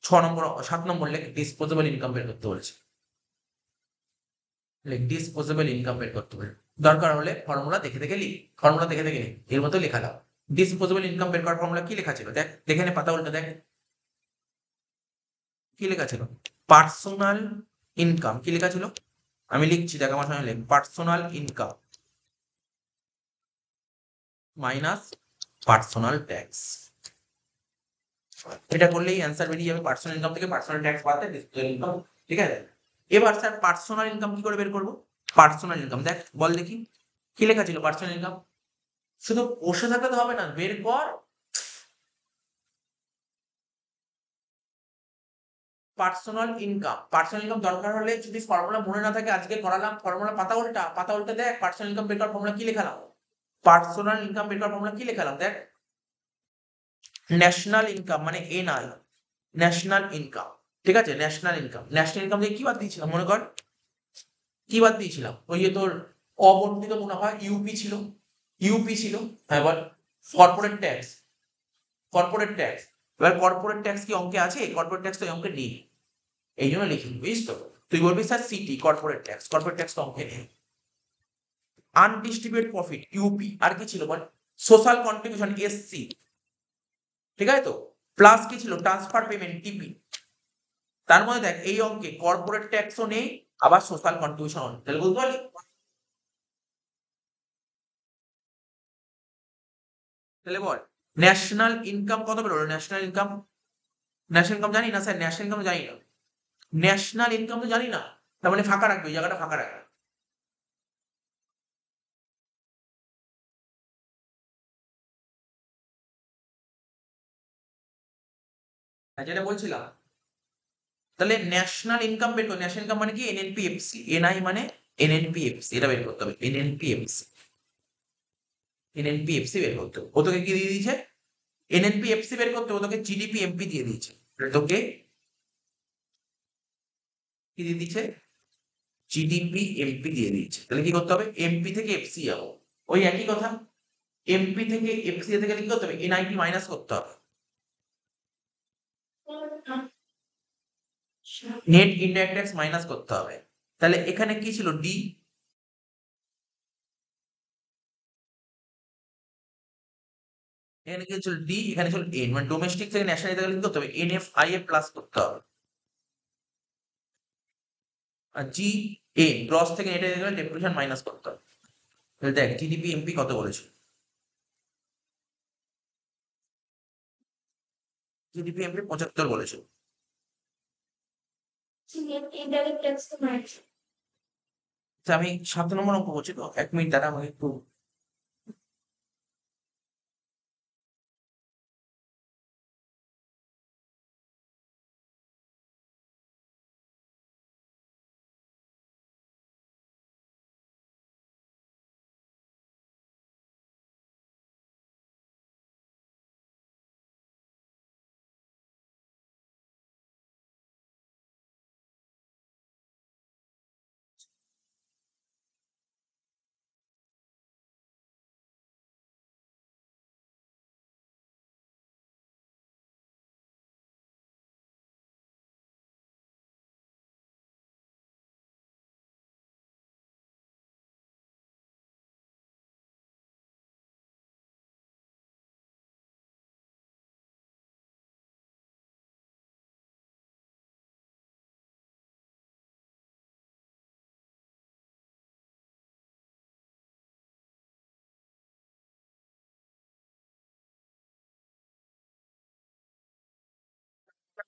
A: 6 নম্বর, 7 নম্বর লিখ, ডিসপোজেবল ইনকাম বের করতে বলেছে। লিখ ডিসপোজেবল ইনকাম বের করতে বলে। দরকার হলে ফর্মুলা দেখে দেখে লিখ, ফর্মুলা দেখে দেখে লিখ, এর মতো লেখা দাও। ডিসপোজেবল ইনকাম বের করার ফর্মুলা কি লেখা ছিল দেখ, দেখে নে, পাতা উল্টা দেখ। কি লেখা ছিল? Personal income. কি লেখা ছিল? আমি লিখছি, দেখ আমার সামনে লিখ, personal income minus personal tax. এটা করলেই অ্যান্সার বেরিয়ে যাবে। পার্সোনাল ইনকাম থেকে পার্সোনাল ট্যাক্স বাদ দেয়, ডিসপোজেবল ইনকাম। ঠিক আছে, এবার স্যার পার্সোনাল ইনকাম কি করে বের করবো? পার্সোনাল ইনকাম দেখ, বল দেখি কি লেখা ছিল পার্সোনাল ইনকাম। শুধু বসে থাকতে তো হবে না, বের কর। পার্সোনাল ইনকাম দরকার হলে যদি ফর্মুলা মনে না থাকে, আজকে করালাম ফর্মুলা, পাতা উল্টা, পাতা উল্টা দেখ, পার্সোনাল ইনকাম বের করার ফর্মুলা কি লেখালাম? পার্সোনাল ইনকাম বের করার ফর্মুলা কি লেখালাম দেখ, ন্যাশনাল ইনকাম মানে এনআই, ন্যাশনাল ইনকাম। ঠিক আছে, ন্যাশনাল ইনকাম, ন্যাশনাল ইনকাম দিয়ে কি বাদ দিয়েছিলাম মনে কর? কি বাদ দিয়েছিলাম? ওই যে তোর অবর্ধিত মুনাফা, ইউপি ছিল, ইউপি ছিল। হ্যাঁ বল। Corporate tax, corporate tax. এবার কর্পোরেট ট্যাক্স কি অঙ্কে আছে? কর্পোরেট ট্যাক্স তো এই অঙ্কে নেই, এই জন্য লিখি, বুঝিস তো? তুই বলবি sir city, corporate tax, corporate tax তো অঙ্কে নেই। Undistributed profit, UP. আর কি ছিল বল? Social contribution, SC. ঠিক আছে তো, প্লাস কি ছিল? ট্রান্সফার পেমেন্ট, টিপি। তার মধ্যে দেখ এই অঙ্কে কর্পোরেট ট্যাক্সও নেই, আবার সোশ্যাল কন্ট্রিবিউশন নেই। তাহলে বুঝতে পারলি? তাহলে বল ন্যাশনাল ইনকাম কত বেরোলো? ন্যাশনাল ইনকাম, ন্যাশনাল ইনকাম জানি না স্যার, ন্যাশনাল ইনকাম জানি না, ন্যাশনাল ইনকাম তো জানি না, তার মানে ফাঁকা রাখবে, ওই জায়গাটা ফাঁকা রাখবে। যেটা বলছিলাম, তাহলে ন্যাশনাল ইনকাম বের করো। ন্যাশনাল ইনকাম মানে কি? এনএনপিএফসি, এনআই মানে এনএনপিএফসি, এটা বের করতে হবে। এনএনপিএফসি, এনএনপিএফসি বের করতে হবে। ও তোকে কি দিয়ে দিয়েছে? এনএনপিএফসি বের করতে ও তোকে জিডিপি এমপি দিয়ে দিয়েছে। তোকে কি দিয়ে দিয়েছে? জিডিপি এমপি দিয়ে দিয়েছে। তাহলে কি করতে হবে? এমপি থেকে এফসি যাবো, ওই একই কথা। এমপি থেকে এফসি যেতে গেলে কি করতে হবে? এনআইটি মাইনাস করতে হবে, নেট ইনডাইরেক্ট ট্যাক্স মাইনাস করতে হবে। তাহলে এখানে কি ছিল? ডি, এখানে কি ছিল? ডি, এখানে ছিল এন, মানে ডোমেস্টিক থেকে ন্যাশনাল যেতে গেলে কি করতে হবে? এনএফআইএ প্লাস করতে হবে। আর জি এ, গ্রস থেকে নেটে যেতে গেলে ডেপ্রিসিয়েশন মাইনাস করতে হবে। তাহলে দেখ জিডিপি এমপি কত বলেছে? জিডিপি এমপি 75 বলেছে। আচ্ছা, আমি 7 নম্বর অঙ্ক করছি তো, 1 মিনিট দাঁড়া, আমাকে একটু।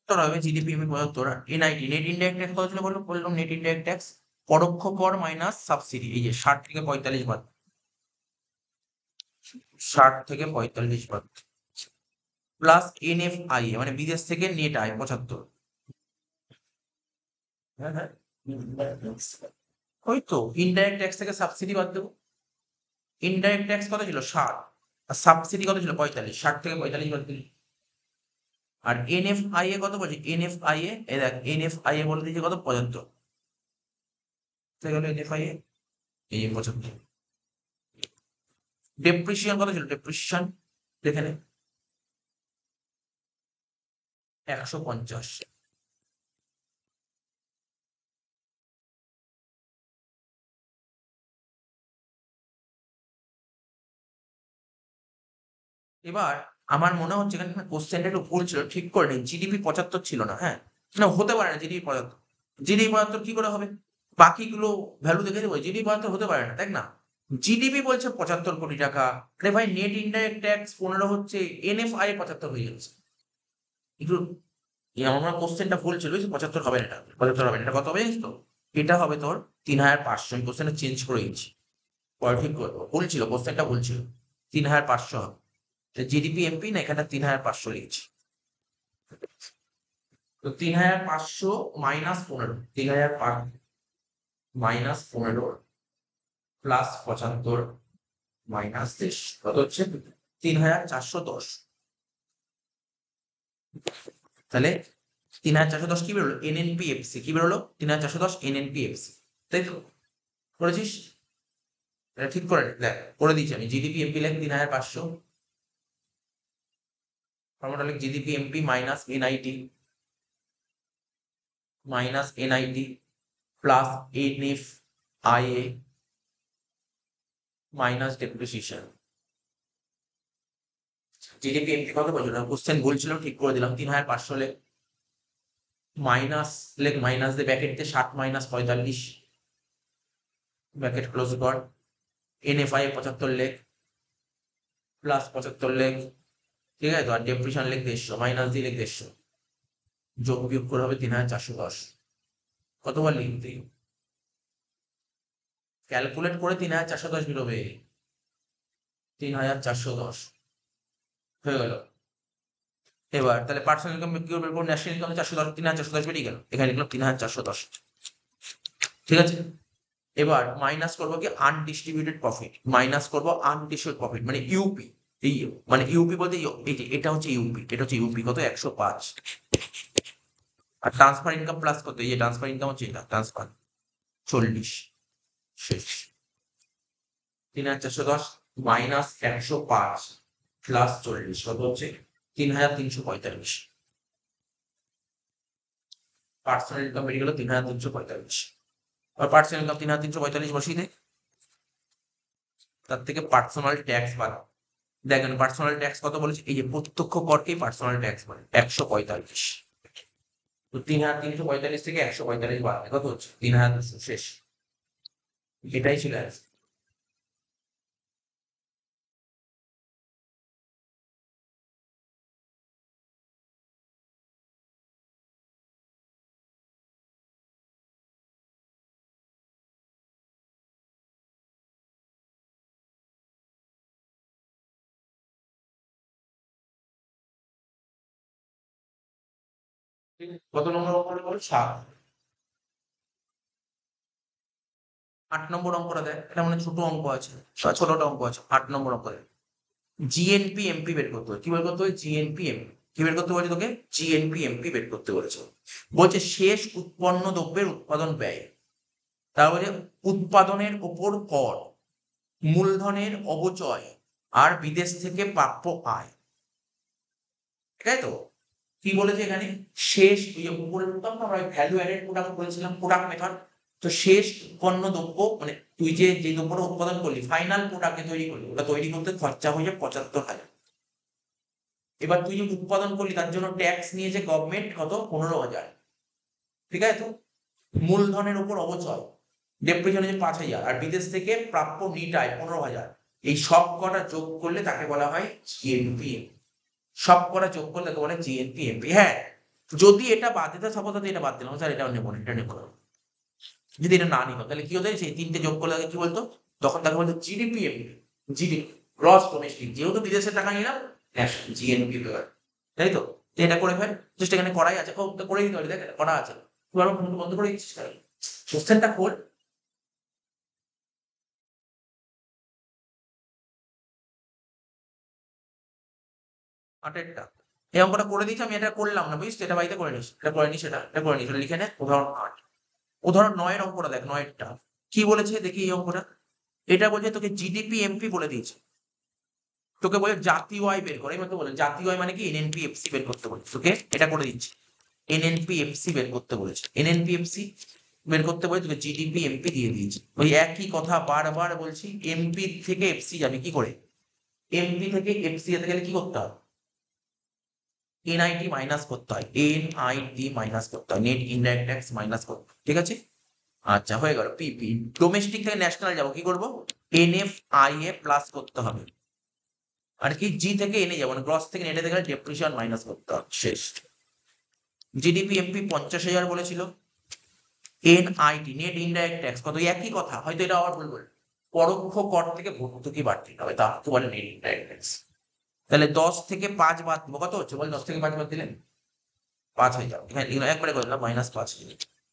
A: তোর হবে GDP MP 75, NIT net indirect tax কত ছিল বললো? বললাম নেট ইনডাইরেক্ট ট্যাক্স, পরোক্ষ কর মাইনাস সাবসিডি, এই যে 60 থেকে 45 বাদ, 60 থেকে 45 বাদ, প্লাস এনএফআই মানে বিদেশ থেকে নেট আয় 75। হ্যাঁ হ্যাঁ, ওই তো ইনডাইরেক্ট ট্যাক্স থেকে সাবসিডি বাদ দেবো। ইনডাইরেক্ট ট্যাক্স কত ছিল? 60, আর সাবসিডি কত ছিল? 45, 60 থেকে 45 বাদ দিলি। আর এনএফআই এ কত বলছে? এনএফআই এ, এই দেখ এনএফআই এ বলে দিয়েছে কত? 75। গেল এনএফআই এ, এই 75। ডেপ্রিসিয়েশন কত ছিল? ডেপ্রিসিয়েশন দেখে নে, 150। এবার আমার মনে হচ্ছে এখানে কোশ্চেনটা একটু ভুল ছিল, ঠিক করে নিন। জিডিপি 75 ছিল না, হ্যাঁ, না হতে পারে না জিডিপি 75। জিডিপি 75 কি করে হবে? বাকিগুলো ভ্যালু দেখে দেবো, জিডিপি 75 হতে পারে না, দেখ না, জিডিপি বলছে 75 কোটি টাকা। আরে ভাই নেট ইনডাইরেক্ট ট্যাক্স 15 হচ্ছে, এনএফআই 75 হয়ে যাচ্ছে। একটু আমার কোশ্চেনটা ভুল ছিল, 75 হবে না, এটা 75 হবে না। এটা কত হবে জানিস তো? এটা হবে তোর 3500। আমি কোশ্চেনটা চেঞ্জ করে দিচ্ছি, পরে ঠিক করবো। ভুল ছিল, কোশ্চেনটা ভুল ছিল, 3500 হবে। জিডিপি এমপি না, এখানে 3500 লিখছি। তো 3500 -15, 3005 -15 প্লাস 75 -23, কত হচ্ছে? 3410। তাহলে 3410 কি বেরোলো? এনএনপিএফসি কি বেরোলো? 3410 এনএনপিএফসি, তাই তো? করেছিস? এটা ঠিক করে নে। দেখ করে দিচ্ছি আমি, জিডিপি এমপি লেখ 3500, ফর্মুলা লিখ GDP MP minus NIT plus NFIA minus depreciation. GDP MP কত বলছিল? কোশ্চেন ভুল ছিল, ঠিক করে দিলাম। 3500 লেখ, মাইনাস লেখ, মাইনাস দিয়ে ব্যাকেট দিয়ে 60 -45, ব্যাকেট ক্লোজ কর। এনএফআই 75 লেখ, প্লাস 75 লেখ, ঠিক আছে? তো আর ডেপ্রিসিয়েশন লেখ 150, মাইনাস দিয়ে লেখ 150, যোগ বিয়োগ করে হবে 3410। কতবার লিখতে? ক্যালকুলেট করে 3410 বেরোবে। 3410 হয়ে গেল। এবার তাহলে পার্সোনাল ইনকাম কি করে বের করবো? ন্যাশনাল ইনকাম 410, 3410 বেরিয়ে গেল, এখানে লিখলাম 3410, ঠিক আছে? এবার মাইনাস করবো কি আনডিস্ট্রিবিউটেড প্রফিট, মাইনাস করবো আনডিস্ট্রিবিউটেড প্রফিট মানে ইউপি। এই মানে ইউপি বলতে এই যে এটা হচ্ছে ইউপি, এটা হচ্ছে ইউপি কত 105। আর ট্রান্সফার ইনকাম প্লাস কত? এই যে ট্রান্সফার ইনকাম হচ্ছে এটা, ট্রান্সফার 40, শেষ। 3410 মাইনাস 105 প্লাস 40 কত হচ্ছে? 3345। পার্সোনাল ইনকাম বেরিয়ে গেল 3345। আর পার্সোনাল ইনকাম 3345 বসিয়ে দেয়, তার থেকে পার্সোনাল ট্যাক্স বাড়াও। দেখেন পার্সোনাল ট্যাক্স কত বলেছে? এই যে প্রত্যক্ষ করকেই পার্সোনাল ট্যাক্স বলে 145। তো 3345 থেকে 145 বাড়ালে কত হচ্ছে? 3200, শেষ। এটাই ছিল answer। কত নম্বর অঙ্ক বলো? 7। 8 নম্বর অঙ্কটা দেখ, এটা মানে ছোট অঙ্ক আছে, ছোটটা অঙ্ক আছে। 8 নম্বর অঙ্ক দেখ, জিএনপি এমপি বের করতে হবে। কি বের করতে হবে? GNP MP. কি বের করতে বলছে তোকে? জিএনপি এমপি বের করতে বলেছে। বলছে শেষ উৎপন্ন দ্রব্যের উৎপাদন ব্যয়, তারপরে উৎপাদনের ওপর কর, মূলধনের অবচয়, আর বিদেশ থেকে প্রাপ্য আয়, ঠিক আছে তো? কি বলেছে এখানে? শেষ উপরে আমরা ভ্যালু অ্যাডেড প্রোডাক্ট বলেছিলাম, প্রোডাক্ট মেথড। তো শেষ উৎপন্ন দ্রব্য মানে তুই যে যে দ্রব্যটা উৎপাদন করলি, ফাইনাল প্রোডাক্টে তৈরি করলি, ওটা তৈরি করতে খরচা হয়ে যায় 75,000। এবার তুই যে উৎপাদন করলি তার জন্য ট্যাক্স নিয়েছে গভর্নমেন্ট কত? 15,000, ঠিক আছে তো? মূলধনের উপর অবচয়, ডেপ্রিসিয়েশন হচ্ছে 5,000, আর বিদেশ থেকে প্রাপ্য নিট আয় 15,000। এই সব কটা যোগ করলে তাকে বলা হয় জিএনপি। সব কটা যোগ করলে তাকে বলে জিএনপি এমপি। হ্যাঁ, যদি এটা বাদ দিতে সাপোজ এটা বাদ দিলাম, স্যার এটা নেবো না, এটা নেবো না। যদি এটা না নিত তাহলে কি হতো? সেই তিনটে যোগ করলে তাকে কি বলতো? তখন তাকে বলতো GDP MP, GDP, gross domestic. যেহেতু বিদেশের টাকা নিলাম, জিএনপি ব্যাপার, তাই তো? তো এটা করে ফেল, জাস্ট এখানে করাই আছে, ও তো করে দিতে পারি, দেখ করা আছে। তুই আরো বন্ধ করে দিচ্ছিস কেন? কোশ্চেনটা খোল। আটেরটা এই অঙ্কটা করে দিচ্ছি আমি, এটা করলাম না বুঝছিস? এটা বাড়িতে করে নিস, এটা করে নিস, এটা করে নিস, এটা লিখে নে। উদাহরণ 8, উদাহরণ 9 এর অঙ্কটা দেখ, 9 এরটা কি বলেছে দেখি এই অঙ্কটা। এটা বলছে তোকে জিডিপি এমপি বলে দিয়েছে, তোকে বলে জাতীয় আয় বের করে। এবার তো বলে জাতীয় আয় মানে কি? এনএনপিএফসি বের করতে বলেছে তোকে, এটা করে দিচ্ছি। এনএনপিএফসি বের করতে বলেছে, এনএনপিএফসি বের করতে বলে তোকে জিডিপি এমপি দিয়ে দিয়েছে। ওই একই কথা বারবার বলছি, এমপি থেকে এফসি যাবে কি করে? এমপি থেকে এফসি যেতে গেলে কি করতে হয়? এনআইটি মাইনাস করতে হয়, এনআইটি মাইনাস করতে হয়, নেট ইনডাইরেক্ট ট্যাক্স মাইনাস করতে হয়, ঠিক আছে? আচ্ছা হয়ে গেল। পিপি ডোমেস্টিক থেকে ন্যাশনাল যাবো, কি করবো? এনএফআইএ প্লাস করতে হবে। আর কি জি থেকে এনে যাবো, মানে গ্রস থেকে নেটে গেলে ডেপ্রিসিয়েশন মাইনাস করতে হবে, শেষ। জিডিপি এমপি 50,000 বলেছিল। এনআইটি নেট ইনডাইরেক্ট ট্যাক্স কত? একই কথা, হয়তো এটা আবার বলবো, পরোক্ষ কর থেকে ভর্তুকি বাড়তি হবে, তা তো বলে নেট ইনডাইরেক্ট ট্যাক্স। তাহলে 10 থেকে 5 বাদ দেবো, কত হচ্ছে বল? 10 থেকে 5 বাদ দিলে 5 হয়ে যাবে, এখানে এগুলো একবারে করে দিলাম -5।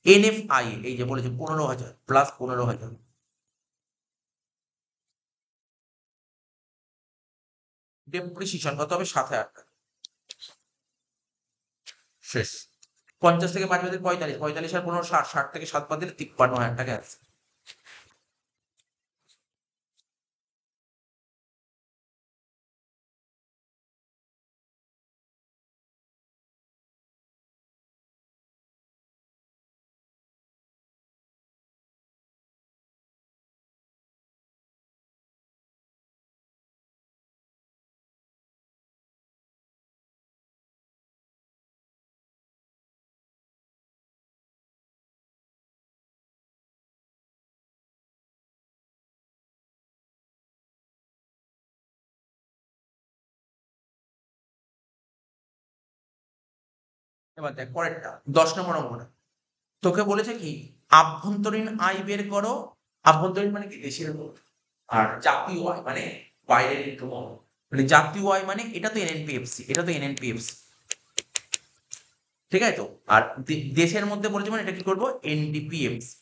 A: এনএফআই এই যে বলেছে 15,000 প্লাস 15,000, ডেপ্রিসিয়েশন কত হবে? 7,000 টাকা, শেষ। 50 থেকে 5 বাদ দিলে 45, 45 আর 15 60, 60 থেকে 7 বাদ দিলে 53,000 টাকা আছে। এবার দেখ পরেরটা 10 নম্বর অঙ্কটা। তোকে বলেছে কি আভ্যন্তরীণ আয় বের করো। আভ্যন্তরীণ মানে কি দেশের মধ্যে, আর জাতীয় আয় মানে বাইরের ইনকাম। মানে জাতীয় আয় মানে এটা তো এনএনপিএফসি, এটা তো এনএনপিএফসি, ঠিক আছে তো। আর দেশের মধ্যে বলেছে মানে এটা কি করবো এনডিপিএফসি।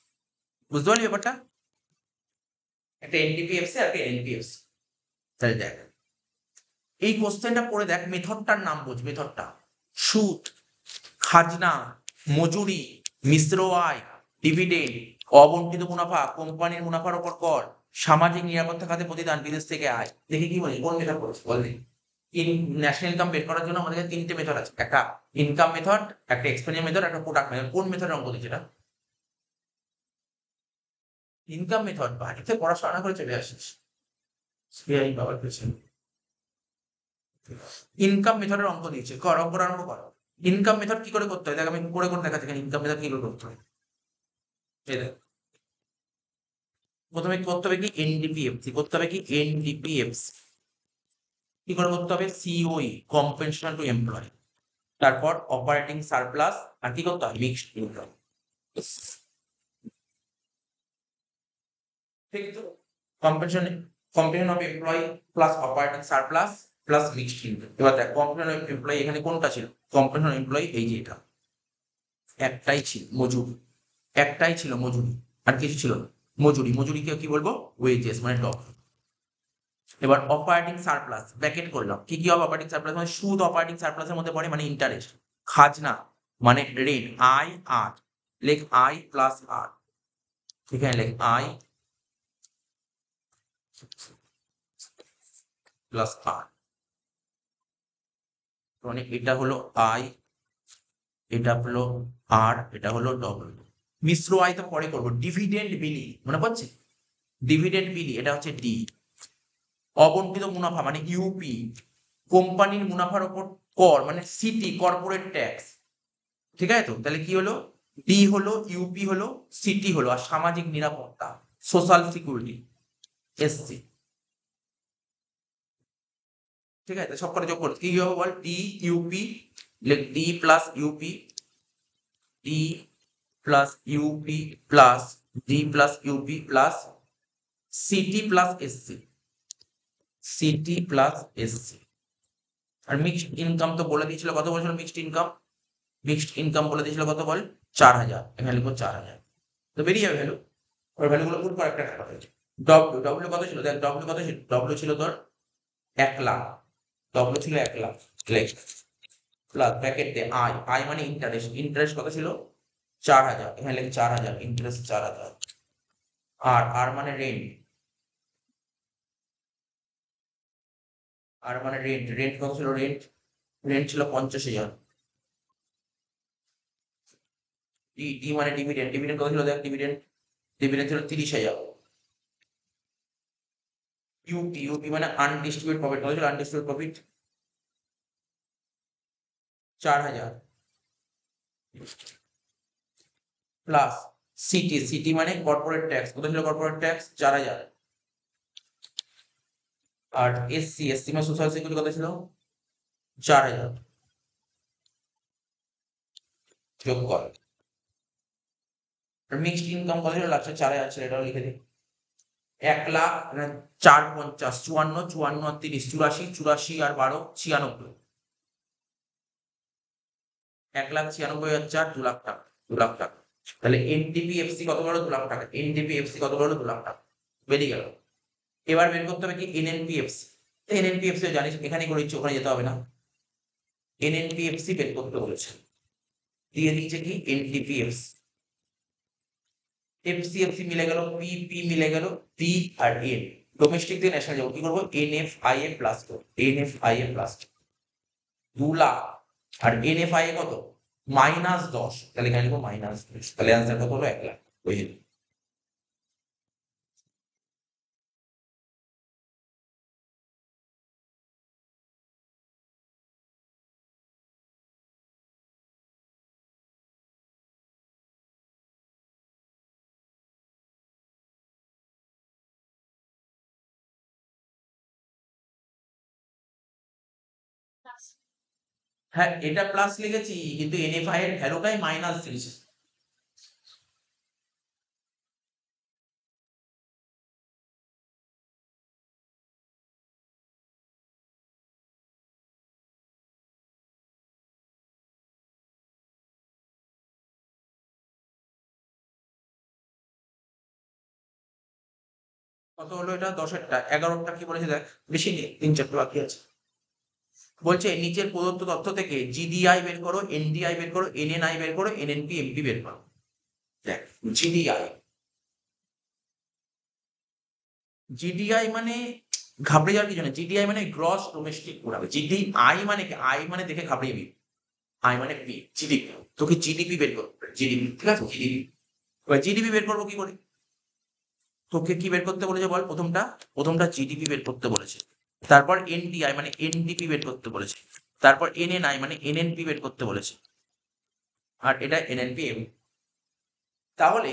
A: বুঝতে পারলি ব্যাপারটা? একটা এনডিপিএফসি আর একটা এনপিএফসি। তাহলে দেখ এই কোশ্চেনটা পড়ে দেখ, মেথডটার নাম বোঝ। মেথডটা সুদ, খাজনা, মজুরি, মিশ্র আয়, ডিভিডেন্ড, অবন্টিত মুনাফা, কোম্পানির মুনাফার উপর কর, সামাজিক নিরাপত্তা খাতে প্রতিদান, বিদেশ থেকে আয়। দেখি কি বলি, কোন মেথড পড়েছে বল দেখি। ন্যাশনাল ইনকাম বের করার জন্য আমাদের তিনটে মেথড আছে, একটা ইনকাম মেথড, একটা এক্সপেন্ডিচার মেথড, একটা প্রোডাক্ট মেথড। কোন মেথডের অঙ্ক দিচ্ছে এটা? Income method. বাড়িতে পড়াশোনা করে চলে আসিস বাবার পেছনে। ইনকাম মেথডের অঙ্ক দিয়েছে, কর অঙ্ক আরম্ভ কর। ইনকাম মেথড কি করে করতে হয় দেখ, আমি করে করে দেখাচ্ছি ইনকাম মেথড কি করে করতে হয়। এই দেখ, প্রথমে কি করতে হবে, কি এনডিপিএফসি করতে হবে, কি এনডিপিএফসি কি করে করতে হবে, সিওই কম্পেনসেশন টু এমপ্লয়, তারপর অপারেটিং সারপ্লাস, আর কি করতে হবে মিক্সড ইনকাম। ঠিক তো, compensation compensation of employ plus operating surplus plus mixed income. এবার দেখ কম্পেনসেশন অফ এমপ্লয় এখানে কোনটা ছিল, কম্পেনসেশন অফ এমপ্লয় এই যে এটা একটাই ছিল মজুরি, একটাই ছিল মজুরি, আর কিছু ছিল না। মজুরি, মজুরিকে কি বলবো ওয়েজেস মানে ডব। এবার অপারেটিং সারপ্লাস ব্র্যাকেট করলাম, কি কি হবে অপারেটিং সারপ্লাস মানে সুদ অপারেটিং সারপ্লাসের মধ্যে পড়ে মানে ইন্টারেস্ট, খাজনা মানে রেন্ট, আই আর লেখ আই প্লাস আর, এখানে লেখ আই প্লাস আর, মানে এটা হলো আই, এটা হলো আর, এটা হলো ডবল। মিশ্র আয় তো পরে করবো। ডিভিডেন্ড বিলি মনে পড়ছে, ডিভিডেন্ড বিলি এটা হচ্ছে ডি। অবন্টিত মুনাফা মানে ইউপি, কোম্পানির মুনাফার উপর কর মানে সিটি কর্পোরেট ট্যাক্স, ঠিক আছে তো। তাহলে কি হলো, ডি হলো, ইউপি হলো, সিটি হলো, আর সামাজিক নিরাপত্তা সোশ্যাল সিকিউরিটি এসসি, ঠিক আছে। সব করে যোগ করতে কি হবে বল, D UP, D plus UP, D plus UP plus D plus UP plus CT plus SC, CT plus SC. আর মিক্সড ইনকাম তো বলে দিয়েছিল, কত বলেছিল মিক্সড ইনকাম, মিক্সড ইনকাম বলে দিয়েছিল কত বল 4000, এখানে লিখবো 4000, তো বেরিয়ে যাবে ভ্যালু। ওর ভ্যালুগুলো পুরো একটা একটা হয়েছে। ডব্লিউ ডব্লিউ কত ছিল দেখ, ডব্লিউ কত ছিল, ডব্লিউ ছিল তোর 1,00,000, ডব্লিউ ছিল 1,00,000 লেখ প্লাস ব্র্যাকেট দে আই, আই মানে ইন্টারেস্ট, ইন্টারেস্ট কত ছিল 4000, এখানে লেখ 4000 ইন্টারেস্ট 4000, আর আর মানে রেন্ট, আর মানে রেন্ট, রেন্ট কত ছিল রেন্ট, রেন্ট ছিল 50,000। ডি ডি মানে ডিভিডেন্ড, ডিভিডেন্ড কত ছিল দেখ, ডিভিডেন্ড ডিভিডেন্ড ছিল 30,000। ইউপি, ইউপি মানে আনডিস্ট্রিবিউটেড প্রফিট, কত ছিল undistributed profit 4000 plus city, city মানে কর্পোরেট ট্যাক্স, কত ছিল কর্পোরেট ট্যাক্স 4000, আর এসসি, এসসি মানে সোশ্যাল সিকিউরিটি কত ছিল 4000, যোগ কর। আর মিক্সড ইনকাম কত ছিল লাস্টে 4000 ছিল, এটাও লিখে দিই। 1,00,000 মানে 450, 54, 54 আর 30, 84, 84 আর 12, 96, 1,96,000, 2,00,000 টাকা, 2,00,000 টাকা। তাহলে এনডিপিএফসি কত বড় 2,00,000 টাকা, এনডিপিএফসি কত বড় 2,00,000 টাকা, বেরিয়ে গেল। এবার বের করতে হবে কি এনএনপিএফসি, এনএনপিএফসি জানিস এখানে করে ইচ্ছে ওখানে যেতে হবে না, এনএনপিএফসি বের করতে বলেছে, দিয়ে দিয়েছে কি এনডিপিএফসি, এফসিএফসি মিলে গেল, পি পি মিলে গেল, পি আর এন, ডোমেস্টিক দিয়ে ন্যাশনাল যাবো, কি করবো এনএফআইএ প্লাস করবো, এনএফআইএ প্লাস 2,00,000, আর এনএফআইএ কত -10, তাহলে এখানে লিখবো -10, তাহলে অ্যান্সার কত হলো 1,00,000 বুঝলি। হ্যাঁ এটা প্লাস লিখেছি, কিন্তু NFI এর ভ্যালুটাই মাইনাস দিয়েছে। কত হলো এটা? 10-এরটা 11টা কি বলেছে দেখ, বেশি নেই, 3-4টা বাকি আছে। বলছে নিচের প্রদত্ত তথ্য থেকে GDI বের করো, NDI বের করো, NNI বের করো, NNP MP বের করো। দেখ জিডিআই মানে ঘাবড়ে যাওয়ার কিছু না। জিডিআই মানে গ্রস ডোমেস্টিক প্রোডাক্ট। জিডিআই মানে কি? আই মানে দেখে ঘাবড়ে যাবি, আই মানে পি, জিডিপি। তোকে জিডিপি বের করতে হবে, জিডিপি, ঠিক আছে? জিডিপি, এবার জিডিপি বের করবো কি করে? তোকে কি বের করতে বলেছে বল? প্রথমটা জিডিপি বের করতে বলেছে, তারপর এনডিআই মানে এনডিপি বের করতে বলেছে, তারপর এনএনআই মানে এনএনপি বের করতে বলেছে, আর এটা এনএনপি এম। তাহলে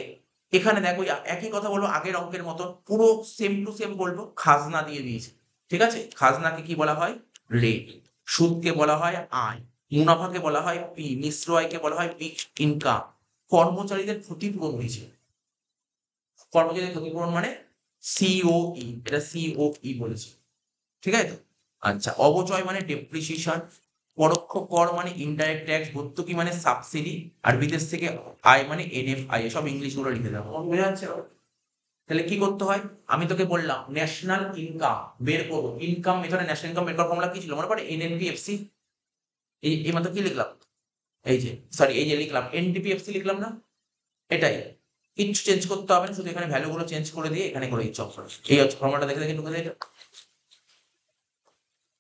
A: এখানে দেখো একই কথা বলবো, আগের অঙ্কের মতো পুরো সেম টু সেম বলবো। খাজনা দিয়ে দিয়েছে, ঠিক আছে? খাজনাকে কি বলা হয়? রেট। সুদকে বলা হয় আয়। মুনাফাকে বলা হয় পি। মিশ্র আয়কে বলা হয় মিক্সড ইনকাম। কর্মচারীদের ক্ষতিপূরণ দিয়েছে। কর্মচারীদের ক্ষতিপূরণ মানে সিওই, এটা সিওই বলেছে, ঠিক আছে তো? আচ্ছা, অবচয় মানে ডেপ্রিসিয়েশন। পরোক্ষ কর মানে ইনডাইরেক্ট ট্যাক্স। ভর্তুকি মানে সাবসিডি। আর বিদেশ থেকে আয় মানে NFI। সব ইংলিশ গুলো লিখে দেবো, বুঝা যাচ্ছে? তাহলে কি করতে হয়? আমি তোকে বললাম ন্যাশনাল ইনকাম বের করবো। ইনকাম মেথডে ন্যাশনাল ইনকাম বের করার ফর্মুলা কি ছিল মনে পড়ে? NNPFC। এই মাত্র কি লিখলাম? এই যে সরি, এই যে লিখলাম NDPFC লিখলাম না? এটাই, কিচ্ছু চেঞ্জ করতে হবে না, শুধু এখানে ভ্যালু গুলো চেঞ্জ করে দিয়ে এখানে করে দিচ্ছি অপশন। এই হচ্ছে ফর্মুলাটা, দেখে দেখে ঢুকে দেয়।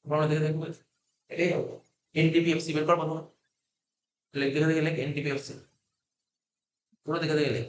A: ফর্মুলা দেখে দেখে এটাই হবে। NDPFC বের কর প্রথমে, দেখে দেখে লেখ NDPFC, পুরো দেখে দেখে লেখ।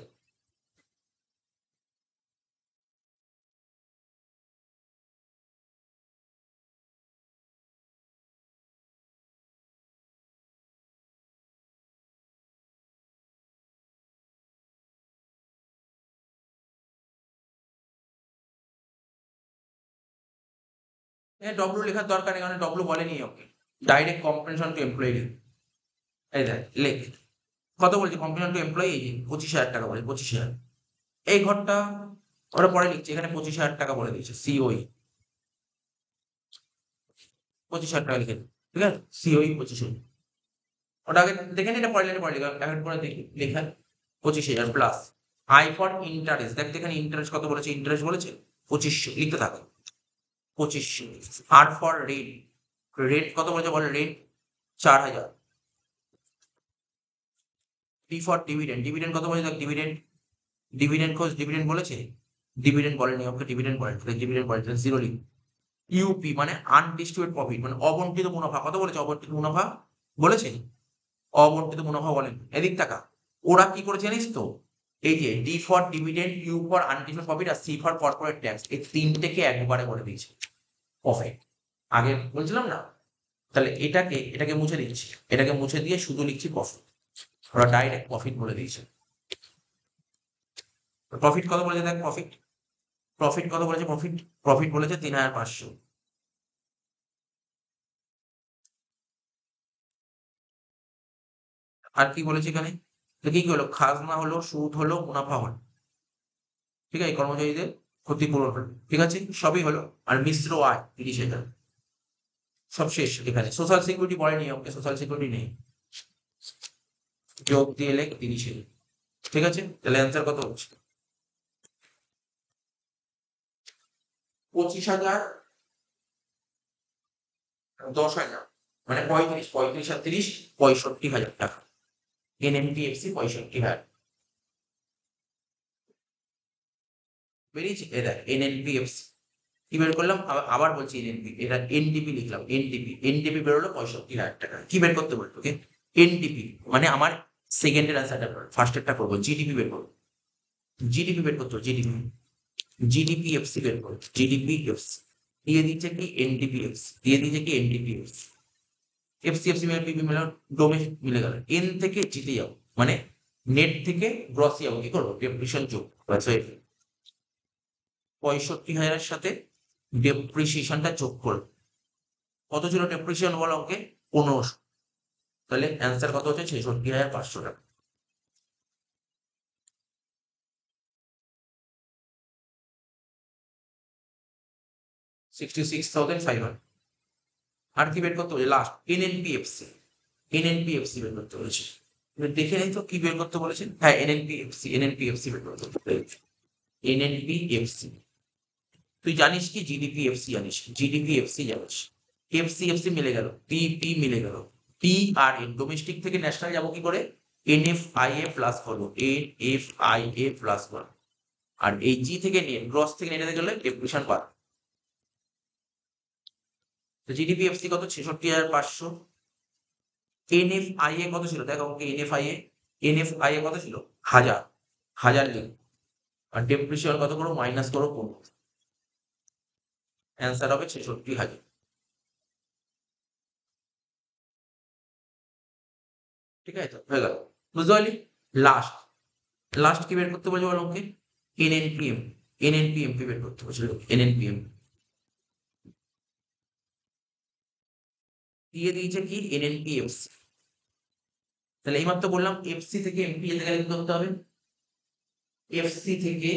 A: ডব্লু লেখার দরকার নেই, কারণ ডব্লু বলেনি okay. Direct compensation to employee. এই দেখ লেখ কত বলছে কম্পেনসেশন টু এমপ্লয়ি, 25,000 টাকা বলে, 25,000। এই ঘরটা ওরা পরে লিখছে, এখানে 25,000 টাকা বলে দিয়েছে সিওই। 25,000 টাকা লিখে দিই, ঠিক আছে? সিওই 25,000। ওটা আগে দেখে নি, এটা পরে লাইনে পরে লিখা, এখন পরে দেখি লেখা 25,000 প্লাস আই ফর ইন্টারেস্ট। দেখ এখানে ইন্টারেস্ট কত বলেছে? ইন্টারেস্ট বলেছে 2500, লিখতে থাকো 2500। আর ফর রেট, রেট কত বলেছে বলে? Rate 4,000। D for dividend, dividend কত বলেছে? দেখ ডিভিডেন্ড, ডিভিডেন্ড খোঁজ। ডিভিডেন্ড বলেছে? ডিভিডেন্ড বলেনি ওকে, ডিভিডেন্ড বলেনি, ডিভিডেন্ড বলেছে, জিরো লিখ। ইউপি মানে আনডিস্ট্রিবিউটেড প্রফিট, মানে অবন্টিত মুনাফা। কত বলেছে? অবন্টিত মুনাফা বলেছে? অবন্টিত মুনাফা বলেন। এদিক টাকা ওরা কি করেছে জানিস তো? এই যে D for dividend, U for undistributed profit, আর সি ফর কর্পোরেট ট্যাক্স, এই তিনটেকে একবারে করে দিয়েছে প্রফিট। আগে বলছিলাম না? তাহলে এটাকে মুছে দিচ্ছি, এটাকে মুছে দিয়ে শুধু লিখছি প্রফিট। ওরা ডাইরেক্ট প্রফিট বলে দিয়েছে। প্রফিট কত বলেছে? দেখ প্রফিট, প্রফিট কত বলেছে? প্রফিট, প্রফিট বলেছে 3,500। আর কি বলেছে এখানে? তো কি হলো? খাজনা হলো, সুদ হলো, মুনাফা হলো, ঠিক আছে? কর্মচারীদের ক্ষতিপূরণ হলো, ঠিক আছে? সবই হলো। আর মিশ্র আয় 30,000। সব শেষ। এখানে সোশ্যাল সিকিউরিটি বলেনি ওকে, সোশ্যাল সিকিউরিটি নেই, যোগ দিয়ে লেখ 30,000, ঠিক আছে? তাহলে অ্যান্সার কত হচ্ছে? 25,000, 10,000, মানে 35, 35 আর 30, 65,000 টাকা। NNPFC 65,000 বেরিয়েছে। এ দেখ NNPFC কি বের করলাম, আবার বলছি NNP, এটা NDP লিখলাম, NDP বেরোলো 65,000 টাকা। কি বের করতে বলতো ওকে? NDP মানে আমার সেকেন্ডের আনসারটা, ফার্স্টেরটা করবো, জিডিপি বের করবো, জিডিপি বের করতে হবে, জিডিপি, GDPFC বের করবো, GDPFC। দিয়ে দিচ্ছে কি NDPFC, দিয়ে দিচ্ছে কি NDPFC। এফসি মিলে পিপি মিলে ডোমে মিলে গেল। এন থেকে জিতে যাও, মানে নেট থেকে গ্রসে যাবো, কি করবো? ডেপ্রিসিয়েশন যোগ। 65,000-এর সাথে ডেপ্রিসিয়েশনটা যোগ করবো। কত ছিল ডেপ্রিসিয়েশন বলো ওকে? 1500। তাহলে অ্যান্সার কত হচ্ছে 66,500 টাকা। $66,500। আর কি বের করতে বলেছে লাস্ট? এনএনপিএফসি। এনএনপিএফসি বের করতে বলেছে। এবার দেখে নেই তো কি বের করতে বলেছেন। হ্যাঁ, এনএনপিএফসি, এনএনপিএফসি বের করতে বলেছে। এনএনপিএফসি। তুই জানিস কি জিডিপিএফসি জানিস? জিডিপিএফসি জানিস? এফসি মিলে গেল, পিপি মিলে গেল, পি আর এন ডোমেস্টিক থেকে ন্যাশনাল যাবো কি করে? এনএফআইএ প্লাস করবো, এনএফআইএ প্লাস করবো। আর এই জি থেকে নেট, গ্রস থেকে নেটে গেলে ডেপ্রিশন পার। তো জিডিপিএফসি কত? 66,500। এনএফআইএ কত ছিল দেখো? এনএফআইএ, এনএফআইএ কত ছিল? 1000, 1000 লিখ। আর ডেপ্রিসিয়েশন কত করো? মাইনাস করো 15। অ্যান্সার হবে 66,000। ঠিক আছে, তো হয়ে গেল। বুঝতে পারলি? লাস্ট, লাস্ট কি বের করতে বলছে বলো আমাকে? এনএনপিএম, এনএনপিএম কি বের করতে বলছিল? এনএনপিএম দিয়ে দিয়েছে কি? এনএনপিএফসি। তাহলে এইমাত্র তো বললাম এফসি থেকে এমপি এতে গেলে কি করতে হবে? এফসি থেকে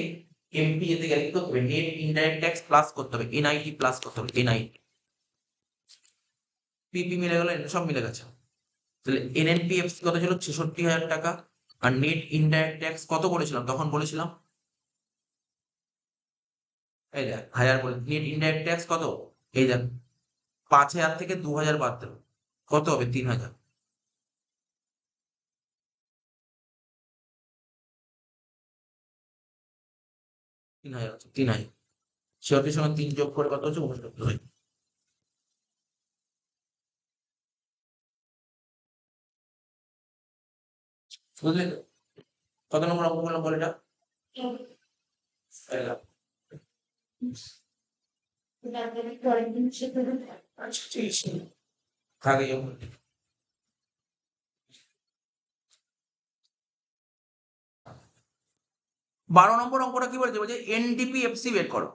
A: এমপি এতে গেলে কি করতে হবে? নেট ইনডাইরেক্ট ট্যাক্স প্লাস করতে হবে, এনআইটি প্লাস করতে হবে, এনআইটি। পিপি মিলে গেল, সব মিলে গেছে। তাহলে এনএনপিএফসি কত ছিল? 66,000 টাকা। আর নেট ইনডাইরেক্ট ট্যাক্স কত বলেছিলাম তখন? বলেছিলাম এই দেখ 1000 বলে। নেট ইনডাইরেক্ট ট্যাক্স কত? এই দেখ 5,000 থেকে 2,000 বাদ দেবো, কত হবে? 3,000। 3,000 আছে, 3,000। সেটির সঙ্গে 3 যোগ করে কত হচ্ছে? 69,000। বুঝলি তো? কত নম্বর অঙ্ক বললাম বলে এটা? আচ্ছা ঠিক আছে, থাকে যখন। 12 নম্বর অঙ্কটা কি বলছে? বলছে এনডিপিএফসি বের করো।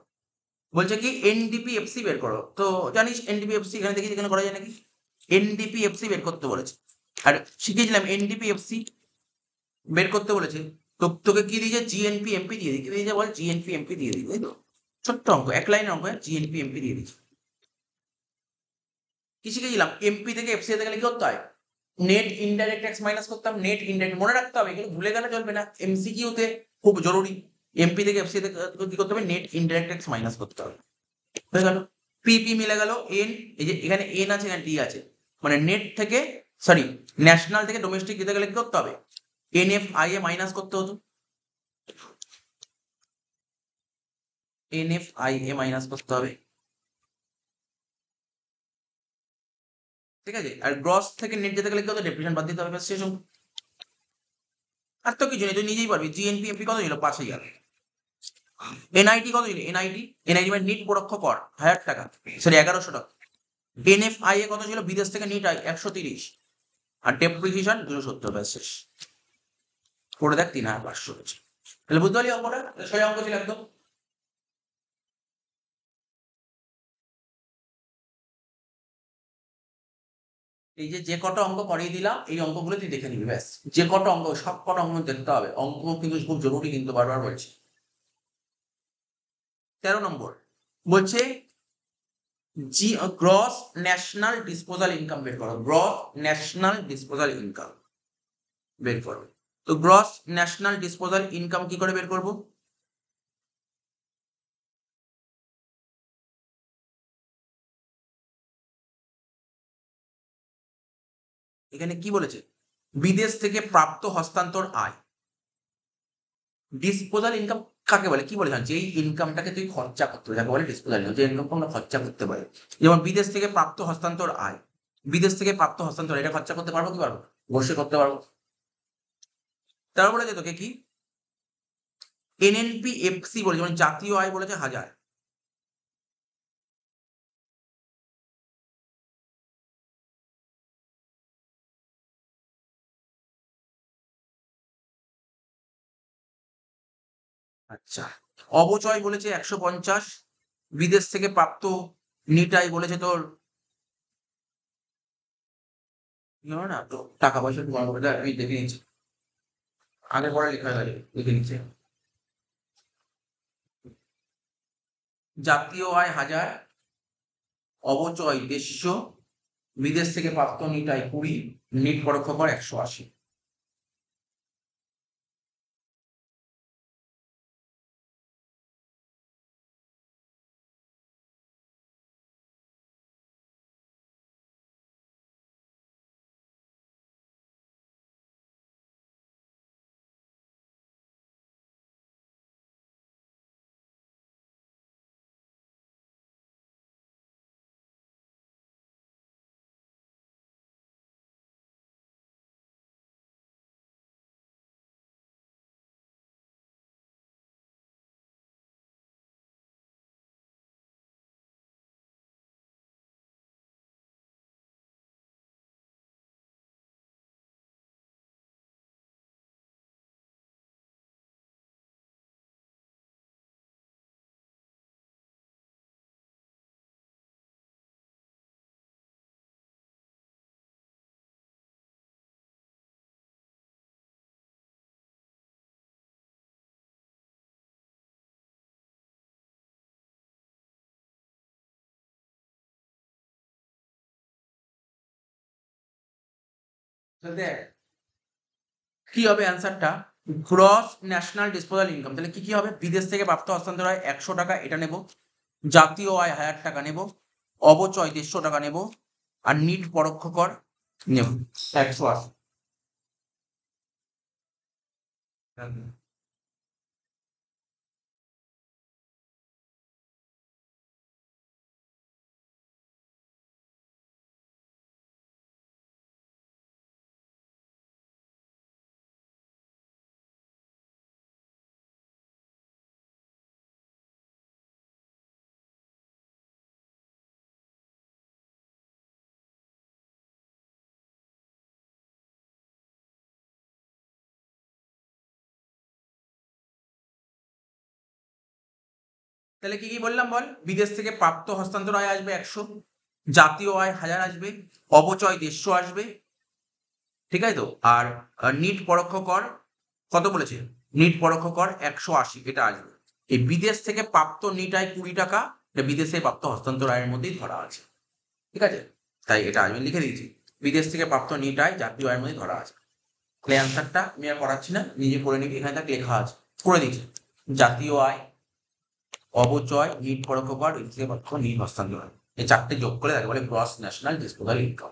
A: বলছে কি এনডিপিএফসি বের করো। তো জানিস এনডিপিএফসি এখানে দেখি এখানে করা যায় নাকি? এনডিপিএফসি বের করতে বলেছে। আর শিখিয়েছিলাম এনডিপিএফসি বের করতে বলেছে। তো তোকে কি দিয়েছে? জিএনপি এমপি দিয়ে দিই। কি দিয়েছে বল? জিএনপি এমপি দিয়ে দিই, তাই তো? ছোট্ট অঙ্ক, এক লাইনের অঙ্ক। জিএনপি এমপি দিয়ে দিয়েছে। কি শিখেছিলাম? এমপি থেকে এফসি তে গেলে কি করতে হয়? নেট ইনডাইরেক্ট ট্যাক্স মাইনাস করতাম। নেট ইনডাইরেক্ট মনে রাখতে হবে, এগুলো ভুলে গেলে চলবে না, এমসিকিউ তে খুব জরুরি। এমপি থেকে এফসি তে কি করতে হবে? নেট ইনডাইরেক্ট ট্যাক্স মাইনাস করতে হবে। হয়ে গেল। পিপি মিলে গেল। এন, এই যে এখানে এন আছে এখানে ডি আছে, মানে নেট থেকে, সরি, ন্যাশনাল থেকে ডোমেস্টিক দিতে গেলে কি করতে হবে? এনএফআইএ মাইনাস করতে হতো, এনএফআইএ মাইনাস করতে হবে। ঠিক আছে। আর গ্রস থেকে নেট যেতে গেলে কি হতো? ডেপ্রিশন বাদ দিতে হবে, ব্যাস শেষ অঙ্ক। আর তো কিছু নেই, তুই নিজেই পারবি। জিএনপি এমপি কত ছিল? 5,000। এনআইটি কত ছিল? এনআইটি, এনআইটি মানে নিট পরোক্ষ কর, 1000 টাকা, সরি 1100 টাকা। এনএফআইএ কত ছিল? বিদেশ থেকে নিট 130। আর ডেপ্রিসিয়েশন 270, ব্যাস শেষ। করে দেখ 3,500 হচ্ছে। তাহলে বুঝতে পারলি অঙ্কটা? সোজা অঙ্ক ছিল একদম। এই যে যে কটা অঙ্ক করিয়ে দিলাম এই অঙ্কগুলো তুই দেখে নিবি, ব্যাস। যে কটা অঙ্ক, সব কটা অঙ্ক দেখতে হবে। অঙ্ক কিন্তু খুব জরুরি, কিন্তু বারবার বলছি। 13 নম্বর বলছে জি গ্রস ন্যাশনাল ডিসপোজাল ইনকাম বের করো। গ্রস ন্যাশনাল ডিসপোজাল ইনকাম বের করো। তো গ্রস ন্যাশনাল ডিসপোজাল ইনকাম কি করে বের করব? এখানে কি বলেছে? বিদেশ থেকে প্রাপ্ত হস্তান্তর আয়। ডিসপোজাল ইনকাম কাকে বলে? কি বলে জানছি? এই ইনকামটাকে তুই খরচা করতে হবে, যাকে বলে ডিসপোজাল ইনকাম। যে ইনকাম আমরা খরচা করতে পারি, যেমন বিদেশ থেকে প্রাপ্ত হস্তান্তর আয়। বিদেশ থেকে প্রাপ্ত হস্তান্তর, এটা খরচা করতে পারবো কি পারবো? অবশ্যই করতে পারবো। তারপর বলেছে তোকে কি? এনএনপিএফসি বলে, যেমন জাতীয় আয় বলেছে 1000। আচ্ছা। অবচয় বলেছে 150। বিদেশ থেকে প্রাপ্ত নিট আয় বলেছে তোর না তো টাকা পয়সা আমি দেখে নিচ্ছি, আগের পরে লেখা থাকে দেখে নিচ্ছি। জাতীয় আয় 1000, অবচয় 150, বিদেশ থেকে প্রাপ্ত নিট আয় 20, নিট পরোক্ষ কর 180। দেখ কি হবে অ্যান্সারটা, গ্রস ন্যাশনাল ডিসপোজাল ইনকাম, তাহলে কি কি হবে, বিদেশ থেকে প্রাপ্ত হস্তান্তর হয় 100 টাকা, এটা নেব। জাতীয় আয় 1000 টাকা নেব, অবচয় 150 টাকা নেব, আর নিট পরোক্ষ কর নেব 180। তাহলে কি কি বললাম বল, বিদেশ থেকে প্রাপ্ত হস্তান্তর আয় আসবে 100, জাতীয় আয় 1000 আসবে, অবচয় 150 আসবে, ঠিক আছে তো, আর নিট পরোক্ষ কর কত বলেছে, নিট পরোক্ষ কর 180 এটা আসবে। এই বিদেশ থেকে প্রাপ্ত নিট আয় 20 টাকা, এটা বিদেশে প্রাপ্ত হস্তান্তর আয়ের মধ্যেই ধরা আছে, ঠিক আছে, তাই এটা আমি লিখে দিয়েছি, বিদেশ থেকে প্রাপ্ত নিট আয় জাতীয় আয়ের মধ্যে ধরা আছে। তাহলে অ্যান্সারটা আমি আর করাচ্ছি না, নিজে করে নিবি, এখানে তাকে লেখা আছে, করে দিচ্ছি, জাতীয় আয়, অবচয়, নিট পরোক্ষ কর, বিদেশে প্রাপ্ত নিট হস্তান্তর আয়, এই চারটে যোগ করে তাকে বলে gross national disposal income.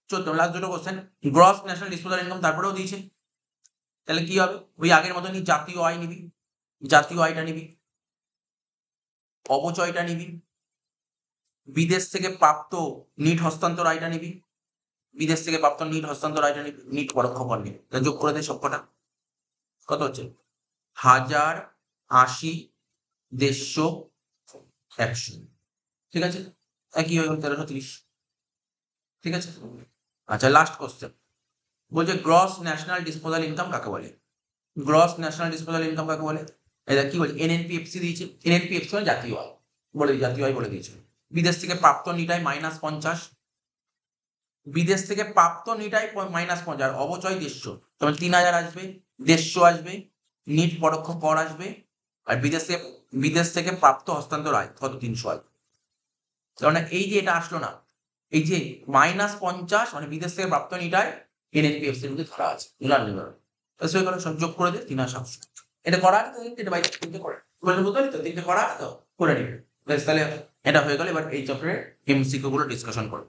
A: 14 last দুটো question, gross national disposal income তারপরেও দিয়েছে, তাহলে কি হবে, ওই আগের মতনই জাতীয় আয় নিবি, জাতীয় আয়টা নিবি, অবচয়টা নিবি, বিদেশ থেকে প্রাপ্ত নিট হস্তান্তর আয়টা নিবি, বিদেশ থেকে প্রাপ্ত নিট হস্তান্তর আয়টা নিবি, নিট পরোক্ষ কর নিবি, যোগ করে দে সবকটা, কত হচ্ছে 1000, 80, 150, 100, ঠিক আছে, একই হয়ে গেল 1330, ঠিক আছে। আচ্ছা লাস্ট কোশ্চেন বলছে গ্রস ন্যাশনাল ডিসপোজাল ইনকাম কাকে বলে, গ্রস ন্যাশনাল ডিসপোজাল ইনকাম কাকে বলে, এটা কি বলছে, এনএনপিএফসি দিয়েছে, এনএনপিএফসি মানে জাতীয় আয়, বলে জাতীয় আয় বলে দিয়েছে, বিদেশ থেকে প্রাপ্ত নিট আয় -50, বিদেশ থেকে প্রাপ্ত নিট আয় -50, অবচয় 150, তখন 3000 আসবে, 150 আসবে, নিট পরোক্ষ কর আসবে, আর বিদেশ থেকে প্রাপ্ত হস্তান্তর আয় কত 300 আসবে, কারণ এই যে এটা আসলো না, এই যে -50 মানে বিদেশ থেকে প্রাপ্ত নিট আয় এনএনপিএফসি এর মধ্যে ধরা আছে, যোগ করে দে 3700, এটা করা আছে তো, এটা বাইরে তিনটে করে বলে বুঝলি তো, তিনটে করা আছে তো, করে নিবে বেশ, তাহলে এটা হয়ে গেল। এবার এই চ্যাপ্টারে এমসিকিউ গুলো ডিসকাশন করো।